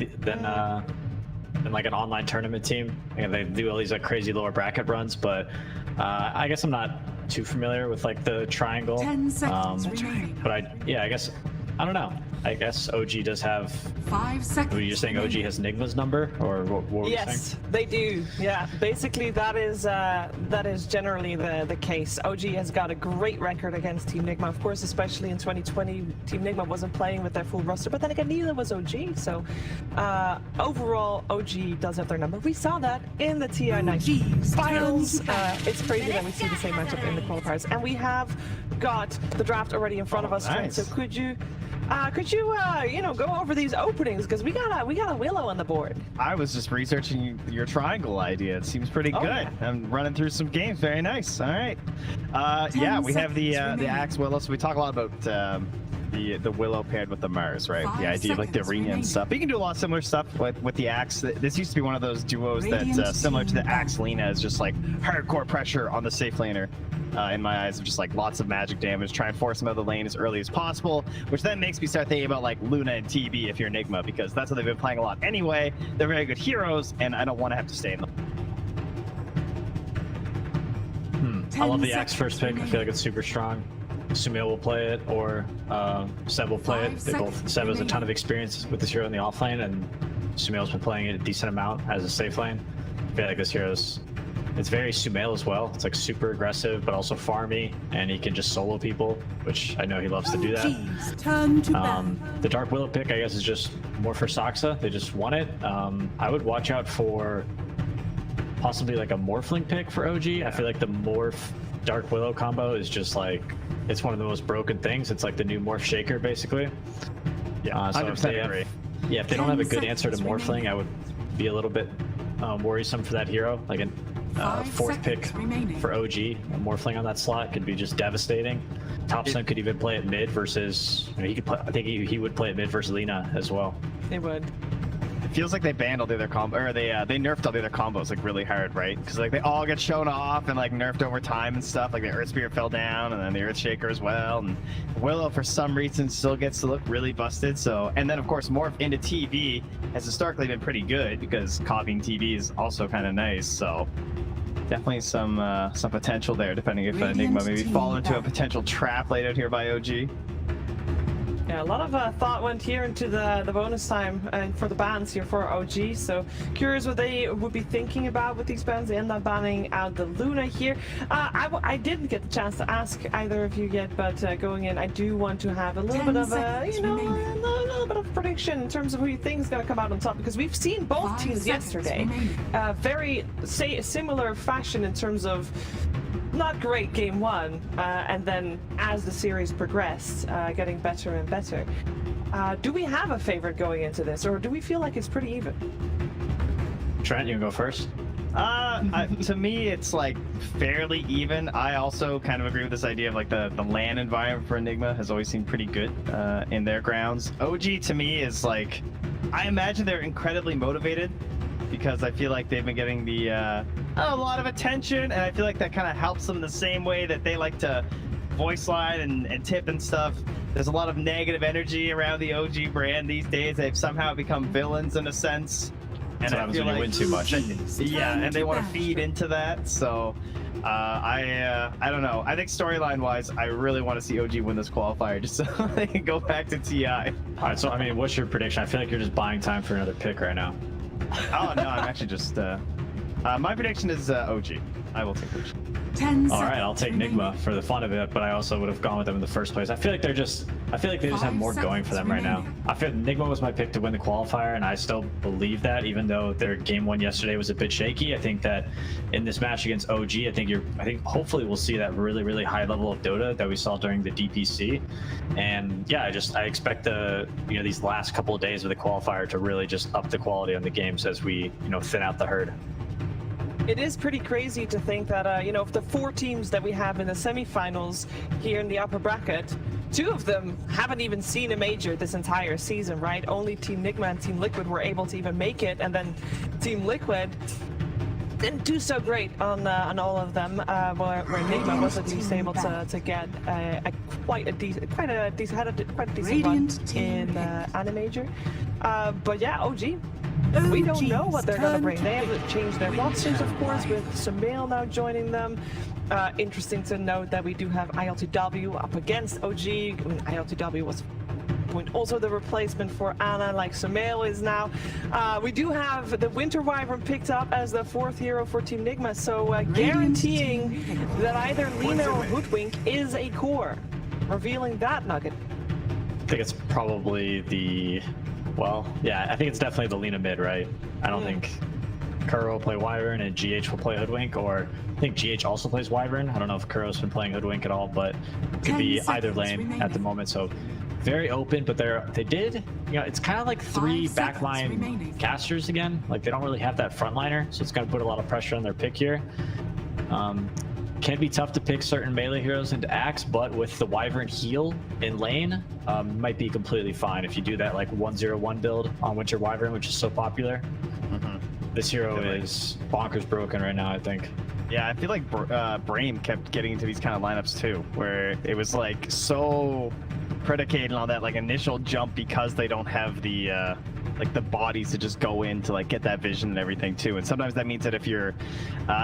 like an online tournament team. And they do all these like crazy lower bracket runs, but I guess I'm not too familiar with like the triangle. 10 seconds remaining. But I guess I don't know. I guess OG does have 5 seconds. Were you just saying OG has Nigma's number, or what were you saying? Yes, they do. Yeah, basically that is generally the case. OG has got a great record against Team Nigma, of course, especially in 2020. Team Nigma wasn't playing with their full roster, but then again, neither was OG. So overall, OG does have their number. We saw that in the TI Night finals. It's crazy that we see the same matchup in the qualifiers, and we have got the draft already in front of us. Nice. So could you go over these openings, because we got a Willow on the board. I was just researching your triangle idea. It seems pretty good. Yeah. I'm running through some games. Very nice. All right. Yeah, we have the Axe Willow. So we talk a lot about the Willow paired with the Mars, right? The idea of like the arena and stuff. But you can do a lot of similar stuff with the Axe. This used to be one of those duos that's similar to the Axe Lina, is just like hardcore pressure on the safe laner. In my eyes, of just like lots of magic damage, try and force them out of the lane as early as possible, which then makes me start thinking about like Luna and TB if you're Nigma, because that's what they've been playing a lot anyway. They're very good heroes, and I don't want to have to stay in them. I love the Axe first pick. I feel like it's super strong. Sumail will play it, or Seb will play it. Seb has a ton of experience with this hero in the offlane, and Sumail's been playing it a decent amount as a safe lane. I feel like this hero's it's very Sumail as well. It's like super aggressive, but also farmy, and he can just solo people, which I know he loves to do that. The Dark Willow pick, I guess, is just more for Saksa. They just want it. I would watch out for possibly like a Morphling pick for OG. I feel like the Morph Dark Willow combo is just like, it's one of the most broken things. It's like the new Morph Shaker, basically. Yeah, so if they don't have a good answer to Morphling, I would be a little bit worrisome for that hero. Like an fourth pick for OG, a Morphling on that slot could be just devastating. Topson could even play at mid versus, he could play, I think he would play at mid versus Lina as well. They would. It feels like they banned all the other combo, or they nerfed all the other combos like really hard, right? Because like they all get shown off and like nerfed over time and stuff. Like the Earth Spear fell down, and then the Earth Shaker as well. And Willow for some reason still gets to look really busted. So, and then of course Morph into TV has historically been pretty good because copying TV is also kind of nice. So definitely some potential there, depending if Nigma maybe fall into a potential trap laid out here by OG. Yeah, a lot of thought went here into the bonus time for the bans here for OG. So curious what they would be thinking about with these bans. They end up banning out the Luna here. I didn't get the chance to ask either of you yet, but going in, I do want to have a little bit of a, you know, a little bit of prediction in terms of who you think is going to come out on top, because we've seen both teams yesterday, very similar fashion in terms of not great game one, and then as the series progressed, getting better and better. Do we have a favorite going into this, or do we feel like it's pretty even? Trent, you can go first. To me, it's like fairly even. I also kind of agree with this idea of like the LAN environment for Enigma has always seemed pretty good in their grounds. OG to me is like, I imagine they're incredibly motivated because I feel like they've been getting a lot of attention, and I feel like that kind of helps them the same way that they like to voice line and tip and stuff. There's a lot of negative energy around the OG brand these days. They've somehow become villains in a sense. And I feel like, win too much. Yeah, and they want to feed into that. So I don't know. I think storyline wise, I really want to see OG win this qualifier just so they can go back to TI. All right, so I mean, what's your prediction? I feel like you're just buying time for another pick right now. Oh no, I'm actually just my prediction is OG. I will take OG. All right, I'll take Nigma for the fun of it, but I also would have gone with them in the first place. I feel like they just have more going for them right now. I feel Nigma was my pick to win the qualifier, and I still believe that, even though their game one yesterday was a bit shaky. I think that in this match against OG, I think hopefully we'll see that really, really high level of Dota that we saw during the DPC. And yeah, I expect these last couple of days of the qualifier to really just up the quality on the games as we thin out the herd. It is pretty crazy to think that, of the 4 teams that we have in the semifinals here in the upper bracket, 2 of them haven't even seen a major this entire season, right? Only Team Nigma and Team Liquid were able to even make it, and then Team Liquid didn't do so great on all of them, where Nigma was at least able to get quite a decent run in Ana Major. But yeah, OG. We don't know what they're going to bring. They have changed their rosters, of course, with Sumail now joining them. Interesting to note that we do have ILTW up against OG. I mean, ILTW was also the replacement for Ana, like Sumail is now. We do have the Winter Wyvern picked up as the 4th hero for Team Nigma, so guaranteeing that either Lina or Hoodwink is a core. Revealing that nugget. I think it's probably I think it's definitely the Lina mid, right? I don't think Kuro will play Wyvern and GH will play Hoodwink, or I think GH also plays Wyvern. I don't know if Kuro's been playing Hoodwink at all, but it could be either lane at the moment. So very open, but they did, it's kind of like 3 backline casters again. Like they don't really have that frontliner, so it's going to put a lot of pressure on their pick here. Can be tough to pick certain melee heroes into Axe, but with the Wyvern heal in lane, might be completely fine if you do that like 1-0-1 build on Winter Wyvern, which is so popular. This hero is bonkers broken right now, I think. Yeah, I feel like Brame kept getting into these kind of lineups too, where it was like so predicated on that like initial jump because they don't have the like the bodies to just go in to like get that vision and everything too. And sometimes that means that if your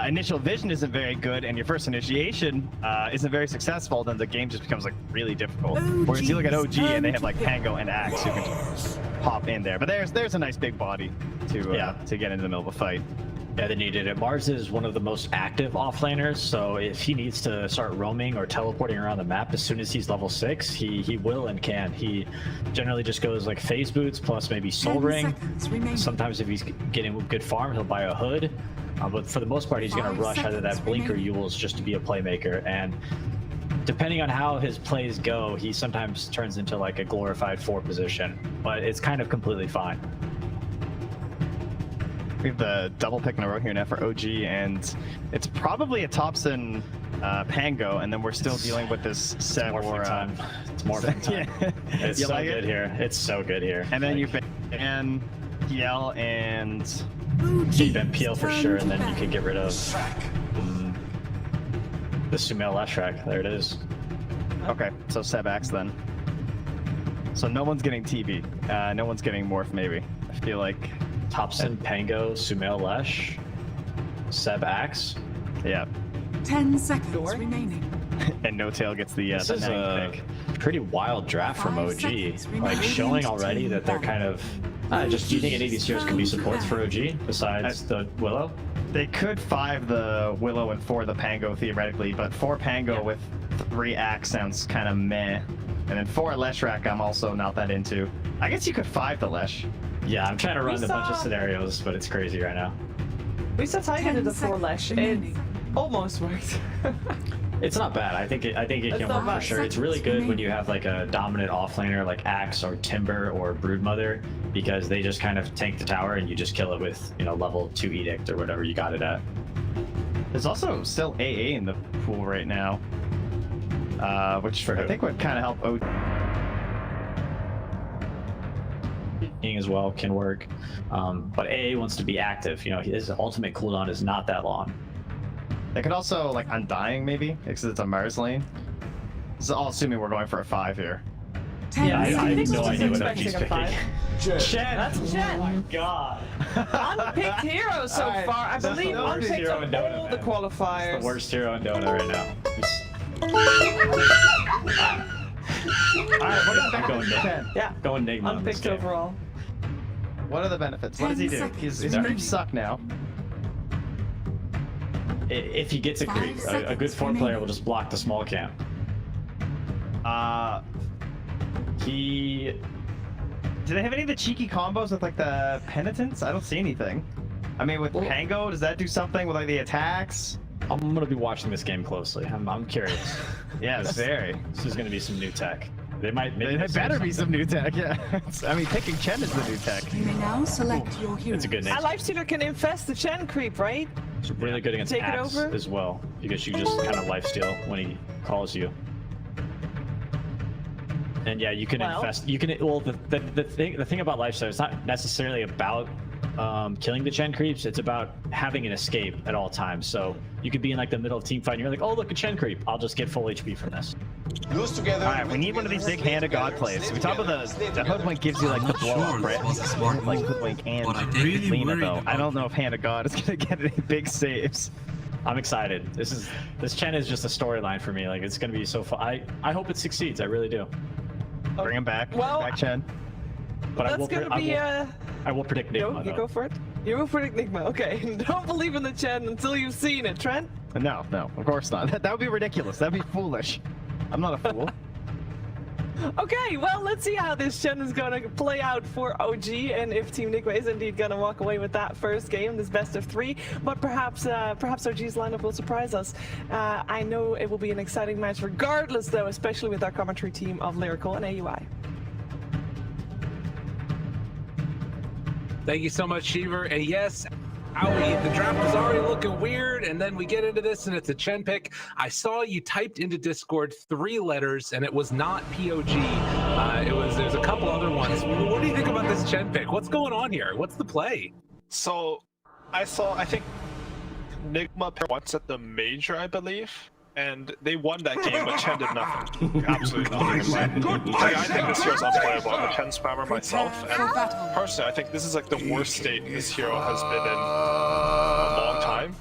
initial vision isn't very good and your first initiation isn't very successful, then the game just becomes like really difficult. Whereas you look at OG and they have like Pango and Axe who can just hop in there. But there's a nice big body to get into the middle of a fight. Yeah, they needed it. Mars is one of the most active offlaners, so if he needs to start roaming or teleporting around the map as soon as he's level 6, he will and can. He generally just goes like phase boots plus maybe soul ring. Sometimes if he's getting good farm, he'll buy a hood. But for the most part, he's going to rush either that blink or Yules just to be a playmaker. And depending on how his plays go, he sometimes turns into like a glorified 4 position, but it's kind of completely fine. We have the double pick in a row here now for OG, and it's probably a Thompson Pango, and then we're still dealing with this set morphing time. It's morphing time. It's so good here. It's so good here. And then you ban Yell and Keep MPL for sure, and then you could get rid of the Sumail Leshrac. There it is. okay, so Sebax then. So no one's getting TV. No one's getting Morph maybe. I feel like Thompson, Pango, Sumail Lesh, Seb Axe. yeah. 10 seconds remaining. And No Tail gets the This is Nang a pick. pretty wild draft from 5 OG. seconds Like remaining. showing already that they're kind of just. Do you think any of these heroes can be supports for OG besides the Willow? They could 5 the Willow and 4 the Pango theoretically, but 4 Pango with 3 Axe sounds kind of meh. And then 4 Leshrac I'm also not that into. I guess you could 5 the Lesh. Yeah, I'm trying to run a bunch of saw- scenarios, but it's crazy right now. We saw Tiger to the 4 seconds Lesh. It remaining. almost worked. It's not bad. I think it It's can not work for bad. sure. It's really good when you have like a dominant offlaner like Axe or Timber or Broodmother, because they just kind of tank the tower and you just kill it with, you know, level 2 Edict or whatever you got it at. There's also still AA in the pool right now, which For I who? think would kind of help OG. ENG as well can work, but AA wants to be active. You know, his ultimate cooldown is not that long. They could also like Undying maybe, because it's a Mars lane. This is all assuming we're going for a 5 here. 10 Yeah, I have seconds no was idea what expecting he's a picking. 5. Chen! That's Chen. Oh my god! Unpicked hero so Alright, far. I that's the believe worst unpicked hero of in Dota, all the man. qualifiers. The worst hero in Dota right now. Alright, what about I'm going Nigma. Yeah, Going Nigma on this unpicked game. overall. What are the benefits? What does he 10 do? seconds His remaining. creeps suck now. If he gets a 5 creep, a good seconds 4 player remaining. will just block the small camp. He Do they have any of the cheeky combos with like the penitents? I don't see anything. I mean, with Pango, does that do something with like the attacks? I'm gonna be watching this game closely. I'm curious. Yes, very. This is gonna be some new tech. They might. Maybe There they better say be some new tech, yeah. I mean, picking Chen is the new tech. You may now select your hero. It's a good name. A Lifestealer can infest the Chen creep, right? It's really good against Take it Axe over? as well, because you just kind of lifesteal when he calls you. And yeah, you can Well- infest. You can. Well, the thing about lifesteal, it's not necessarily about killing the Chen creeps. It's about having an escape at all times. So you could be in like the middle of team fight, and you're like, oh look, a Chen creep. I'll just get full HP from this. Alright, we need one of these big Hand of God plays. We talk about the Hoodwink gives you like the blow up, right? Like Hoodwink and Lena though. I don't know if Hand of God is gonna get any big saves. I'm excited. This Chen is just a storyline for me. Like it's gonna be so fun. I hope it succeeds. I really do. Bring him back. Well, back Chen. But That's gonna be I will predict Nigma. You though. go for it. You will predict Nigma. Okay. Don't believe in the Chen until you've seen it, Trent. No, of course not. That would be ridiculous. That'd be foolish. I'm not a fool. Okay, well, let's see how this Chen is going to play out for OG, and if Team Nigma is indeed going to walk away with that first game, this best of 3. But perhaps OG's lineup will surprise us. I know it will be an exciting match regardless, though, especially with our commentary team of Lyrical and AUI. Thank you so much, Sheever. And yes, Owie, the draft was already looking weird, and then we get into this, and it's a Chen pick. I saw you typed into Discord 3 letters, and it was not POG. There's a couple other ones. What do you think about this Chen pick? What's going on here? What's the play? So, I think Nigma picked once at the major, I believe, and they won that game, but Chen did nothing. Absolutely nothing. Like, I think this hero's unplayable. I'm a Chen spammer myself, and personally, I think this is like the worst state this hero has been in a long time.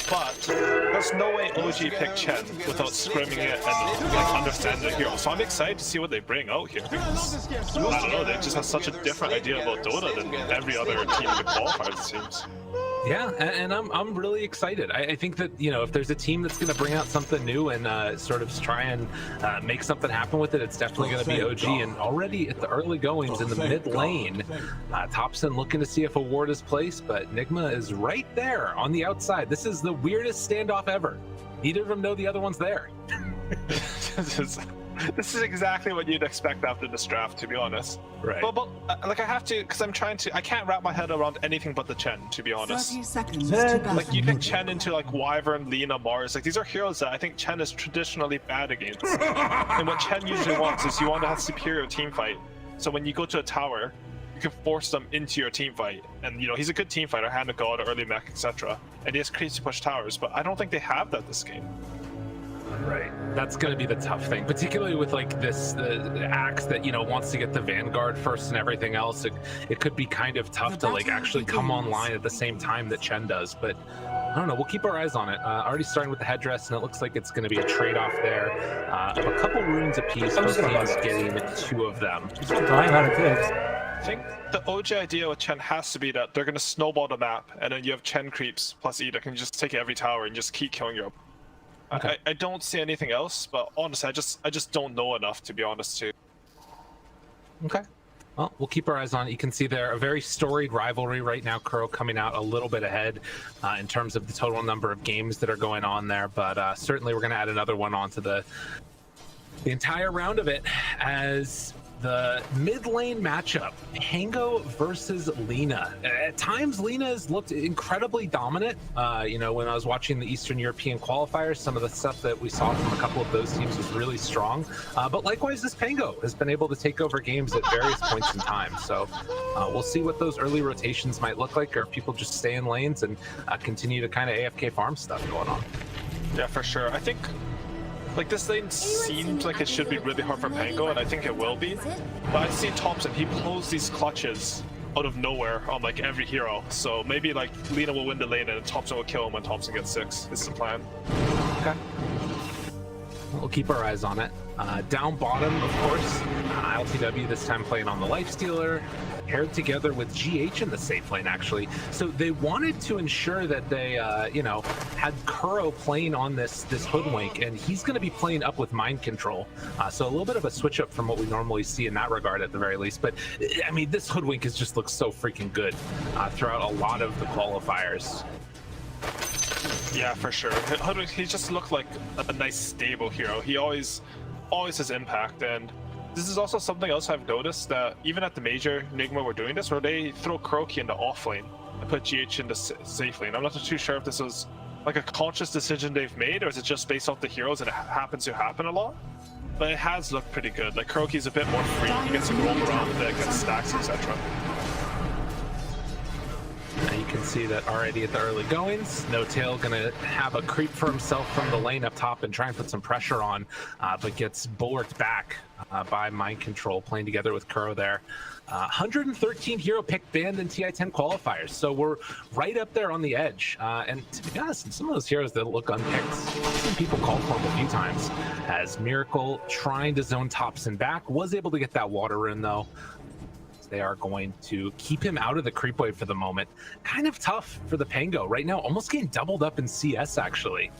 But there's no way OG picked Chen without scrimming it and like understanding the hero. So I'm excited to see what they bring out here, because I don't know, they just have such a different idea about Dota than every other team in the qualifiers, it seems. Yeah, and I'm really excited. I think that, you know, if there's a team that's going to bring out something new and sort of try and make something happen with it, it's definitely going to be OG. And already at the early goings in the mid lane, Thompson looking to see if a ward is placed, but Nigma is right there on the outside. This is the weirdest standoff ever. Neither of them know the other one's there. This is exactly what you'd expect after this draft, to be honest. Right. But like, I have to, because I can't wrap my head around anything but the Chen, to be honest. 30 seconds to battle. Like, you pick Chen into like Wyvern, Lina, Mars. Like, these are heroes that I think Chen is traditionally bad against. And what Chen usually wants is you want to have superior team fight. So when you go to a tower, you can force them into your team fight. And you know, he's a good team fighter, hand of god, early mech, etc. And he has creeps to push towers, but I don't think they have that this game. Right. That's going to be the tough thing, particularly with like this the axe that, you know, wants to get the Vanguard first and everything else. It could be kind of tough to like actually come online at the same time that Chen does, but I don't know. We'll keep our eyes on it. Already starting with the headdress, and it looks like it's going to be a trade-off there of a couple runes apiece. Both teams getting 2 of them. I think the OG idea with Chen has to be that they're going to snowball the map, and then you have Chen creeps plus E that can just take every tower and just keep killing your. Okay. I don't see anything else, but honestly, I just don't know enough, to be honest, too. Okay. Well, we'll keep our eyes on it. You can see there a very storied rivalry right now. Kuro coming out a little bit ahead in terms of the total number of games that are going on there, but certainly we're going to add another one onto the entire round of it as the mid lane matchup, Hango versus Lina. At times, Lina has looked incredibly dominant. You know, when I was watching the Eastern European qualifiers, some of the stuff that we saw from a couple of those teams was really strong. But likewise, this Pango has been able to take over games at various points in time. So we'll see what those early rotations might look like, or if people just stay in lanes and continue to kind of AFK farm stuff going on. Yeah, for sure. I think like this lane seemed like it should be really hard for Pango, and I think it will be. But I see Thompson, he pulls these clutches out of nowhere on like every hero. So maybe like Lina will win the lane and Thompson will kill him when Thompson gets 6. This is the plan. Okay. We'll keep our eyes on it. Down bottom, of course, LTW this time playing on the Lifestealer, paired together with GH in the safe lane, actually. So they wanted to ensure that they, you know, had Kuro playing on this Hoodwink, and he's going to be playing up with Mind Control. So a little bit of a switch up from what we normally see in that regard at the very least. But, I mean, this Hoodwink has just looked so freaking good throughout a lot of the qualifiers. Yeah, for sure. He just looked like a nice stable hero. He always has impact, and this is also something else I've noticed, that even at the major Nigma were doing this, where they throw Kuroki into off lane and put GH into safe lane. I'm not too sure if this was like a conscious decision they've made, or is it just based off the heroes and it happens to happen a lot? But it has looked pretty good. Like Kuroki's a bit more free, he gets to roam around with it, gets stacks, etc. You can see that already at the early goings. No Tail gonna have a creep for himself from the lane up top and try and put some pressure on, but gets bulwarked back by Mind Control, playing together with Kuro there. 113 hero pick banned in TI-10 qualifiers, so we're right up there on the edge. And to be honest, some of those heroes that look unpicked, some people called for them a few times. As Miracle trying to zone Thompson back, was able to get that water rune though. They are going to keep him out of the creep wave for the moment. Kind of tough for the Pango right now, almost getting doubled up in CS actually.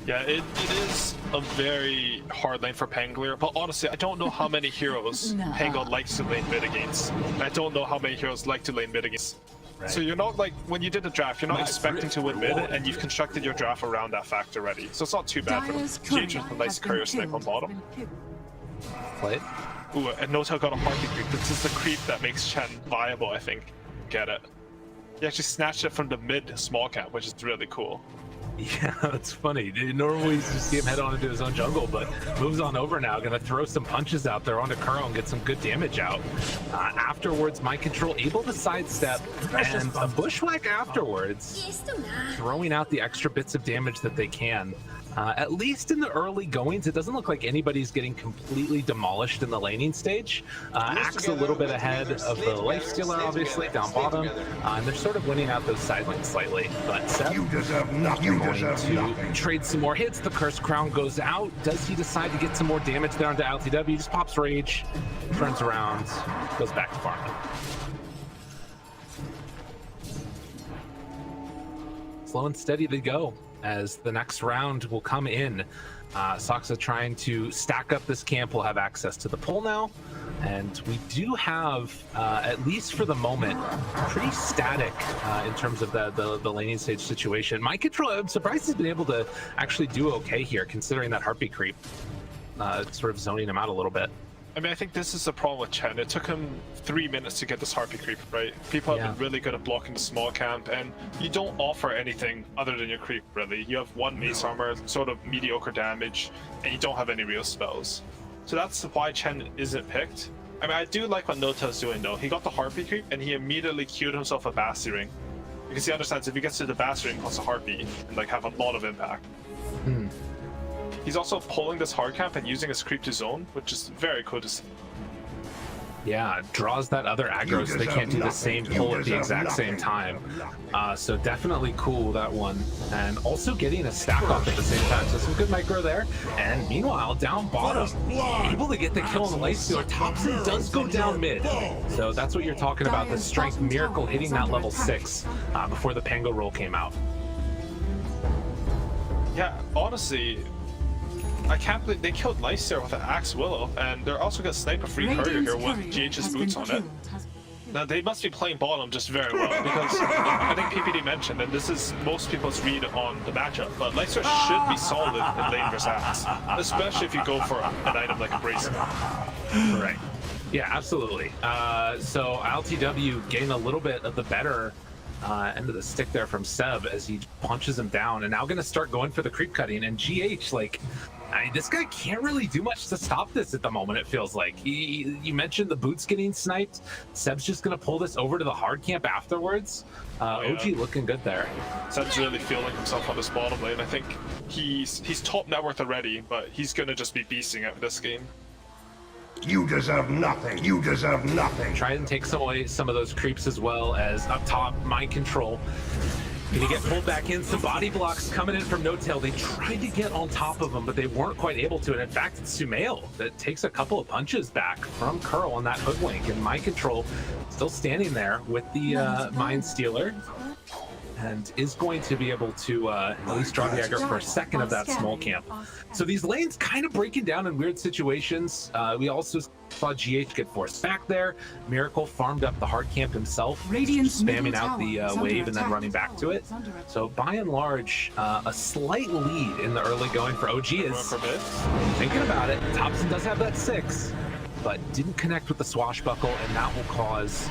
Yeah, it is a very hard lane for Pangolier, but honestly, I don't know how many heroes Pango likes to lane mid against. I don't know how many heroes like to lane mid against. Right. So you're not like, when you did the draft, you're not expecting to win mid, and you've constructed your draft around that fact already. So it's not too bad for them. GH with a nice courier snipe on bottom. Play it. Ooh, and No Tail got a heartbeat creep. This is the creep that makes Chen viable, I think. Get it. He actually snatched it from the mid small camp, which is really cool. Yeah, that's funny. Normally you just see him head on into his own jungle, but moves on over now. Gonna throw some punches out there onto Kuro and get some good damage out. Afterwards, Mind Control able to sidestep and a bushwhack afterwards, throwing out the extra bits of damage that they can. At least in the early goings, it doesn't look like anybody's getting completely demolished in the laning stage. Axe a little bit ahead of the Lifestealer, obviously, down bottom. And they're sort of winning out those side lanes slightly. But Seb going to trade some more hits. The Cursed Crown goes out. Does he decide to get some more damage there onto LTW? He just pops Rage, turns around, goes back to farming. Slow and steady they go, as the next round will come in. Soxa trying to stack up this camp. Will have access to the pole now, and we do have, at least for the moment, pretty static in terms of the laning stage situation. Mind Control, I'm surprised he's been able to actually do okay here, considering that heartbeat creep sort of zoning him out a little bit. I mean, I think this is the problem with Chen. It took him 3 minutes to get this heartbeat creep, right? People have been really good at blocking the small camp, and you don't offer anything other than your creep, really. You have 1 mace armor, sort of mediocre damage, and you don't have any real spells. So that's why Chen isn't picked. I mean, I do like what Nota's doing though. He got the Harpy creep and he immediately queued himself a Basti ring. Because he understands if he gets to the Basti ring, he wants a Harpy and like have a lot of impact. He's also pulling this hard camp and using his creep to zone, which is very cool to see. Yeah, draws that other aggro so they can't do the same pull at the exact same time. So definitely cool, that one. And also getting a stack off at the same time, so some good micro there. And meanwhile, down bottom, able to get the kill on the lifestealer. Thompson does go down mid. So that's what you're talking about, the strength miracle hitting that level 6 before the Pango roll came out. Yeah, honestly, I can't believe they killed Lifestealer with an Axe Willow, and they're also got Sniper Free Courier here with GH's boots on it. Now they must be playing bottom just very well, because I think PPD mentioned, and this is most people's read on the matchup, but Lifestealer should be solid in lane versus Axe, especially if you go for an item like Abrasive. Right. Yeah, absolutely. So LTW gained a little bit of the better end of the stick there from Seb as he punches him down, and now going to start going for the creep cutting. And GH, like, I mean, this guy can't really do much to stop this at the moment, it feels like. You mentioned the boots getting sniped. Seb's just going to pull this over to the hard camp afterwards. OG looking good there. Seb's really feeling himself on this bottom lane. I think he's top net worth already, but he's going to just be beasting out this game. You deserve nothing. You deserve nothing. Try and take some of those creeps as well as up top, mind control. Gonna get pulled back in. Some body blocks coming in from No Tail. They tried to get on top of him, but they weren't quite able to. And in fact, it's Sumail that takes a couple of punches back from Curl on that hoodwink. And mind control still standing there with the Mind Stealer. And is going to be able to at least draw the aggro for a second of that small camp. So these lanes kind of breaking down in weird situations. We also saw GH get forced back there. Miracle farmed up the hard camp himself, spamming out the wave and then running back to it. So by and large, a slight lead in the early going for OG is thinking about it. Thompson does have that 6, but didn't connect with the swashbuckle, and that will cause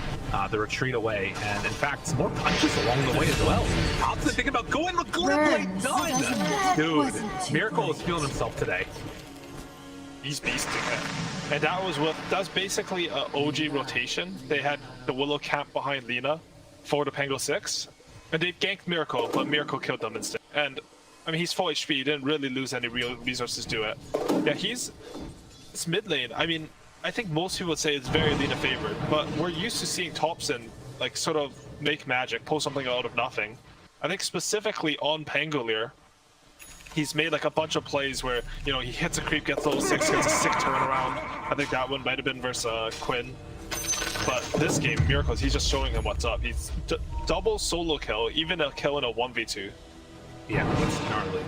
the retreat away. And in fact, more punches along the way as well. Thompson thinking about going with Glare done! Dude, Miracle is feeling himself today. He's beasting it. And that was basically an OG rotation. They had the Willow camp behind Lina for the Pango 6. And they ganked Miracle, but Miracle killed them instead. And I mean, he's full HP, he didn't really lose any real resources to it. Yeah, it's mid lane. I mean, I think most people would say it's very Lina favored, but we're used to seeing Thompson like sort of make magic, pull something out of nothing. I think specifically on Pangolier, he's made like a bunch of plays where, you know, he hits a creep, gets level 6, gets a sick turnaround. I think that one might have been versus Quinn. But this game, Miracles, he's just showing him what's up. He's double solo kill, even a kill in a 1v2. Yeah, that's gnarly.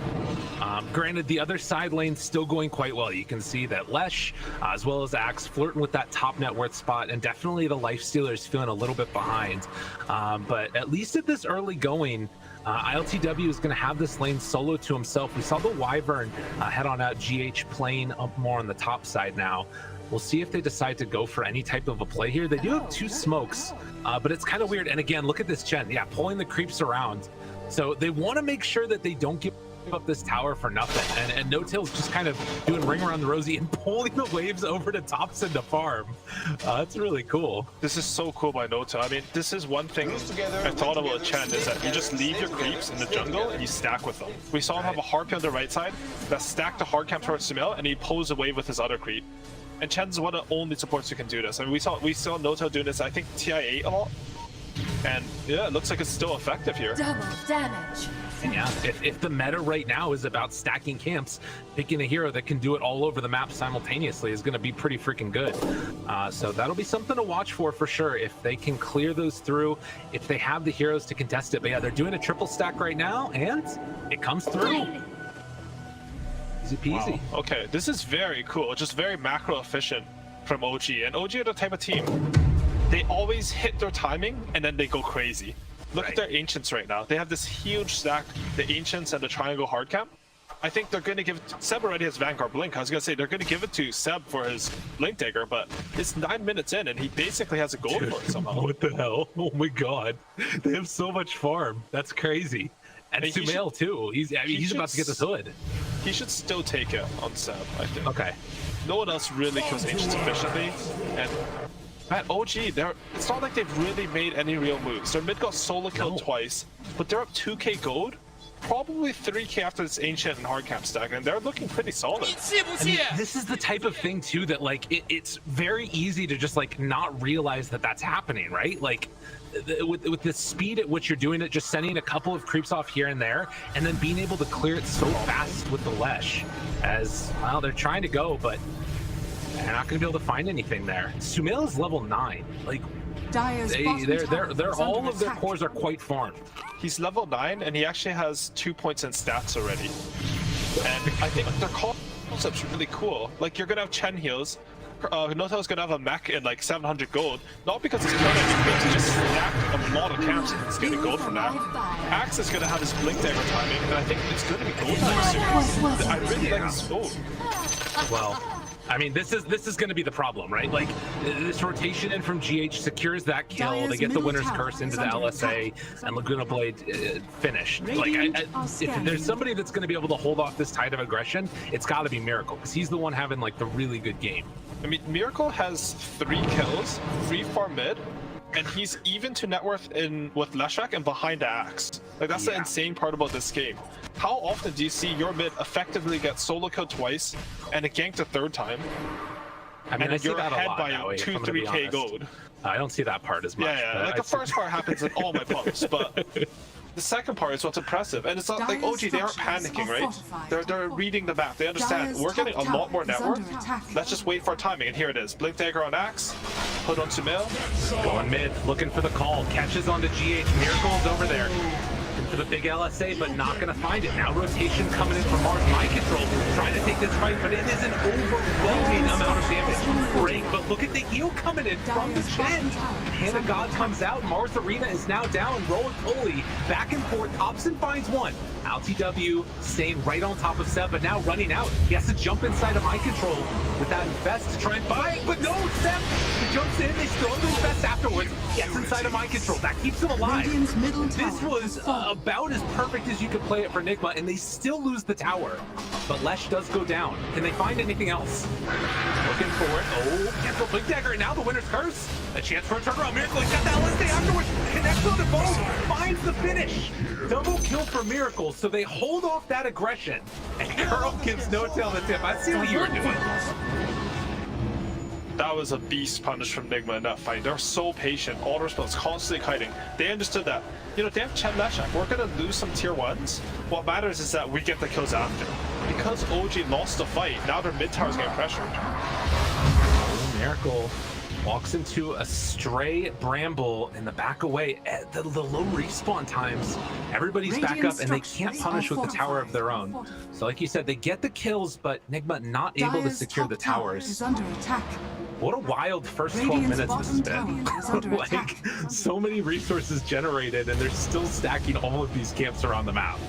Granted, the other side lane's still going quite well. You can see that Lesh, as well as Axe, flirting with that top net worth spot, and definitely the Lifestealer is feeling a little bit behind. But at least at this early going, ILTW is going to have this lane solo to himself. We saw the Wyvern head on out, GH playing up more on the top side now. We'll see if they decide to go for any type of a play here. They do have 2 smokes, but it's kind of weird. And again, look at this Chen. Yeah, pulling the creeps around. So they want to make sure that they don't give up this tower for nothing. And No Tail's just kind of doing ring around the rosy and pulling the waves over to Thompson to farm. That's really cool. This is so cool by No Tail. I mean, this is one thing I thought about Chen, is that you just leave your creeps in the jungle and you stack with them. We saw him have a Harpy on the right side that stacked the hard camp towards Sumail, and he pulls away with his other creep. And Chen's one of the only supports who can do this. I mean, we saw No Tail doing this, I think, TI8 a lot. And yeah, it looks like it's still effective here. Double damage. And yeah, if the meta right now is about stacking camps, picking a hero that can do it all over the map simultaneously is going to be pretty freaking good. So that'll be something to watch for sure, if they can clear those through, if they have the heroes to contest it. But yeah, they're doing a triple stack right now, and it comes through. Easy peasy. Wow. Okay, this is very cool. Just very macro efficient from OG. And OG are the type of team, they always hit their timing and then they go crazy. Look at their Ancients right now. They have this huge stack, the Ancients and the Triangle hard camp. I think they're going to give Seb already has Vanguard Blink. I was going to say they're going to give it to Seb for his Blink Dagger, but it's 9 minutes in and he basically has a gold for it somehow. What the hell? Oh my god. They have so much farm. That's crazy. And Sumail too. He's about to get this hood. He should still take it on Seb, I think. Okay. No one else really kills Ancients efficiently, and at OG, it's not like they've really made any real moves. Their mid got solo killed twice, but they're up 2k gold, probably 3k after this Ancient and Hardcap stack, and they're looking pretty solid. I mean, this is the type of thing too that like it's very easy to just like not realize that that's happening, right? Like with the speed at which you're doing it, just sending a couple of creeps off here and there, and then being able to clear it so fast with the Lesh, as well they're trying to go, but they're not going to be able to find anything there. Sumail is level 9. Like they're all of their cores are quite farmed. He's level 9, and he actually has 2 points in stats already. And I think their concept's really cool. Like, you're gonna have Chen heals. Noto's gonna have a mech in like 700 gold, not because he's killing anything, he just stacked a lot of camps and he's getting gold from that. Axe is gonna have his blink dagger timing, and I think it's gonna be gold soon. I really like his gold. Well, I mean, this is going to be the problem, right? Like, this rotation in from GH secures that kill. They get the Winner's Curse into the LSA, and Laguna Blade finished. Like, if there's somebody that's going to be able to hold off this tide of aggression, it's got to be Miracle, because he's the one having like the really good game. I mean, Miracle has 3 kills, 3 farm mid, and he's even to net worth with Leshrac and behind the Axe. Like, that's the insane part about this game. How often do you see your mid effectively get solo killed twice and a ganked a 3rd time? I mean, and you're ahead by 2-3k gold. I don't see that part as much. Yeah, like the first part happens in all my pubs, but the second part is what's impressive. And it's not like OG, they aren't panicking, right? They're reading the map. They understand we're getting a lot more network. Let's just wait for our timing. And here it is. Blink dagger on Axe, put on Sumail. Going mid, looking for the call. Catches onto GH. Miracle's over there. To the big LSA, but not going to find it. Now rotation coming in from Mars. Mind Control trying to take this fight, but it is an overwhelming amount of damage. Great, but look at the heal coming in from the Chen. Hannah God comes out. Mars Arena is now down. Roly-poly, back and forth. Thompson finds one. LTW staying right on top of Seb, but now running out. He has to jump inside of Mind Control with that Infest to try and buy it, but no, Seb jumps in. They still have the Infest afterwards. Gets inside of Mind Control. That keeps him alive. This was about as perfect as you could play it for Nigma, and they still lose the tower. But Lesh does go down. Can they find anything else? Looking for it. Oh, cancel Blink Dagger, and now the Winner's Curse. A chance for a turnaround. Miracle, he's got that LSA afterwards. Connects on the both. Finds the finish. Double kill for Miracle, so they hold off that aggression. And Curl gives No Tail the tip. I see what you were doing. That was a beast punish from Nigma in that fight. They're so patient. All their spells constantly kiting. They understood that. You know, they have Chen Leshrac. We're going to lose some tier 1s. What matters is that we get the kills after. Because OG lost the fight, now their mid tower's getting pressured. Miracle walks into a stray Bramble in the back away at the low respawn times. Everybody's back up and they can't punish with the tower of their own. So like you said, they get the kills, but Nigma not able to secure the towers. What a wild first 12 minutes this has been. Like, so many resources generated and they're still stacking all of these camps around the map.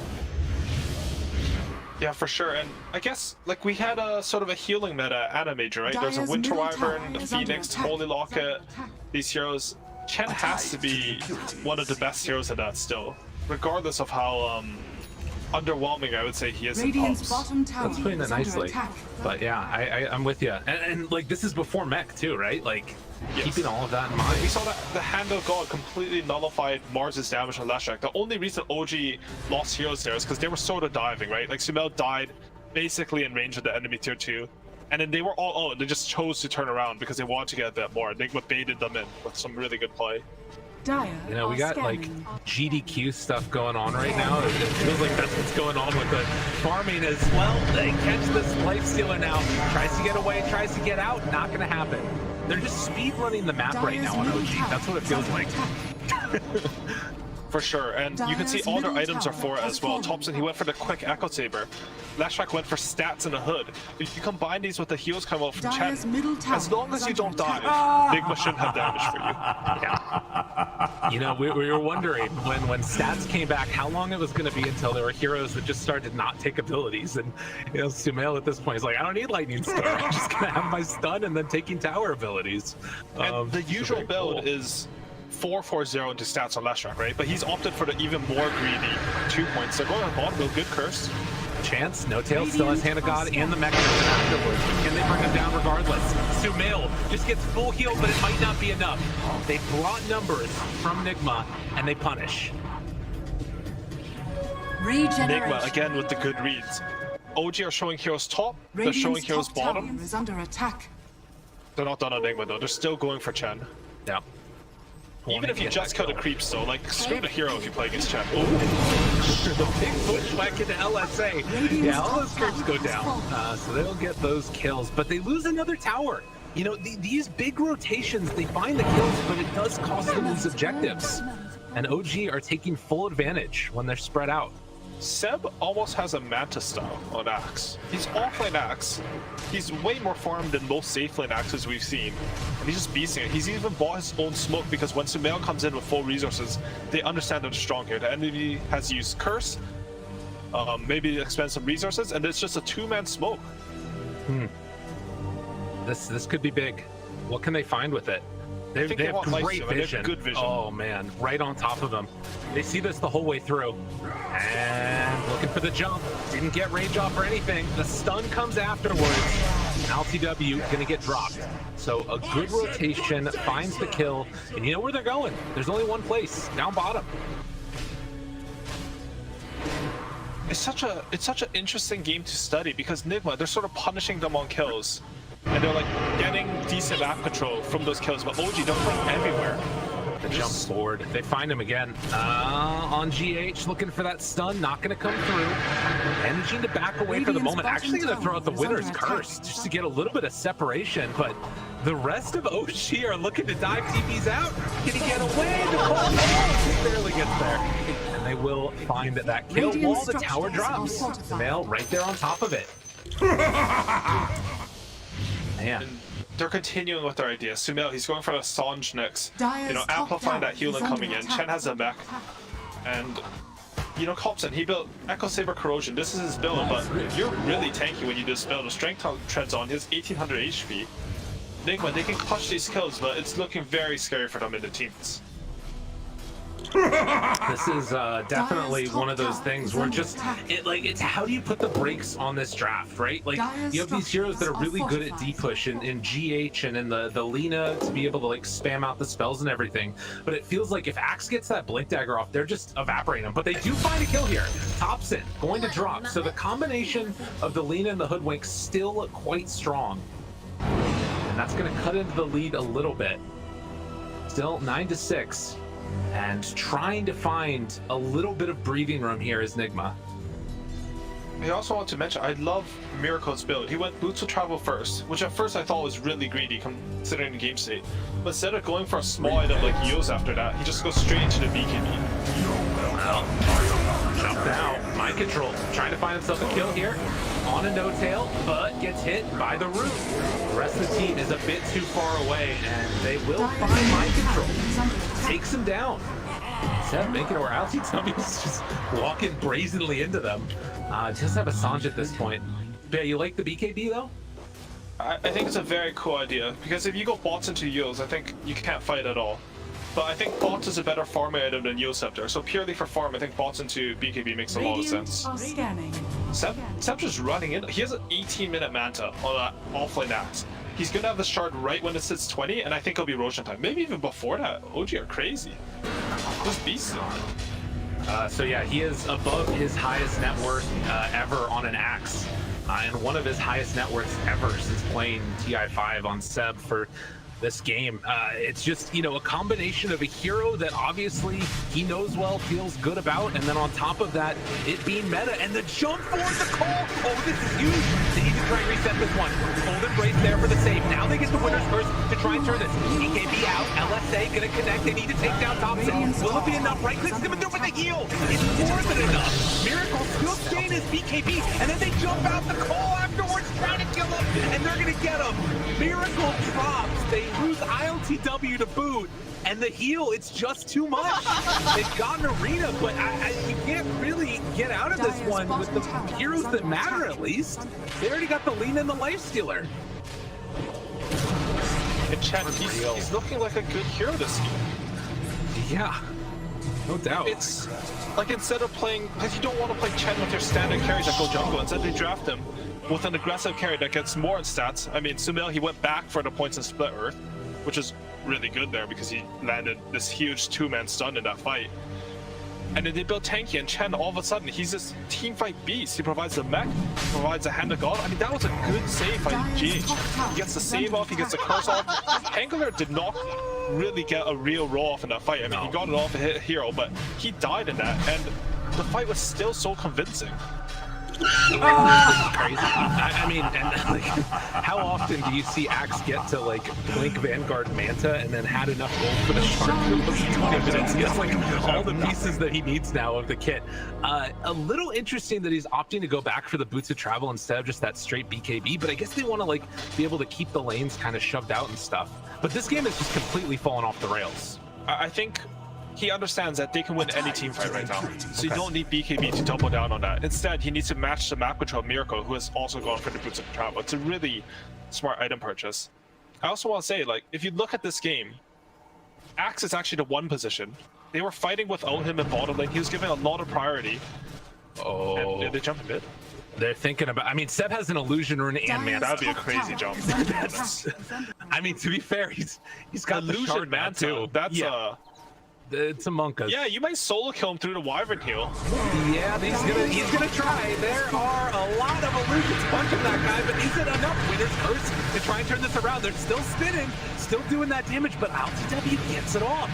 Yeah, for sure. And I guess, like, we had a sort of a healing meta Animager, right? There's a Winter Wyvern, the Phoenix, Holy Locket, these heroes. Chen has to be one of the best heroes in that still, regardless of how underwhelming I would say he is in pubs. That's putting it nicely. But yeah, I'm with you. And like, this is before mech too, right? Like, keeping all of that in mind. We saw that the Hand of God completely nullified Mars's damage on Leshrac. The only reason OG lost heroes there is because they were sort of diving, right? Like, Sumail died basically in range of the enemy tier 2. And then they were all out. They just chose to turn around because they wanted to get a bit more. Nigma baited them in with some really good play. You know, we got like GDQ stuff going on right now. It feels like that's what's going on with the farming as well. They catch this Lifestealer now. Tries to get away, tries to get out. Not going to happen. They're just speed running the map right now on OG. That's what it feels like. For sure, and you can see all their items are for it as well. Thompson, he went for the quick Echo Saber. Leshrac went for stats and a hood. If you combine these with the heals come out from Chen, as long as you don't dive, Nigma shouldn't have damage for you. Yeah. You know, we were wondering when stats came back how long it was going to be until there were heroes that just started to not take abilities. And, you know, Sumail at this point is like, I don't need Lightning Storm. I'm just going to have my stun and then taking tower abilities. And the usual build is 4-4-0 into stats on Leshrac, right? But he's opted for the even more greedy 2 points. They're going on bottom, real good curse. chance. No Tail still has Hand of God and the mechanism afterwards. Can they bring him down regardless? Sumail just gets full heal, but it might not be enough. They brought numbers from Nigma, and they punish. Nigma again with the good reads. OG are showing heroes top, they're showing heroes bottom. Is under attack. They're not done on Nigma though, they're still going for Chen. Yeah. Even if you just kill the creeps though, like screw the hero if you play against Chen. The big pushback into LSA. Yeah, all those creeps go down. So they'll get those kills, but they lose another tower. You know, these big rotations, they find the kills, but it does cost them these objectives. And OG are taking full advantage when they're spread out. Seb almost has a Manta style on Axe. He's offlane Axe. He's way more farmed than most safe lane Axes we've seen. And he's just beasting it. He's even bought his own smoke because when Sumail comes in with full resources, they understand they're strong here. The enemy has used Curse, maybe expend some resources, and it's just a two-man smoke. This could be big. What can they find with it? They have great vision. Good vision. Oh man, right on top of them. They see this the whole way through. And looking for the jump. Didn't get rage off or anything. The stun comes afterwards. LTW gonna get dropped. So a good rotation finds the kill. And you know where they're going. There's only one place, down bottom. It's such an interesting game to study because Nigma, they're sort of punishing them on kills. And they're like getting decent map control from those kills, but OG don't play everywhere. The jump forward. They find him again. On GH, looking for that stun, not gonna come through. Managing to back away for the moment. Actually gonna throw out the Winner's Curse just to get a little bit of separation, but the rest of OG are looking to dive TPs out. Can he get away? The call he barely gets there. And they will find that kill while the tower drops. Sumail right there on top of it. Man. And they're continuing with their idea. Sumail, he's going for a Sange next. You know, amplifying that healing coming in. Chen has a mech. And, you know, Copson, he built Echo Saber Corrosion. This is his build, but you're really tanky when you do this build. The strength treads on. He has 1800 HP. Nigma, they can clutch these kills, but it's looking very scary for them in the teams. This is definitely one of those things where just it's how do you put the brakes on this draft, right? Like you have these heroes that are really good at D push in GH and in the Lina to be able to like spam out the spells and everything. But it feels like if Axe gets that Blink Dagger off, they're just evaporating them. But they do find a kill here. Thompson going to drop. So the combination of the Lina and the Hoodwink still quite strong. And that's going to cut into the lead a little bit. Still 9-6. And trying to find a little bit of breathing room here is Nigma. I also want to mention, I love Miracle's build. He went Boots will Travel first, which at first I thought was really greedy considering the game state. But instead of going for a small item like Eos after that, he just goes straight into the BKB. Well, jumped out. Mind control. Trying to find himself a kill here. On a no-tail, but gets hit by the root. The rest of the team is a bit too far away, and they will find mind control. Takes him down. Seb making it where LTW is just walking brazenly into them. Just have a Sange at this point. Yeah, you like the BKB though? I think it's a very cool idea, because if you go bots into Eos, I think you can't fight at all. But I think bots is a better farming item than Eosceptor, so purely for farm, I think bots into BKB makes a lot of sense. Seb's just running in. He has an 18-minute Manta on that offlane Axe. He's gonna have the shard right when it sits 20, and I think it'll be Roshan time. Maybe even before that. OG are crazy. Just beasts on it. So yeah, he is above his highest net worth ever on an Axe. And one of his highest net worths ever since playing TI5 on Seb for this game. It's just, you know, a combination of a hero that obviously he knows well, feels good about, and then on top of that, it being meta, and the jump forward, the call! Oh, this is huge! They need to try and reset this one. Hold embrace there for the save. Now they get the Winner's Curse to try and turn this. BKB out, LSA gonna connect, they need to take down Thompson. Will it be enough? Right clicks coming through with the heal! It's more than enough! Miracle still staying his BKB, and then they jump out the call afterwards, trying to kill him, and they're gonna get him! Miracle drops, they lose ILTW to boot, and the heal, it's just too much. They've got an arena, but you can't really get out of this one with the heroes that matter, at least. They already got the Lina and the Lifestealer. And Chen, he's looking like a good hero this game. Yeah. No doubt. It's like instead of playing, because you don't want to play Chen with your standard carries that go jungle, instead they draft him with an aggressive carry that gets more in stats. I mean, Sumail, he went back for the points in Split Earth, which is really good there because he landed this huge 2-man stun in that fight. And then they built Tanky, and Chen, all of a sudden, he's this teamfight beast. He provides the mech, provides a Hand of God. I mean, that was a good save by GH. He gets the save off, he gets the curse off. Angler did not really get a real roll off in that fight. I mean, he got it off a hit hero, but he died in that, and the fight was still so convincing. Crazy. I mean, and like, how often do you see Axe get to like blink Vanguard Manta and then had enough gold for the shark? He has like all the pieces that he needs now of the kit. A little interesting that he's opting to go back for the Boots of Travel instead of just that straight BKB, but I guess they want to like be able to keep the lanes kind of shoved out and stuff. But this game has just completely fallen off the rails. I think he understands that they can win any team fight right now. So you don't need BKB to double down on that. Instead, he needs to match the map control of Miracle, who has also gone for the Boots of Travel. It's a really smart item purchase. I also want to say, like, if you look at this game, Axe is actually the 1 position. They were fighting without him in bottom lane. He was given a lot of priority. Oh. And they jump a bit. They're thinking about, I mean, Seb has an illusion rune and man. That'd be a crazy jump. I mean, to be fair, he's got illusion man too. That's it's a Monka. Yeah, you might solo kill him through the Wyvern heal. Yeah, he's gonna try. There are a lot of illusions punching that guy, but is it enough? Winner's Curse to try and turn this around. They're still spinning, still doing that damage, but LTW gets it off.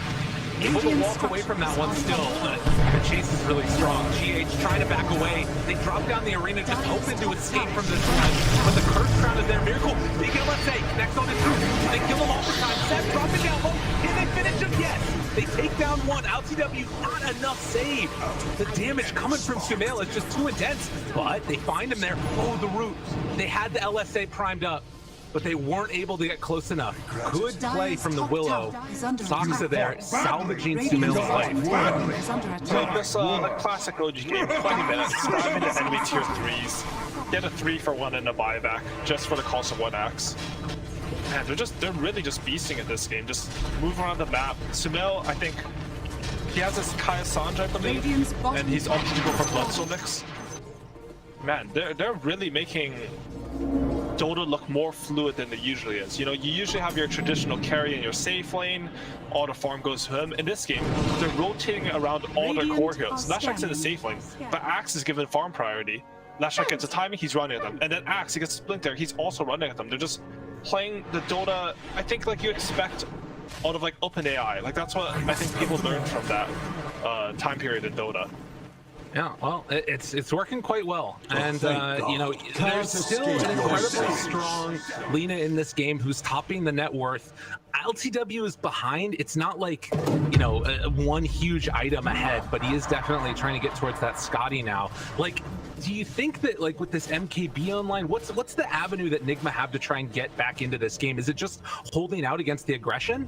Able to walk away from that one still. The chase is really strong. GH trying to back away. They drop down the arena, just hoping to escape from this one. But the Curse Crown is there. Miracle, big LSA, connects on his roof. They kill him all the time. Seth dropping down low. Can they finish him? Yes. They take down one. LTW, not enough save. The damage coming from Sumail is just too intense. But they find him there. Oh, the root. They had the LSA primed up, but they weren't able to get close enough. Good play from the Willow. Soxa there, salvaging Sumail's life. So this classic OG game, 20 minutes, grabbing the enemy tier 3s, get a 3-for-1 and a buyback, just for the cost of 1 axe. Man, they're really just beasting at this game, just move around the map. Sumail, I think, he has this Kaya Sanj, I believe, and he's opting to go for Bloodsoul mix. Man, they're really making Dota look more fluid than it usually is. You know, you usually have your traditional carry in your safe lane, all the farm goes to him. In this game, they're rotating around all their core heroes. Lashak's in the safe lane, but Axe is given farm priority. Lashak gets a timing, he's running at them. And then Axe, he gets Splinter, he's also running at them. They're just playing the Dota, I think, like you expect out of like OpenAI. Like that's what I think people learned from that time period in Dota. Yeah, well, it's working quite well, and you know, there's still an incredibly strong Lina in this game who's topping the net worth. LTW is behind. It's not like, you know, one huge item ahead, but he is definitely trying to get towards that Scotty now. Like, do you think that, like, with this MKB online, what's the avenue that Nigma have to try and get back into this game? Is it just holding out against the aggression?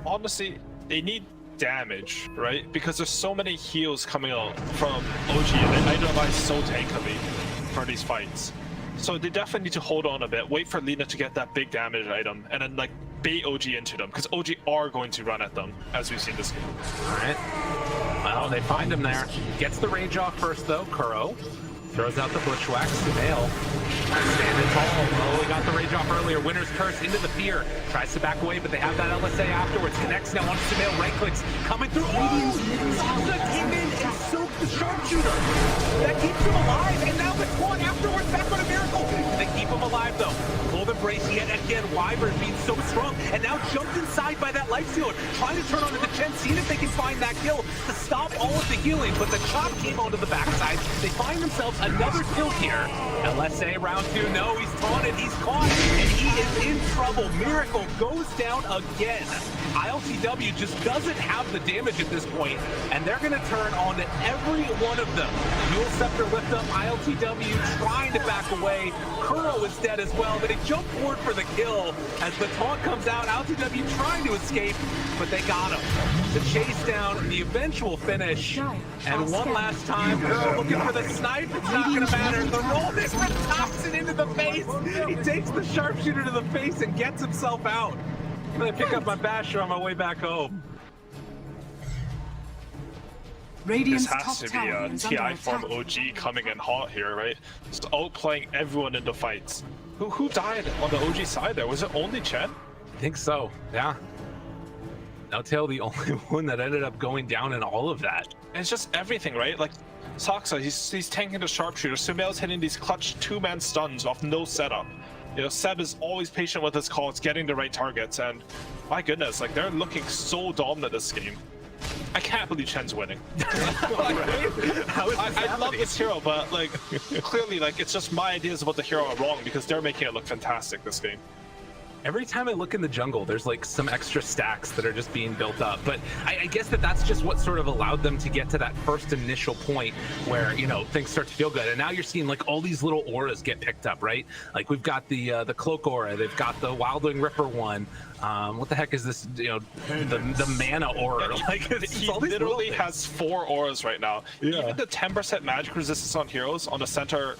Honestly, they need damage, right? Because there's so many heals coming out from OG, and they itemize so tankily for these fights. So they definitely need to hold on a bit, wait for Lina to get that big damage item, and then like bait OG into them, because OG are going to run at them, as we've seen this game. Alright. Well, they find him there. Gets the rage off first though, Kuro. Throws out the Bushwhack, Sumail. Standing tall. Oh, he got the rage off earlier. Winner's Curse into the pier. Tries to back away, but they have that LSA afterwards. Connects now on Sumail. Right clicks coming through. Oh! Salsa came in and soaked the sharpshooter. That keeps him alive. And now the Quan afterwards back on a Miracle. They keep him alive though. Cold Embrace yet again. Wyvern being so strong. And now jumped inside by that Life Stealer. Trying to turn onto the Chen. Seeing if they can find that kill to stop all of the healing. But the chop came onto the backside. They find themselves another kill here. LSA round 2. No, he's taunted. He's caught. And he is in trouble. Miracle goes down again. ILTW just doesn't have the damage at this point, and they're going to turn on every one of them. Dual Scepter lift up. ILTW trying to back away. Kuro is dead as well, but they jump forward for the kill as the taunt comes out. ILTW trying to escape, but they got him. The chase down, the eventual finish, and one last time, Kuro looking for the snipe. It's not going to matter. The roll is from Thompson into the face. He takes the sharpshooter to the face and gets himself out. I'm going to pick up my basher on my way back home. Radiant's This has top to be tower a is TI under from attack. OG coming in hot here, right? Just outplaying everyone in the fights. Who died on the OG side there? Was it only Chen? I think so, yeah. Now the only one that ended up going down in all of that. And it's just everything, right? Like, Saksa, he's tanking the sharpshooter. Sumail's hitting these clutch two-man stuns off no setup. You know, Seb is always patient with his calls, getting the right targets, and my goodness, like, they're looking so dominant this game. I can't believe Chen's winning. I love this hero, but like clearly, like it's just my ideas about the hero are wrong because they're making it look fantastic this game. Every time I look in the jungle, there's like some extra stacks that are just being built up. But I guess that's just what sort of allowed them to get to that first initial point where, you know, things start to feel good. And now you're seeing like all these little auras get picked up, right? Like we've got the Cloak aura, they've got the Wildwing Ripper one. What the heck is this? You know, the mana aura. Like he literally has 4 auras right now. Yeah. Even the 10% magic resistance on heroes on the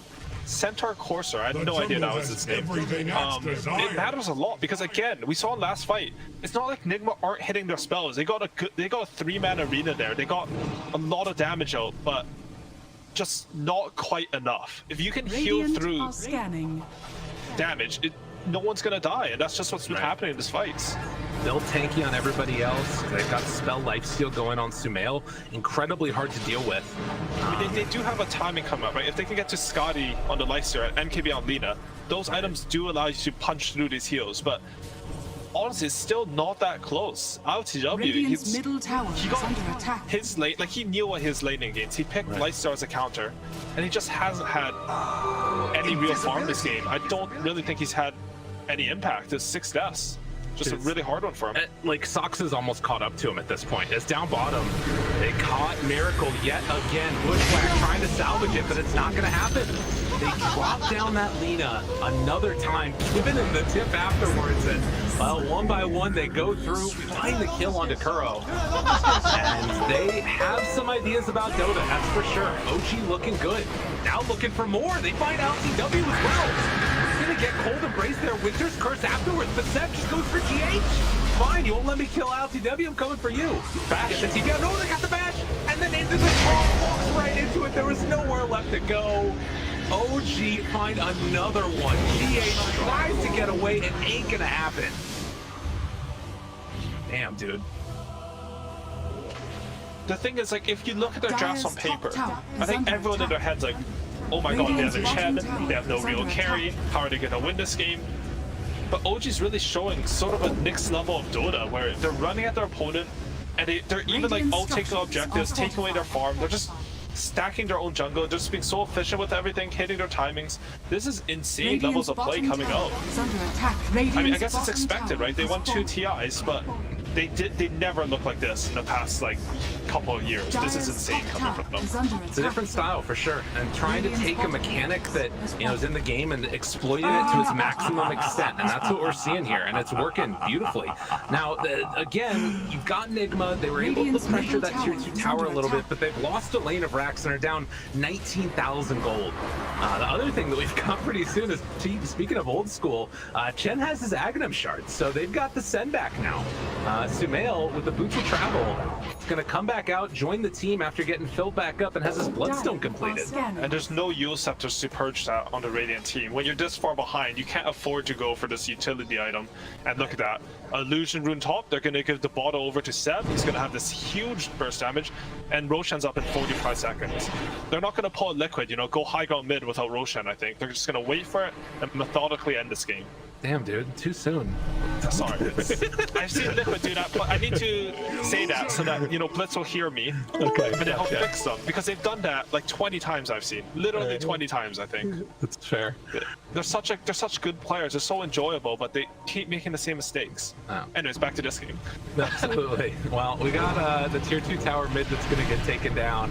Centaur Courser, I had no idea that was his name. It matters a lot because again, we saw in last fight, it's not like Nigma aren't hitting their spells. They got a 3-man arena there. They got a lot of damage out, but just not quite enough. If you can heal through damage, no one's gonna die, and that's just what's been happening in these fights. Still tanky on everybody else. They've got spell lifesteal going on Sumail. Incredibly hard to deal with. I mean, they do have a timing coming up, right? If they can get to Scotty on the lifesteal and MKB on Lina, those items do allow you to punch through these heals, but honestly, it's still not that close. LTW, middle tower he got his lane, like he knew what his laning gains. He picked lifesteal as a counter, and he just hasn't had any real farm this game. I don't really think he's had any impact. It's 6 deaths. Just a really hard one for him. Like, Sox is almost caught up to him at this point. As down bottom, they caught Miracle yet again. Bushwhack trying to salvage it, but it's not going to happen. They drop down that Lina another time, given him the tip afterwards, and, well, one by one, they go through, find the kill onto Kuro. And they have some ideas about Dota, that's for sure. OG looking good. Now looking for more. They find LTW as well. Gonna get Cold Embrace there, Winter's Curse afterwards, but Seb just goes for GH. Fine, you won't let me kill LTW, I'm coming for you. Bash. Get the TP out. No, they got the bash, and then into the top, walks right into it. There was nowhere left to go. OG find another one. GH tries to get away, it ain't gonna happen. Damn, dude. The thing is, like, if you look at their drafts on paper, I think everyone in their head's like, oh my god, they have a Chen, they have no real carry, how are they gonna win this game? But OG's really showing sort of a next level of Dota, where they're running at their opponent, and they're even like taking objectives, taking away their farm, they're just stacking their own jungle, just being so efficient with everything, hitting their timings. This is insane levels of play coming out. I mean, I guess it's expected, right? They won 2 TIs, but they never looked like this in the past like couple of years. This is insane coming from them. It's a different style for sure, and trying to take a mechanic that, you know, is in the game and exploiting it to its maximum extent, and that's what we're seeing here, and it's working beautifully. Now, again, you've got Nigma. They were able to pressure that tier 2 tower a little bit, but they've lost a lane of racks and are down 19,000 gold. The other thing that we've got pretty soon is, speaking of old school, Chen has his Aghanim shards, so they've got the send back now. Sumail, with the boots of travel, is going to come back out, join the team after getting filled back up, and has his Bloodstone completed. And there's no Yule Scepters to purge that on the Radiant team. When you're this far behind, you can't afford to go for this utility item. And look at that. Illusion Rune top, they're going to give the bottle over to Seb. He's going to have this huge burst damage, and Roshan's up in 45 seconds. They're not going to pull a Liquid, you know, go high ground mid without Roshan, I think. They're just going to wait for it and methodically end this game. Damn, dude, too soon. Sorry. I've seen Liquid do that, but I need to say that so that, you know, Blitz will hear me. Okay. But it'll fix them, because they've done that like 20 times I've seen. Literally 20 times, I think. That's fair. They're such good players. They're so enjoyable, but they keep making the same mistakes. Oh. Anyways, back to this game. Absolutely. Well, we got the tier 2 tower mid that's going to get taken down.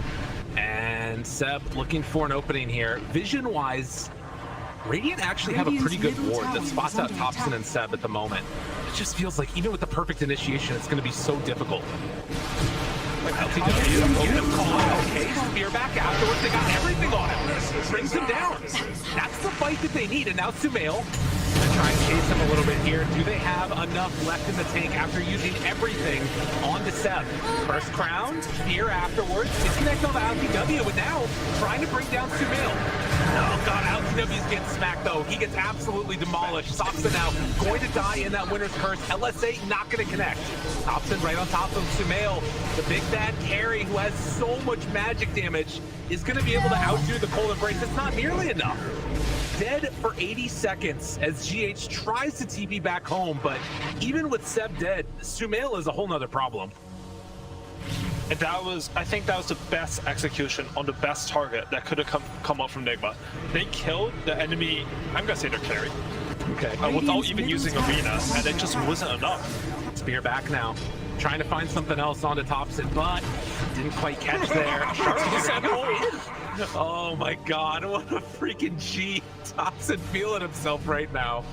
And Seb looking for an opening here. Vision-wise, Radiant actually have a pretty good ward that spots out Thompson and Seb at the moment. It just feels like even with the perfect initiation, it's going to be so difficult. Like LTW, get him caught, okay, spear back afterwards, they got everything on him. Brings him down. That's the fight that they need, and now Sumail Gonna try and chase him a little bit here. Do they have enough left in the tank after using everything on the Seb? First crown, fear afterwards. Disconnect on the LTW, and now trying to bring down Sumail. Oh god, LTW's getting smacked though. He gets absolutely demolished. Soxa now going to die in that winner's curse. LSA not going to connect. Thompson right on top of Sumail. The big bad carry who has so much magic damage is going to be able to outdo the Cold Embrace. It's not nearly enough. Dead for 80 seconds as GH tries to TP back home, but even with Seb dead, Sumail is a whole nother problem. And I think that was the best execution on the best target that could have come up from Nigma. They killed the enemy, I'm gonna say their carry, okay, without even using Arena, and it just wasn't enough. Spear back now. Trying to find something else onto Thompson, but didn't quite catch there. Oh my god, what a freaking G. Thompson feeling himself right now.